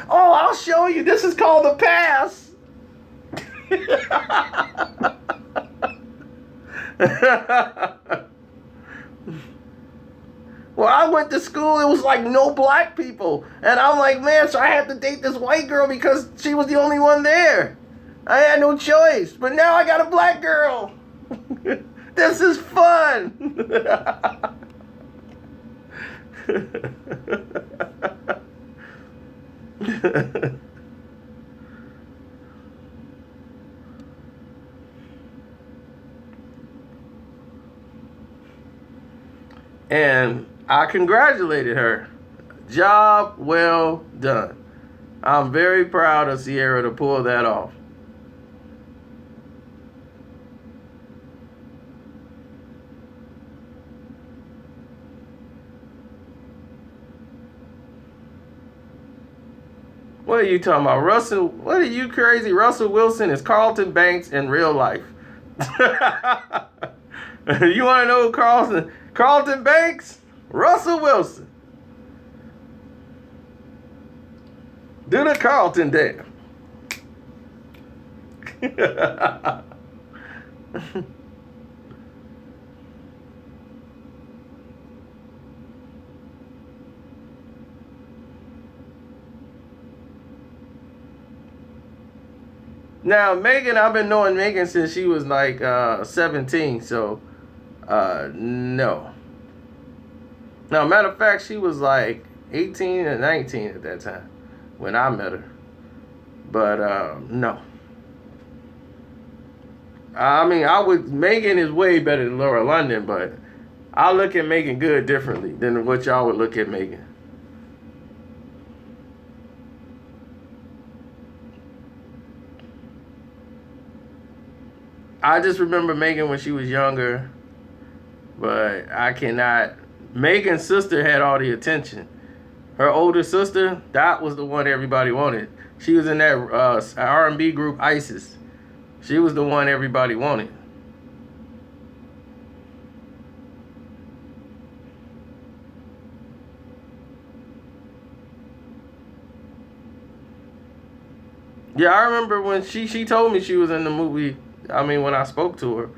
Oh, I'll show you. This is called the pass. Well, I went to school, it was like no black people. And I'm like, man, so I had to date this white girl because she was the only one there. I had no choice. But now I got a black girl. This is fun. And I congratulated her. Job well done. I'm very proud of Sierra to pull that off. What are you talking about? Russell, what are you crazy? Russell Wilson is Carlton Banks in real life. You want to know who Carlton Banks? Russell Wilson. Do the Carlton dance. Now, Megan, I've been knowing Megan since she was like 17, so no. Now, matter of fact, she was like 18 or 19 at that time when I met her. But no. I mean, Megan is way better than Laura London, but I look at Megan Good differently than what y'all would look at Megan. I just remember Megan when she was younger, but I cannot. Megan's sister had all the attention. Her older sister, that was the one everybody wanted. She was in that R&B group ISIS. She was the one everybody wanted. Yeah, I remember when she told me she was in the movie. I mean, when I spoke to her.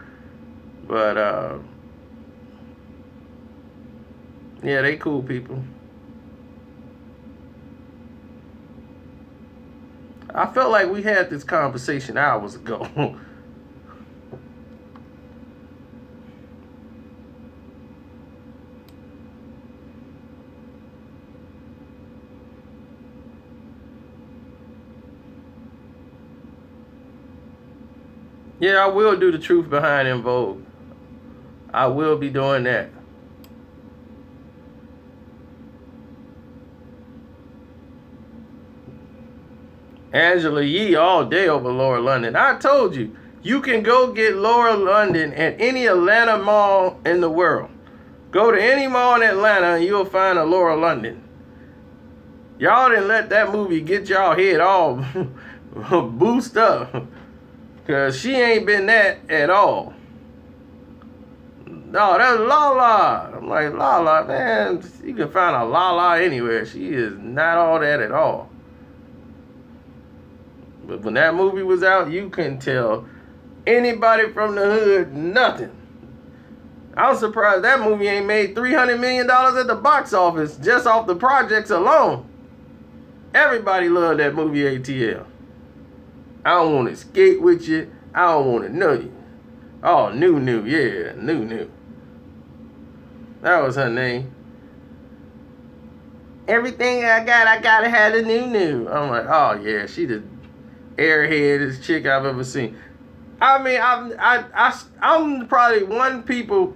But, yeah, they cool people. I felt like we had this conversation hours ago. Yeah, I will do the truth behind En Vogue. I will be doing that. Angela Yee all day over Laura London. I told you, you can go get Laura London at any Atlanta mall in the world. Go to any mall in Atlanta and you'll find a Laura London. Y'all didn't let that movie get y'all head all boost up. Because she ain't been that at all. No, that's Lala. I'm like, Lala, man, you can find a Lala anywhere. She is not all that at all. But when that movie was out, you couldn't tell anybody from the hood nothing. I was surprised that movie ain't made $300 million at the box office just off the projects alone. Everybody loved that movie ATL. I don't want to skate with you. I don't want to know you. Oh, New, yeah, New. That was her name. Everything I gotta have a New. I'm like, oh yeah, she the airheadest chick I've ever seen. I mean, I'm probably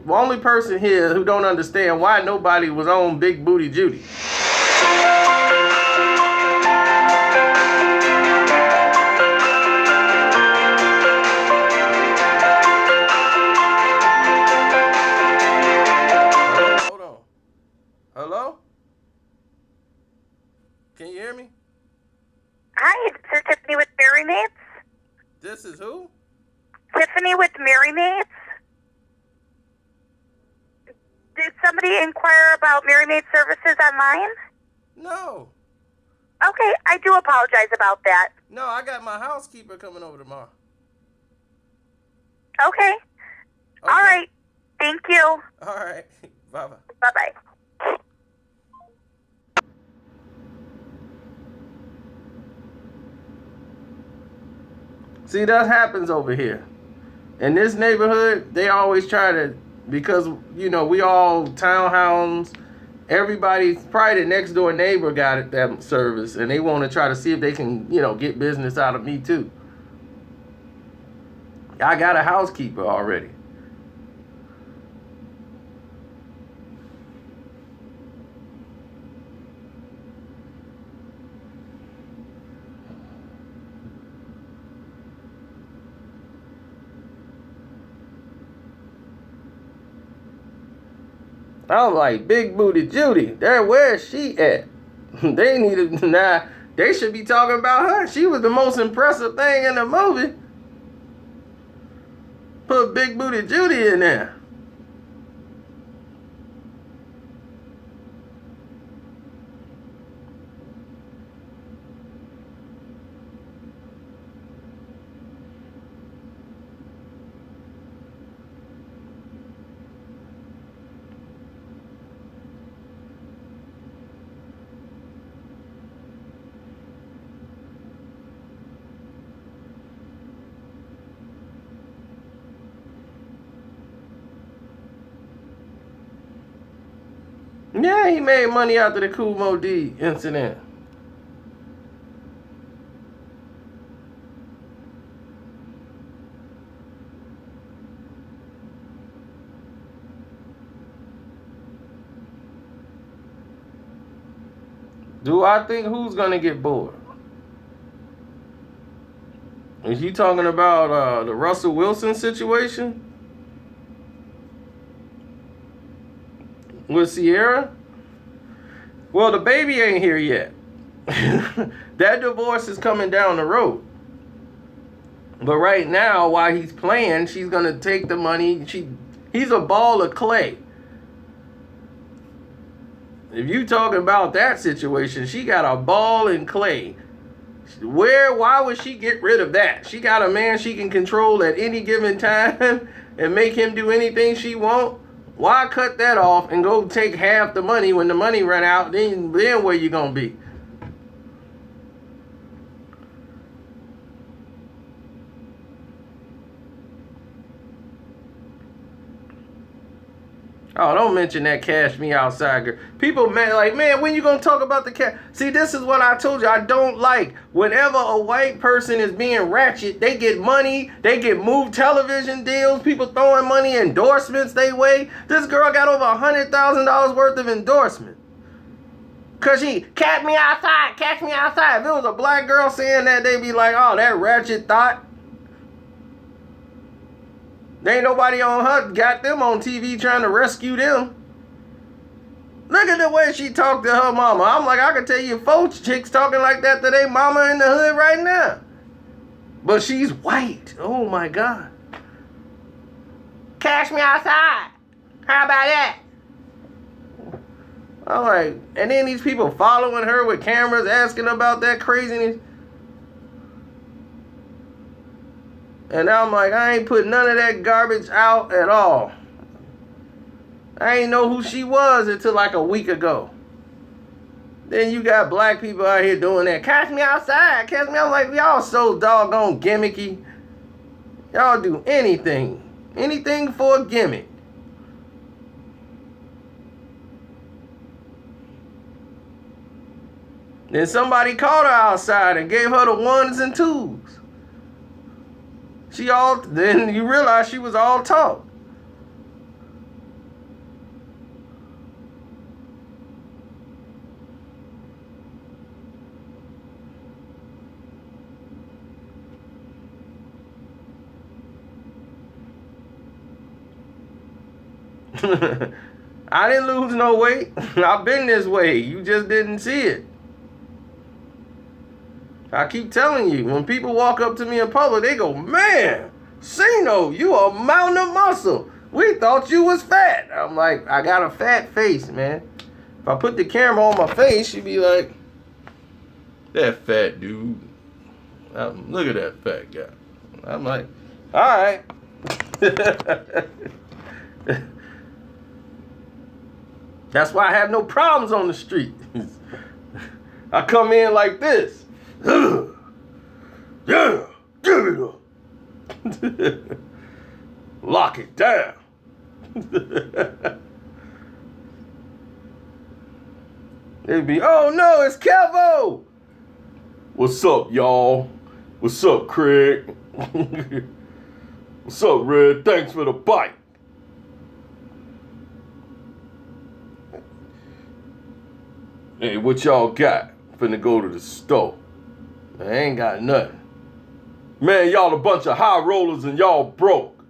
only person here who don't understand why nobody was on Big Booty Judy. Hold on. Hello? Can you hear me? Hi, this is Tiffany with Mary Mates. This is who? Tiffany with Mary Mates. Did somebody inquire about Mary Mates services online? No. Okay, I do apologize about that. No, I got my housekeeper coming over tomorrow. Okay. All right. Thank you. All right. Bye-bye. Bye-bye. See, that happens over here. In this neighborhood, they always try to, because, you know, we all townhomes, everybody, probably the next door neighbor got it, that service, and they want to try to see if they can, you know, get business out of me too. I got a housekeeper already. I'm like, Big Booty Judy, where's she at? They needed, they should be talking about her. She was the most impressive thing in the movie. Put Big Booty Judy in there. Yeah, he made money after the Kool Moe Dee incident. Do I think who's gonna get bored? Is you talking about the Russell Wilson situation with Sierra? Well, the baby ain't here yet. That divorce is coming down the road. But right now, while he's playing, she's gonna take the money. He's a ball of clay. If you talking about that situation, she got a ball in clay. Why would she get rid of that? She got a man she can control at any given time and make him do anything she want. Why cut that off and go take half the money when the money run out? Then where you gonna be? Oh, don't mention that cash me outside girl. People, man, like, man, when you gonna talk about the cash? See, this is what I told you I don't like. Whenever a white person is being ratchet, they get money, they get moved television deals, people throwing money, endorsements they way. This girl got over $100,000 worth of endorsement. Cause she, catch me outside, catch me outside. If it was a black girl saying that, they'd be like, oh, that ratchet thought. There ain't nobody on her got them on TV trying to rescue them. Look at the way she talked to her mama. I'm like, I can tell you 4 chicks talking like that to their mama in the hood right now. But she's white. Oh my God. Cash me outside. How about that? I'm like, and then these people following her with cameras asking about that craziness. And I'm like, I ain't put none of that garbage out at all. I ain't know who she was until like a week ago. Then you got black people out here doing that. Catch me outside, catch me. I'm like, y'all so doggone gimmicky. Y'all do anything. Anything for a gimmick. Then somebody caught her outside and gave her the 1s and 2s. Then you realize she was all talk. I didn't lose no weight. I've been this way. You just didn't see it. I keep telling you, when people walk up to me in public, they go, man, Sino, you a mountain of muscle. We thought you was fat. I'm like, I got a fat face, man. If I put the camera on my face, you'd be like, that fat dude. Look at that fat guy. I'm like, all right. That's why I have no problems on the street. I come in like this. Yeah, give it up. Lock it down. They'd be, oh no, it's Kevo. What's up, y'all? What's up, Craig? What's up, Red? Thanks for the bite. Hey, what y'all got? Finna go to the store. I ain't got nothing. Man, y'all a bunch of high rollers and y'all broke.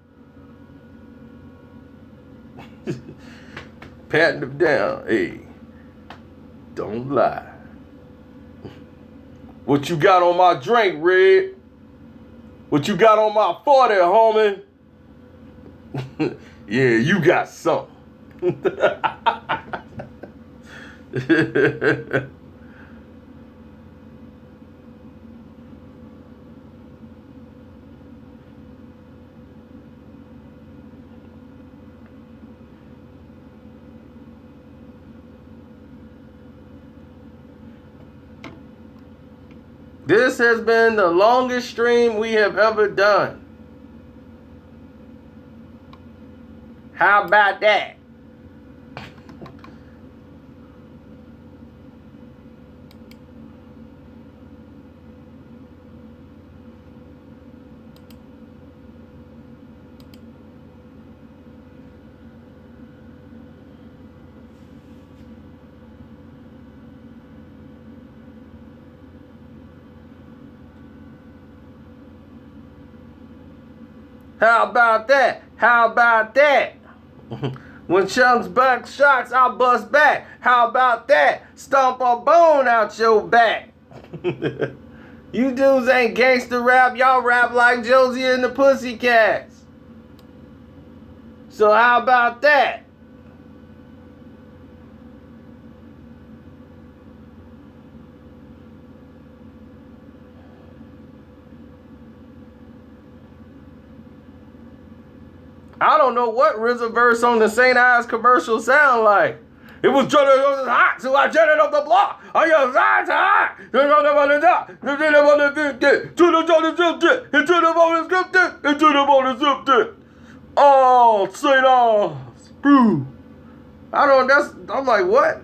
Patting them down. Hey, don't lie. What you got on my drink, Red? What you got on my 40, homie? Yeah, you got something. This has been the longest stream we have ever done. How about that? How about that? How about that? When Chunks buck shots, I'll bust back. How about that? Stomp a bone out your back. You dudes ain't gangster rap. Y'all rap like Josie and the Pussycats. So how about that? I don't know what RZA verse on the St. Ives commercial sound like. It was hot, so I jetted up the block. I was hot. Oh, St. Ives, bro. I'm like, what?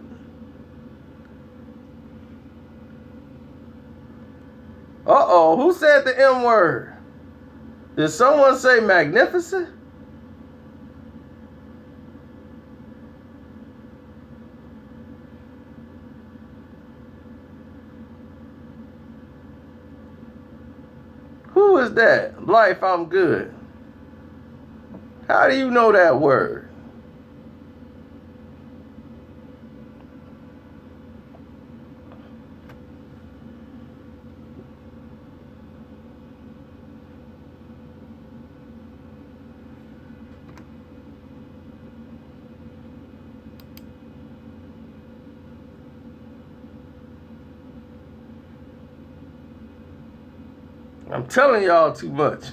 Uh-oh, who said the M word? Did someone say magnificent? Who is that? Life, I'm good. How do you know that word? I'm telling y'all too much.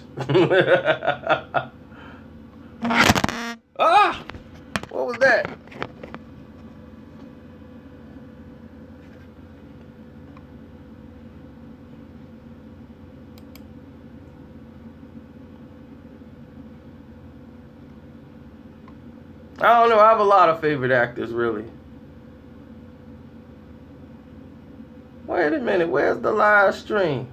Ah! What was that? I don't know. I have a lot of favorite actors, really. Wait a minute. Where's the live stream?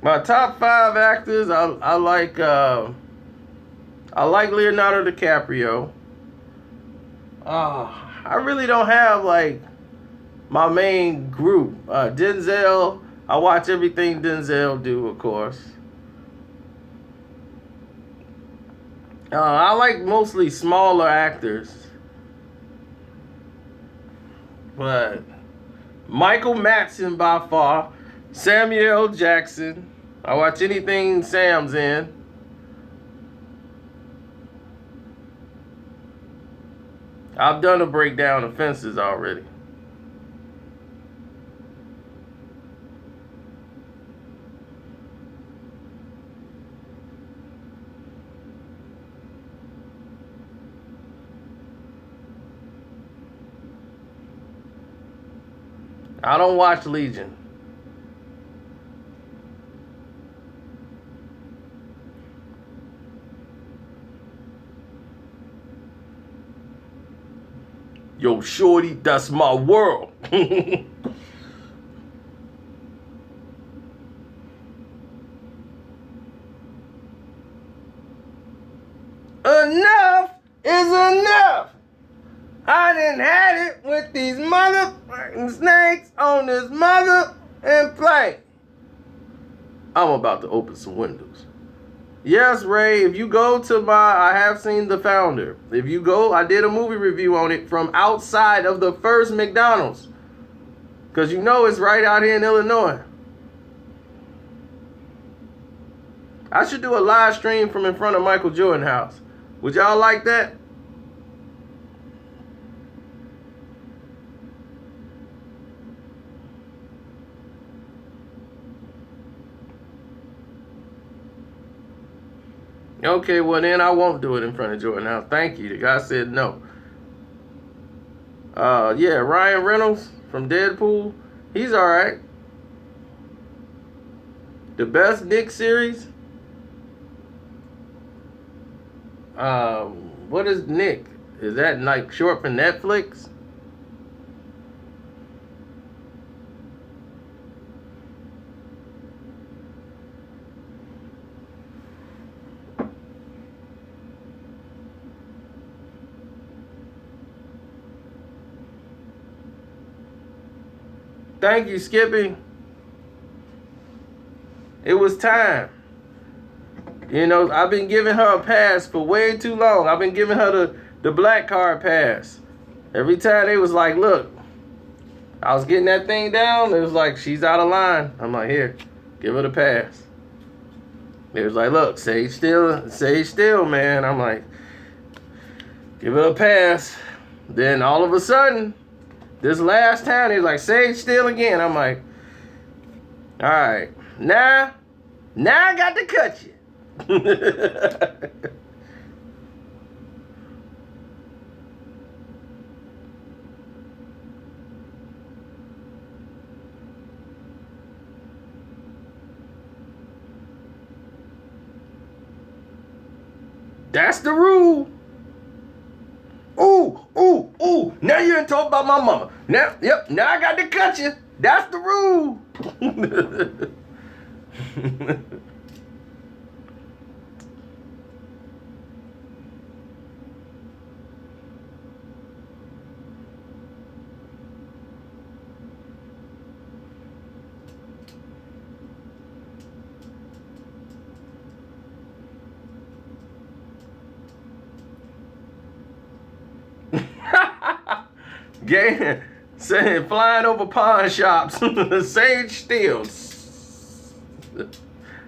My top 5 actors, I like Leonardo DiCaprio. I really don't have like my main group. Denzel, I watch everything Denzel do, of course. I like mostly smaller actors. But Michael Madsen by far. Samuel L. Jackson. I watch anything Sam's in. I've done a breakdown of Fences already. I don't watch Legion. Yo, shorty, that's my world. Enough is enough. I done had it with these motherfucking snakes on this mother and play. I'm about to open some windows. Yes, Ray, if you go to I have seen The Founder. If you go, I did a movie review on it from outside of the first McDonald's. Because you know it's right out here in Illinois. I should do a live stream from in front of Michael Jordan's house. Would y'all like that? Okay, well then I won't do it in front of Jordan now. Thank you. The guy said no. Yeah, Ryan Reynolds from Deadpool. He's alright. The best Nick series? What is Nick? Is that like short for Netflix? Thank you, Skippy. It was time. You know, I've been giving her a pass for way too long. I've been giving her the black card pass. Every time they was like, look, I was getting that thing down. It was like, she's out of line. I'm like, here, give her the pass. They was like, look, sage still, man. I'm like, give her a pass. Then all of a sudden, this last time, they was like, sage still again. I'm like, all right, now I got to cut you. That's the rule. Ooh. Now you done talk about my mama. Now I got to cut you. That's the rule. Saying flying over pawn shops. Sage steals.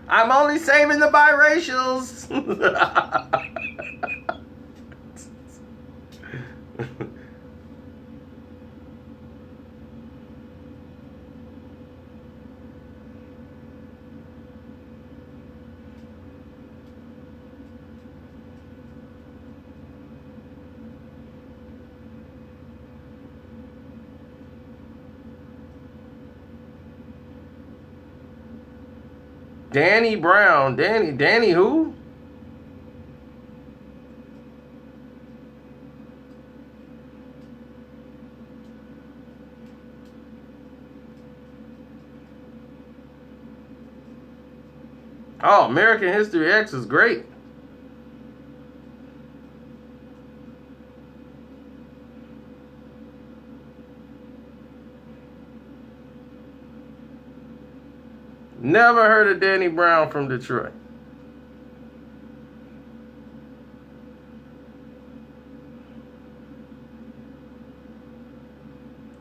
I'm only saving the biracials. Danny Brown. Danny who? Oh, American History X is great. Never heard of Danny Brown from Detroit.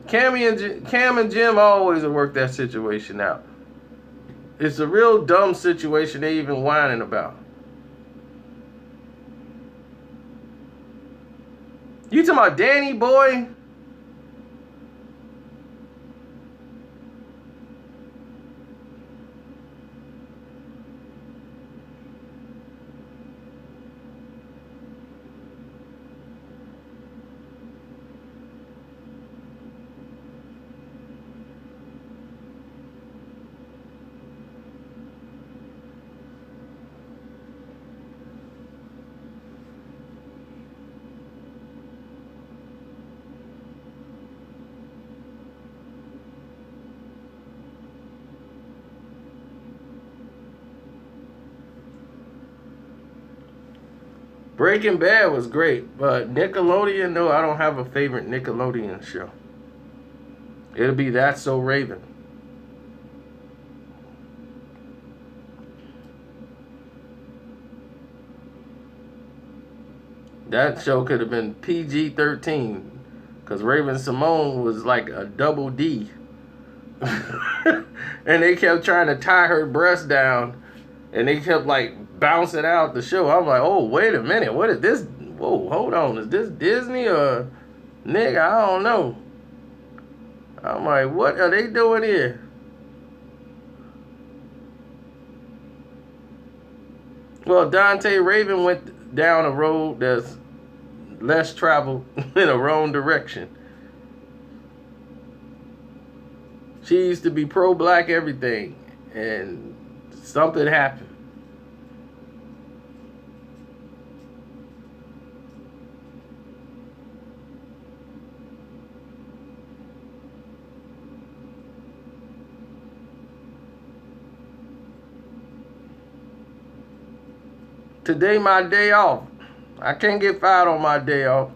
Cam and Jim always work that situation out. It's a real dumb situation they even whining about. You talking about Danny boy? Breaking Bad was great, but Nickelodeon, no, I don't have a favorite Nickelodeon show. It'll be That's So Raven. That show could have been PG-13, because Raven Simone was like a double D. And they kept trying to tie her breast down, and they kept like bouncing out the show. I'm like, oh, wait a minute, what is this? Whoa, hold on, is this Disney or nigga? I don't know. I'm like, what are they doing here? Well, Dante Raven went down a road that's less traveled in a wrong direction. She used to be pro-black everything, and something happened. Today my day off. I can't get fired on my day off.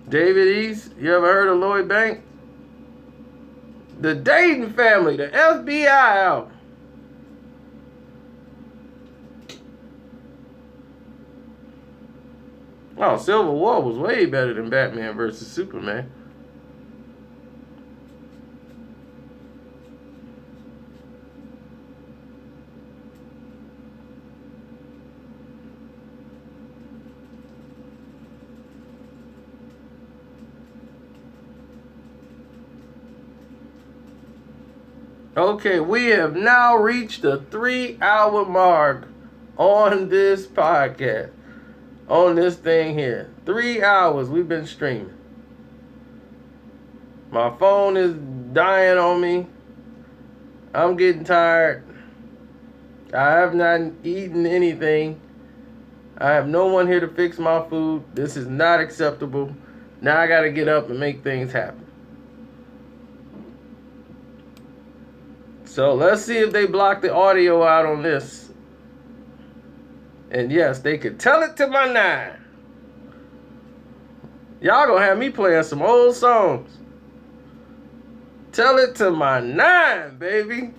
David East, you ever heard of Lloyd Banks? The Dayton Family, the FBI out. Oh, Civil War was way better than Batman versus Superman. Okay, we have now reached the 3-hour mark on this podcast. On this thing here. 3 hours we've been streaming. My phone is dying on me. I'm getting tired. I have not eaten anything. I have no one here to fix my food. This is not acceptable. Now I gotta get up and make things happen. So let's see if they block the audio out on this. And yes, they could tell it to my 9. Y'all gonna have me playing some old songs. Tell it to my 9, baby.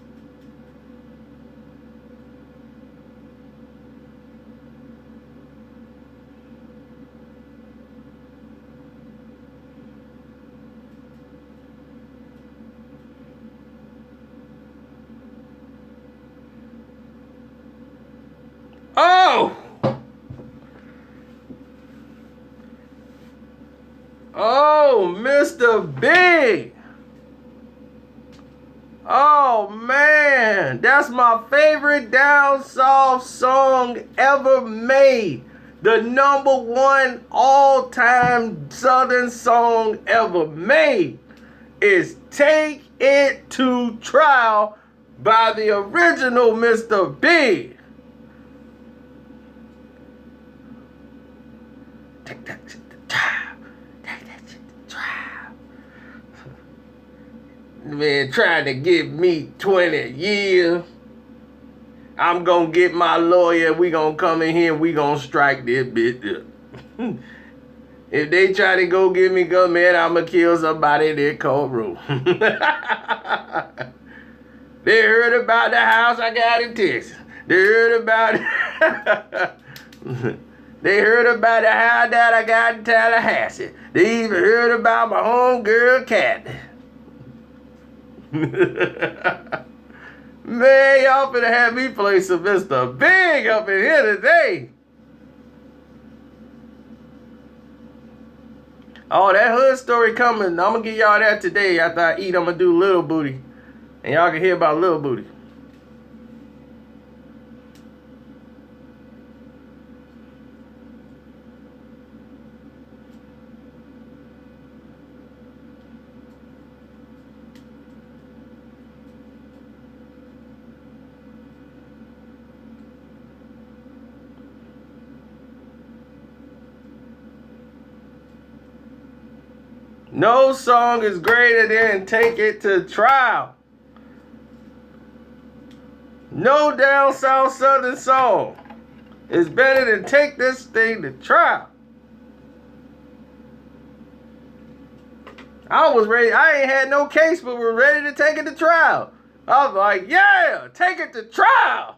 Oh! Oh, Mr. Big! Oh, man! That's my favorite down south song ever made. The #1 all-time Southern song ever made is Take It to Trial by the original Mr. Big. Take that shit to trial. Take that shit to trial. Man trying to give me 20 years. I'm gonna get my lawyer. We gonna come in here and we gonna strike this bitch up. If they try to go get me, go, man, I'ma kill somebody in their courtroom. They heard about the house I got in Texas. They heard about it. They heard about the house that I got in Tallahassee. They even heard about my homegirl, Kathy. Man, y'all finna have me play some Mr. Big up in here today. Oh, that hood story coming. I'm gonna give y'all that today. After I eat, I'm gonna do Little Booty. And y'all can hear about Little Booty. No song is greater than Take It to Trial. No down south southern song is better than Take This Thing to Trial. I was ready. I ain't had no case, but we're ready to take it to trial. I was like, yeah, take it to trial.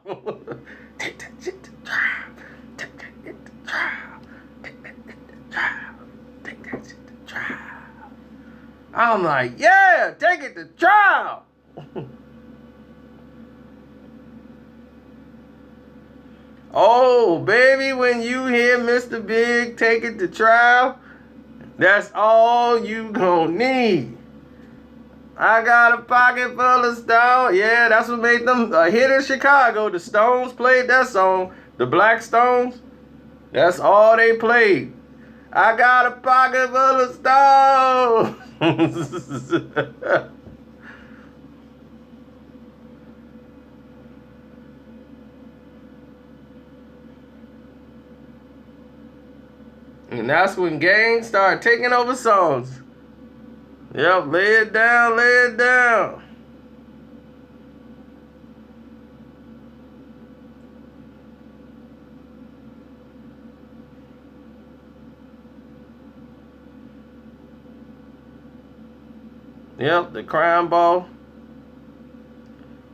Take that shit to trial. Take that shit to trial. Take that shit to trial. Take that shit to trial. I'm like, yeah, take it to trial. Oh, baby, when you hear Mr. Big take it to trial, that's all you gonna need. I got a pocket full of stone. Yeah, that's what made them a hit in Chicago. The Stones played that song. The Black Stones, that's all they played. I got a pocket full of stone. And that's when gangs started taking over songs. Yep, lay it down, lay it down. Yep, the crime ball.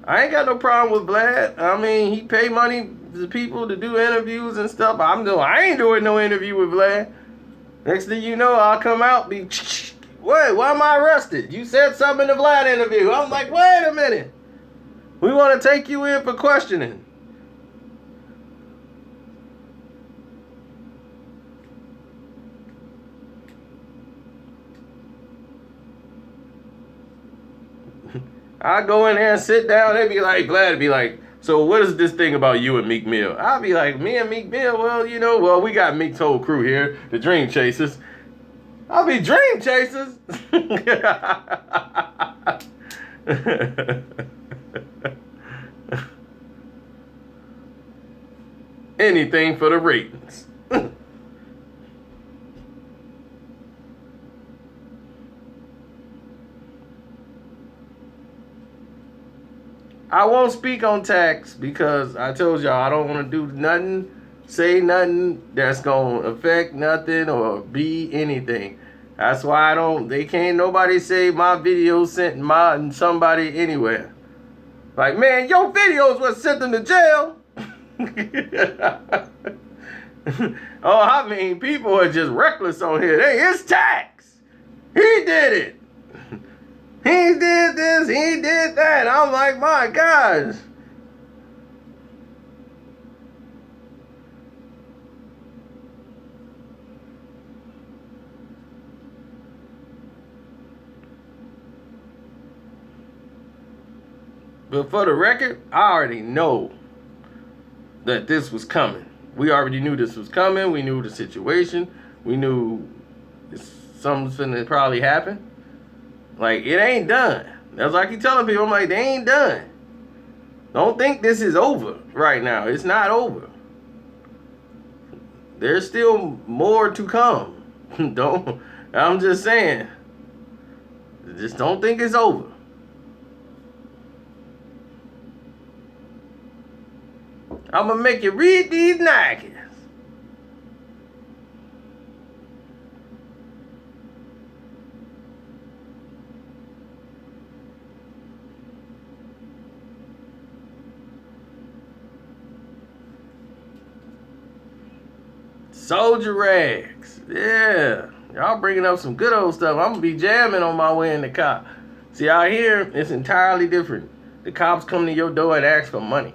I ain't got no problem with Vlad. I mean, he paid money the people to do interviews and stuff. I ain't doing no interview with Vlad. Next thing you know, I'll come out, be, wait, why am I arrested? You said something in the Vlad interview. I'm like, wait a minute. We want to take you in for questioning. I go in there and sit down. They be like, Vlad be like, so what is this thing about you and Meek Mill? I'll be like, me and Meek Mill? Well, we got Meek's whole crew here, the Dream Chasers. I'll be Dream Chasers. Anything for the ratings. I won't speak on tax because I told y'all I don't want to do nothing, say nothing that's going to affect nothing or be anything. That's why they can't nobody say my video sent somebody anywhere. Like, man, your videos what sent them to jail. Oh, I mean, people are just reckless on here. Hey, it's tax. He did it. He did this, he did that. I'm like, my gosh. But for the record, I already know that this was coming. We already knew this was coming. We knew the situation. We knew something's finna probably happen. Like, it ain't done. That's like you telling people, I'm like, they ain't done. Don't think this is over right now. It's not over. There's still more to come. I'm just saying. Just don't think it's over. I'm gonna make you read these Nikes. Soldier rags. Yeah. Y'all bringing up some good old stuff. I'm going to be jamming on my way in the car. See, out here, it's entirely different. The cops come to your door and ask for money.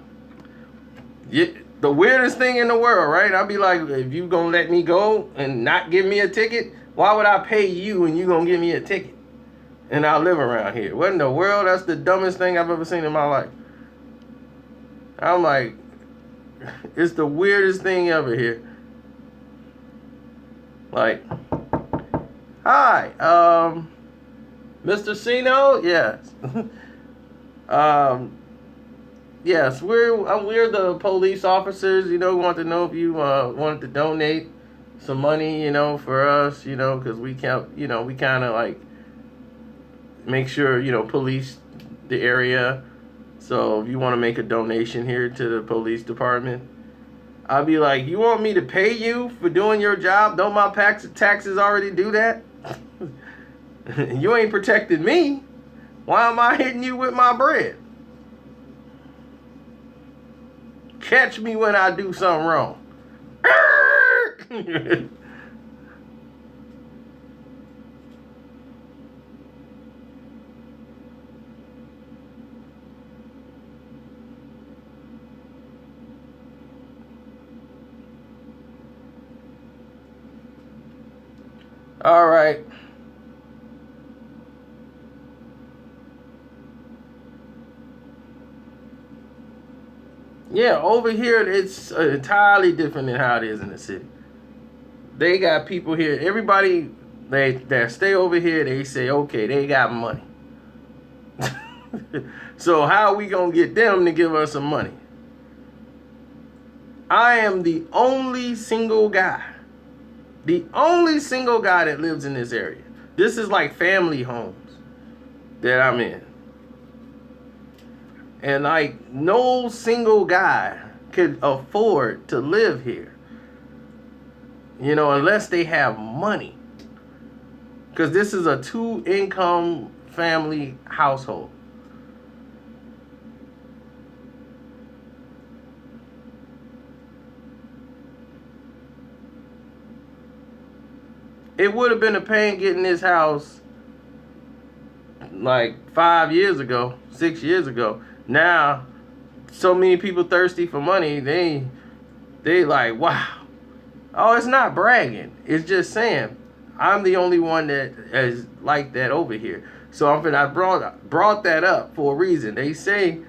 The weirdest thing in the world, right? I'll be like, if you going to let me go and not give me a ticket, why would I pay you and you going to give me a ticket? And I'll live around here. What in the world? That's the dumbest thing I've ever seen in my life. I'm like, it's the weirdest thing ever here. Like, hi, Mr. Cino? Yes. Yes, we're the police officers, want to know if you wanted to donate some money, for us, because we can't, we kind of like make sure, police the area. So if you want to make a donation here to the police department, I'll be like, you want me to pay you for doing your job? Don't my taxes already do that? You ain't protected me. Why am I hitting you with my bread? Catch me when I do something wrong. All right. Yeah, over here, it's entirely different than how it is in the city. They got people here. Everybody that stay over here, they say, okay, they got money. So how are we going to get them to give us some money? I am the only single guy. The only single guy that lives in this area. This is like family homes that I'm in. And like no single guy could afford to live here. Unless they have money. Because this is a 2-income family household. it would have been a pain getting this house like 5 years ago, 6 years ago. Now, so many people thirsty for money, they like, wow. Oh, it's not bragging. It's just saying, I'm the only one that is like that over here. So I brought that up for a reason. They say,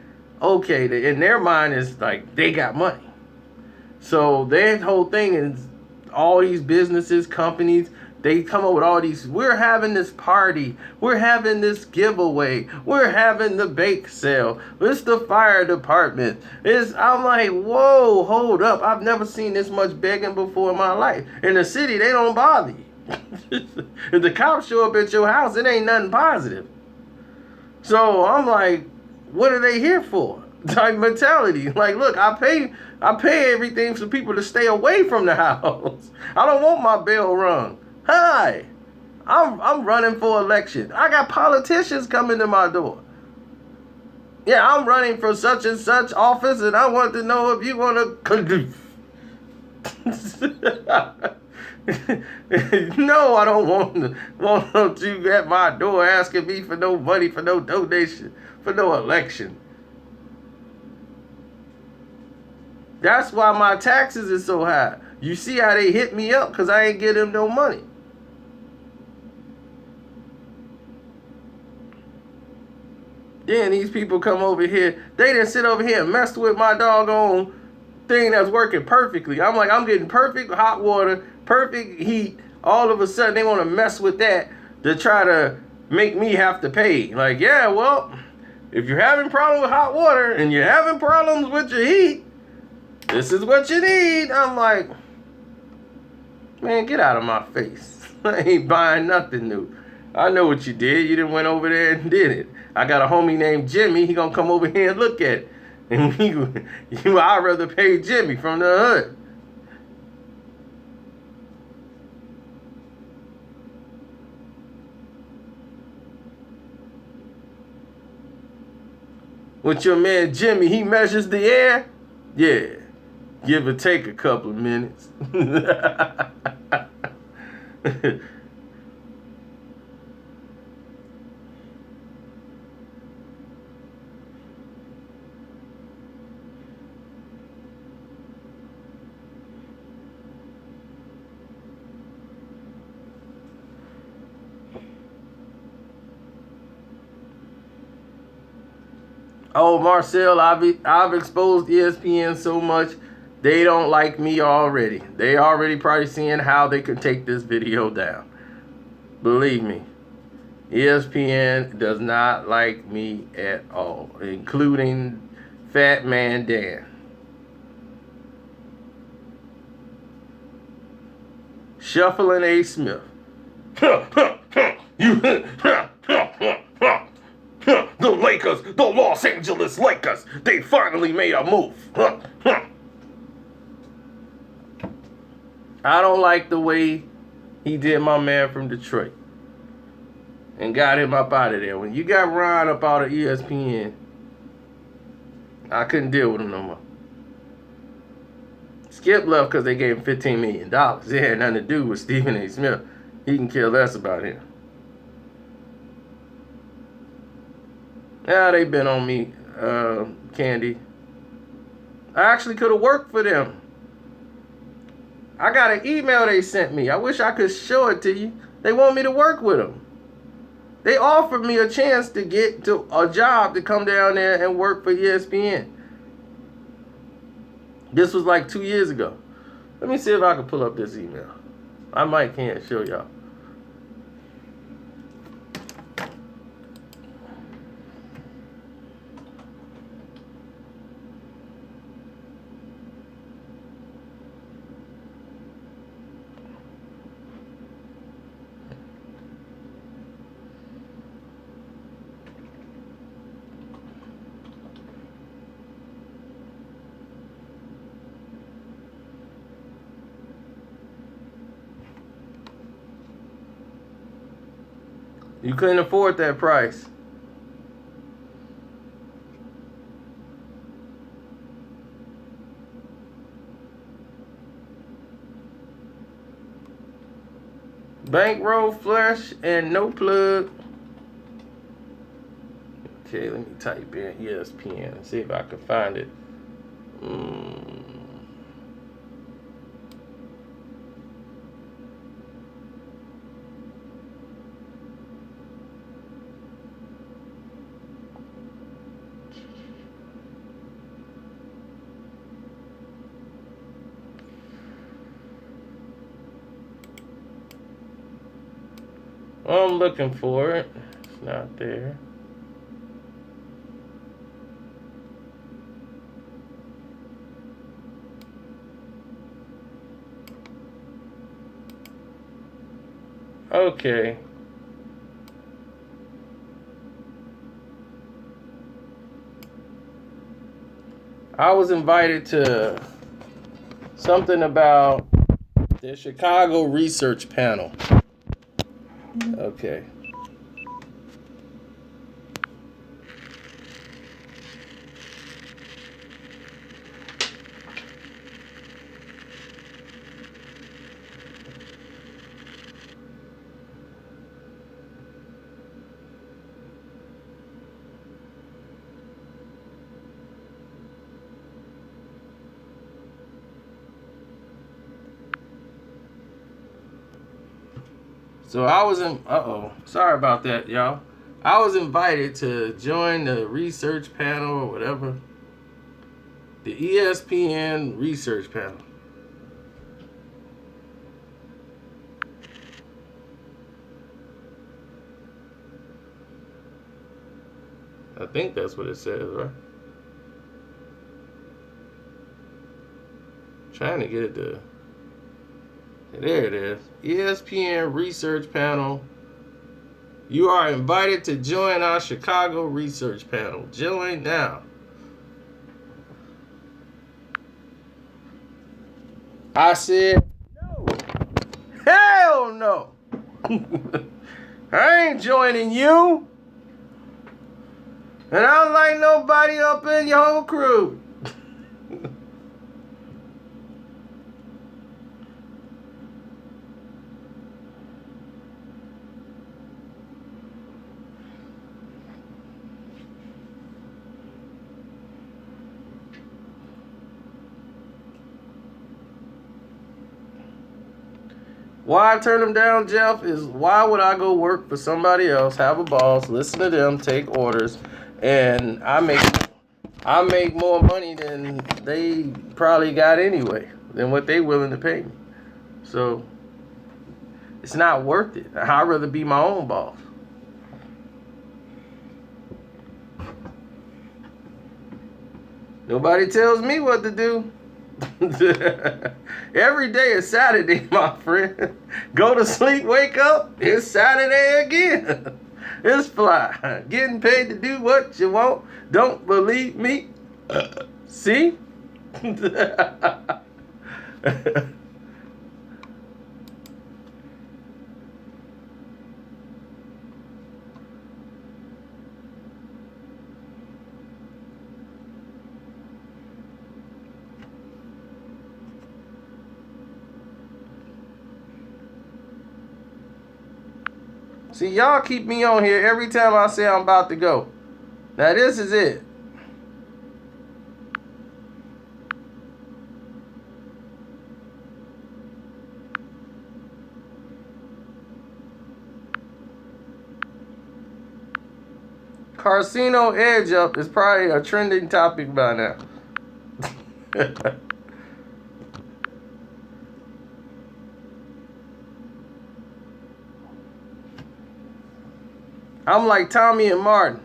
okay, in their mind is like they got money. So their whole thing is all these businesses, companies, they come up with all these, we're having this party, we're having this giveaway, we're having the bake sale, it's the fire department. I'm like, whoa, hold up. I've never seen this much begging before in my life. In the city, they don't bother you. If the cops show up at your house, it ain't nothing positive. So I'm like, what are they here for? Type mentality. Like, look, I pay everything for people to stay away from the house. I don't want my bell rung. Hi, I'm running for election. I got politicians coming to my door. Yeah, I'm running for such and such office, and I want to know if you want to. No, I don't want you at my door asking me for no money, for no donation, for no election. That's why my taxes is so high. You see how they hit me up because I ain't give them no money. Then these people come over here. They didn't sit over here and mess with my doggone thing that's working perfectly. I'm like, I'm getting perfect hot water, perfect heat. All of a sudden, they want to mess with that to try to make me have to pay. Like, yeah, well, if you're having problems with hot water and you're having problems with your heat, this is what you need. I'm like, man, get out of my face. I ain't buying nothing new. I know what you did. You done went over there and did it. I got a homie named Jimmy. He gonna come over here and look at it. And I'd rather pay Jimmy from the hood. With your man Jimmy, he measures the air. Yeah, give or take a couple of minutes. Oh, Marcel, I've exposed ESPN so much, they don't like me already. They already probably seeing how they could take this video down. Believe me, ESPN does not like me at all, including Fat Man Dan. Shuffling A. Smith. The Lakers, the Los Angeles Lakers, they finally made a move. I don't like the way he did my man from Detroit and got him up out of there. When you got Ron up out of ESPN, I couldn't deal with him no more. Skip left because they gave him $15 million. It had nothing to do with Stephen A. Smith. He can care less about him. Yeah, they been on me, Candy. I actually could have worked for them. I got an email they sent me. I wish I could show it to you. They want me to work with them. They offered me a chance to get to a job to come down there and work for ESPN. This was like 2 years ago. Let me see if I can pull up this email. I might can't show y'all. You couldn't afford that price. Bankroll flush and no plug. Okay, let me type in ESPN and see if I can find it. I'm looking for it. It's not there. Okay. I was invited to something about the Chicago research panel. Okay. So I was in, sorry about that, y'all. I was invited to join the research panel or whatever. The ESPN research panel. I think that's what it says, right? Trying to get it to... There it is. ESPN research panel. You are invited to join our Chicago research panel. Join now. I said, no. Hell no. I ain't joining you. And I don't like nobody up in your whole crew. Why I turn them down, Jeff, is why would I go work for somebody else, have a boss, listen to them, take orders, and I make more money than they probably got anyway, than what they willing to pay me. So it's not worth it. I'd rather be my own boss. Nobody tells me what to do. Every day is Saturday, my friend. Go to sleep, wake up, it's Saturday again. It's fly. Getting paid to do what you want. Don't believe me? See? See, y'all keep me on here every time I say I'm about to go. Now, this is it. Karceno edge up is probably a trending topic by now. I'm like Tommy and Martin.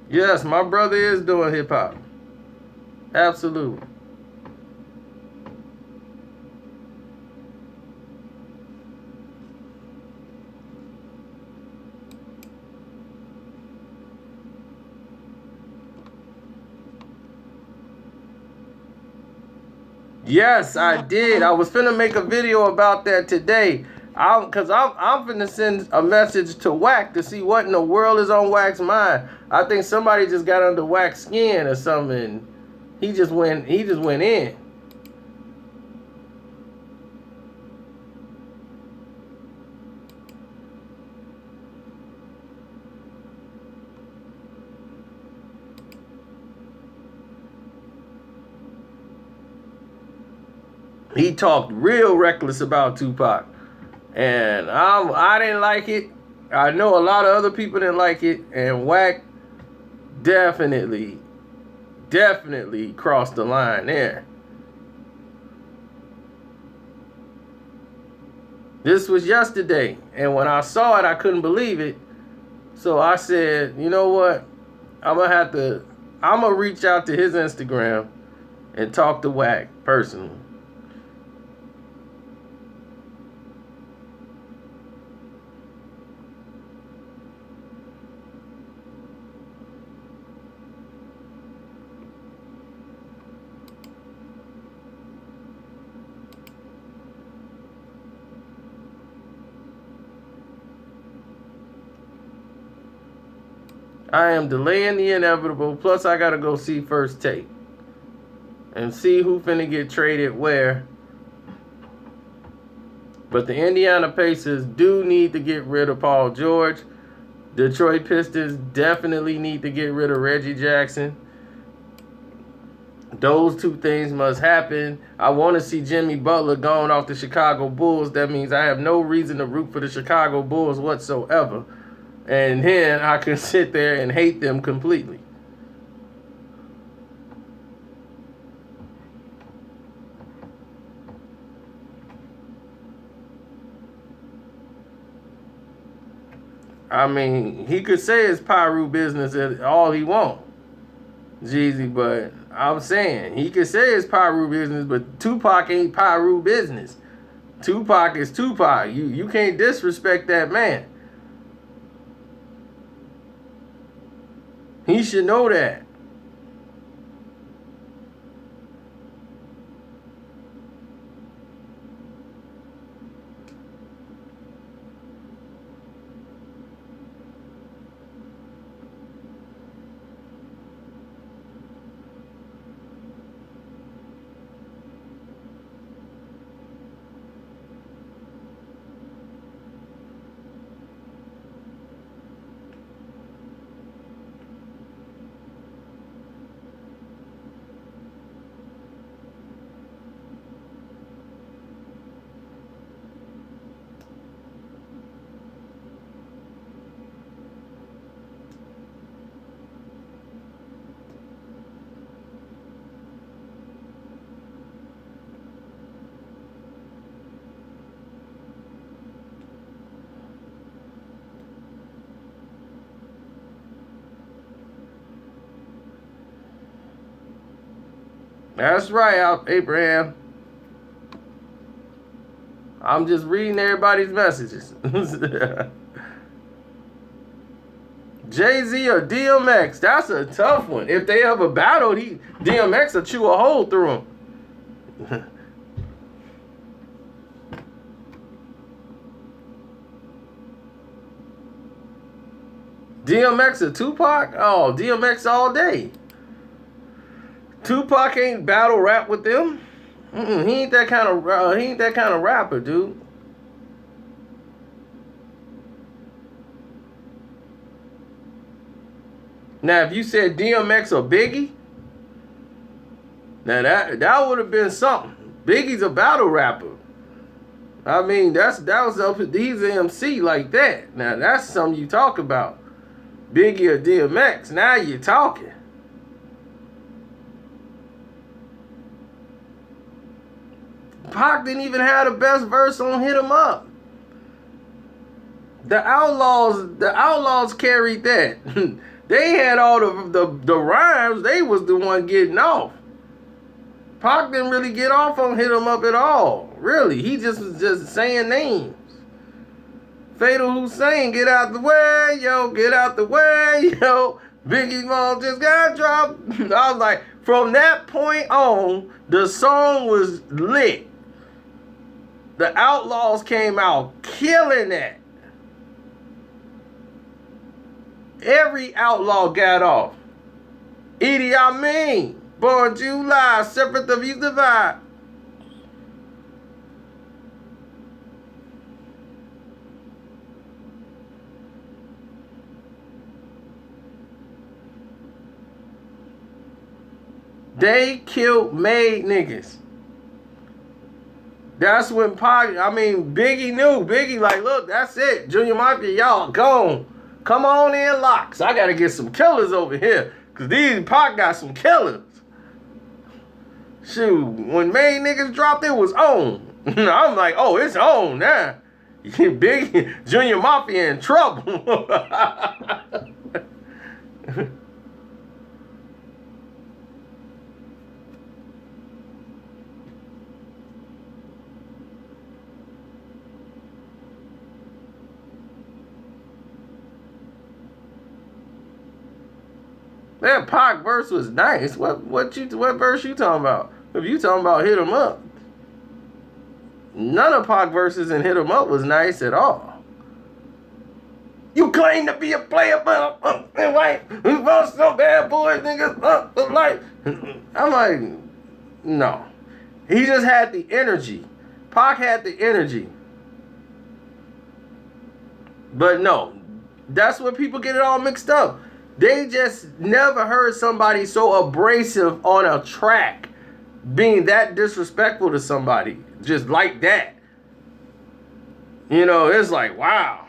Yes, my brother is doing hip hop. Absolutely. Yes, I did. I was finna make a video about that today. I'm finna send a message to Wack to see what in the world is on Wack's mind. I think somebody just got under Wack's skin or something. He just went in. He talked real reckless about Tupac. And I didn't like it. I know a lot of other people didn't like it. And Wack definitely crossed the line there. This was yesterday. And when I saw it, I couldn't believe it. So I said, you know what? I'm going to reach out to his Instagram and talk to Wack personally. I am delaying the inevitable. Plus, I got to go see First Take. And see who finna get traded where. But the Indiana Pacers do need to get rid of Paul George. Detroit Pistons definitely need to get rid of Reggie Jackson. Those two things must happen. I want to see Jimmy Butler going off the Chicago Bulls. That means I have no reason to root for the Chicago Bulls whatsoever. And then I can sit there and hate them completely. I mean, he could say it's Pyru business all he wants, Jeezy, but I'm saying he could say it's Pyru business, but Tupac ain't Pyru business. Tupac is Tupac. You can't disrespect that man. He should know that. That's right, Abraham. I'm just reading everybody's messages. Jay-Z or DMX? That's a tough one. If they ever battled, DMX will chew a hole through him. DMX or Tupac? Oh, DMX all day. Tupac ain't battle rap with them. He ain't that kind of rapper, dude. Now, if you said DMX or Biggie, now that would have been something. Biggie's a battle rapper. I mean, he's an MC like that. Now that's something you talk about. Biggie or DMX. Now you're talking. Pac didn't even have the best verse on Hit 'Em Up. The Outlaws carried that. They had all the rhymes. They was the one getting off. Pac didn't really get off on Hit 'Em Up at all. Really, he just was just saying names. Fatal Hussein, get out the way, yo, get out the way, yo. Biggie Small just got dropped. I was like, from that point on, the song was lit. The Outlaws came out killing that. Every outlaw got off. Idi Amin, Born July, Separate the Views Divide. They killed made niggas. That's when Biggie knew. Biggie like, look, that's it. Junior Mafia, y'all gone. Come on in, locks. I gotta get some killers over here. Cause these Pac got some killers. Shoot, when made niggas dropped, it was on. I'm like, oh, it's on now. Biggie, Junior Mafia in trouble. That Pac verse was nice. What verse you talking about? If you talking about Hit 'Em Up, none of Pac verses in Hit 'Em Up was nice at all. You claim to be a player, but white, you want some bad boys, niggas, like. I'm like, no. He just had the energy. Pac had the energy. But no, that's where people get it all mixed up. They just never heard somebody so abrasive on a track, being that disrespectful to somebody, just like that. You know, it's like, wow.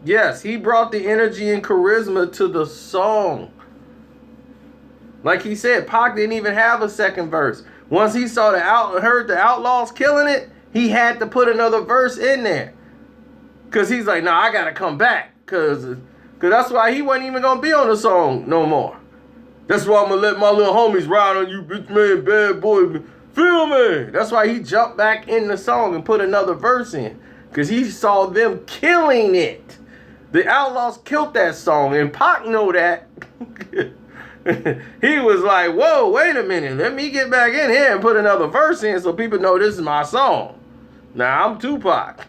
Yes, he brought the energy and charisma to the song. Like he said, Pac didn't even have a second verse. Once he saw heard the Outlaws killing it, he had to put another verse in there. Cause he's like, nah, I gotta come back. Cause that's why he wasn't even gonna be on the song no more. That's why I'm gonna let my little homies ride on you, bitch man, bad boy. Feel me? That's why he jumped back in the song and put another verse in. Cause he saw them killing it. The Outlaws killed that song, and Pac know that. He was like, whoa, wait a minute. Let me get back in here and put another verse in so people know this is my song. Now, I'm Tupac.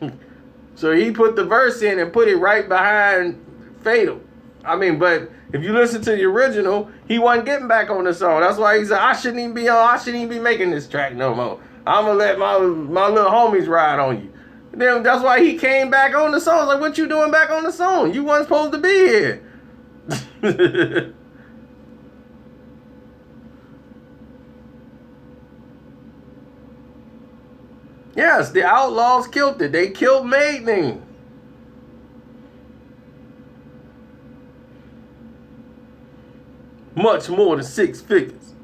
So he put the verse in and put it right behind Fatal. But if you listen to the original, he wasn't getting back on the song. That's why he said, I shouldn't even be making this track no more. I'm going to let my little homies ride on you. Then that's why he came back on the song. Like, what you doing back on the song? You weren't supposed to be here. Yes, the Outlaws killed it. They killed Maiden. Much more than 6 figures.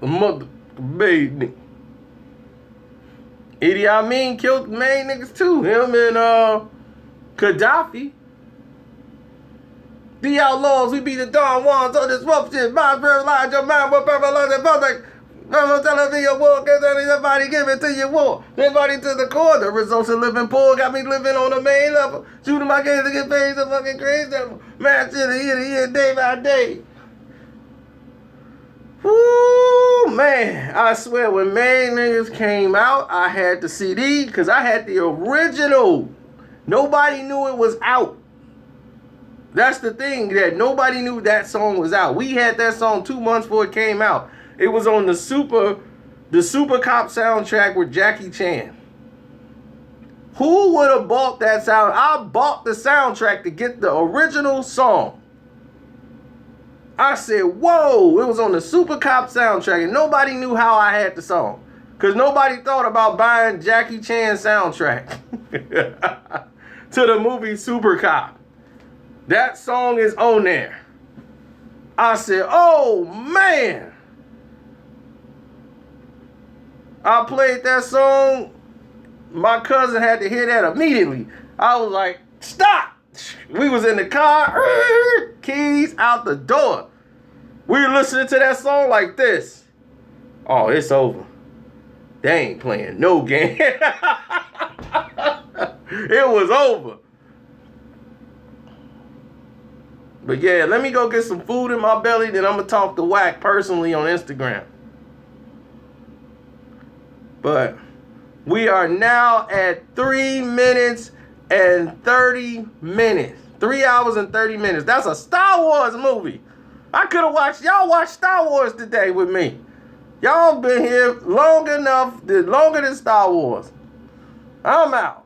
A mother Maiden. Idi Amin killed main niggas too. Him and Gaddafi. The Outlaws, we be the Don Juans on this rough shit. My very line, your mind, what purple on the public. I'm telling me your war, cause everybody give it to your war. Everybody to the core. The results of living poor got me living on the main level. Shooting my games to get paid so fucking crazy. Man, shit, here, day by day. Woo, man, I swear when main niggas came out, I had the CD because I had the original. Nobody knew it was out. That's the thing, that nobody knew that song was out. We had that song 2 months before it came out. It was on the Super Cop soundtrack with Jackie Chan. Who would have bought that sound? I bought the soundtrack to get the original song. I said, whoa, it was on the Super Cop soundtrack, and nobody knew how I had the song. Because nobody thought about buying Jackie Chan soundtrack to the movie Super Cop. That song is on there. I said, oh, man. I played that song. My cousin had to hear that immediately. I was like, stop. We was in the car, keys out the door. We were listening to that song like this. Oh, it's over. They ain't playing no game. It was over. But yeah, let me go get some food in my belly, then I'm going to talk to Wack personally on Instagram. But we are now at 3 minutes and 30 minutes. 3 hours and 30 minutes. That's a Star Wars movie. I could have watched, y'all watch Star Wars today with me. Y'all been here long enough, longer than Star Wars. I'm out.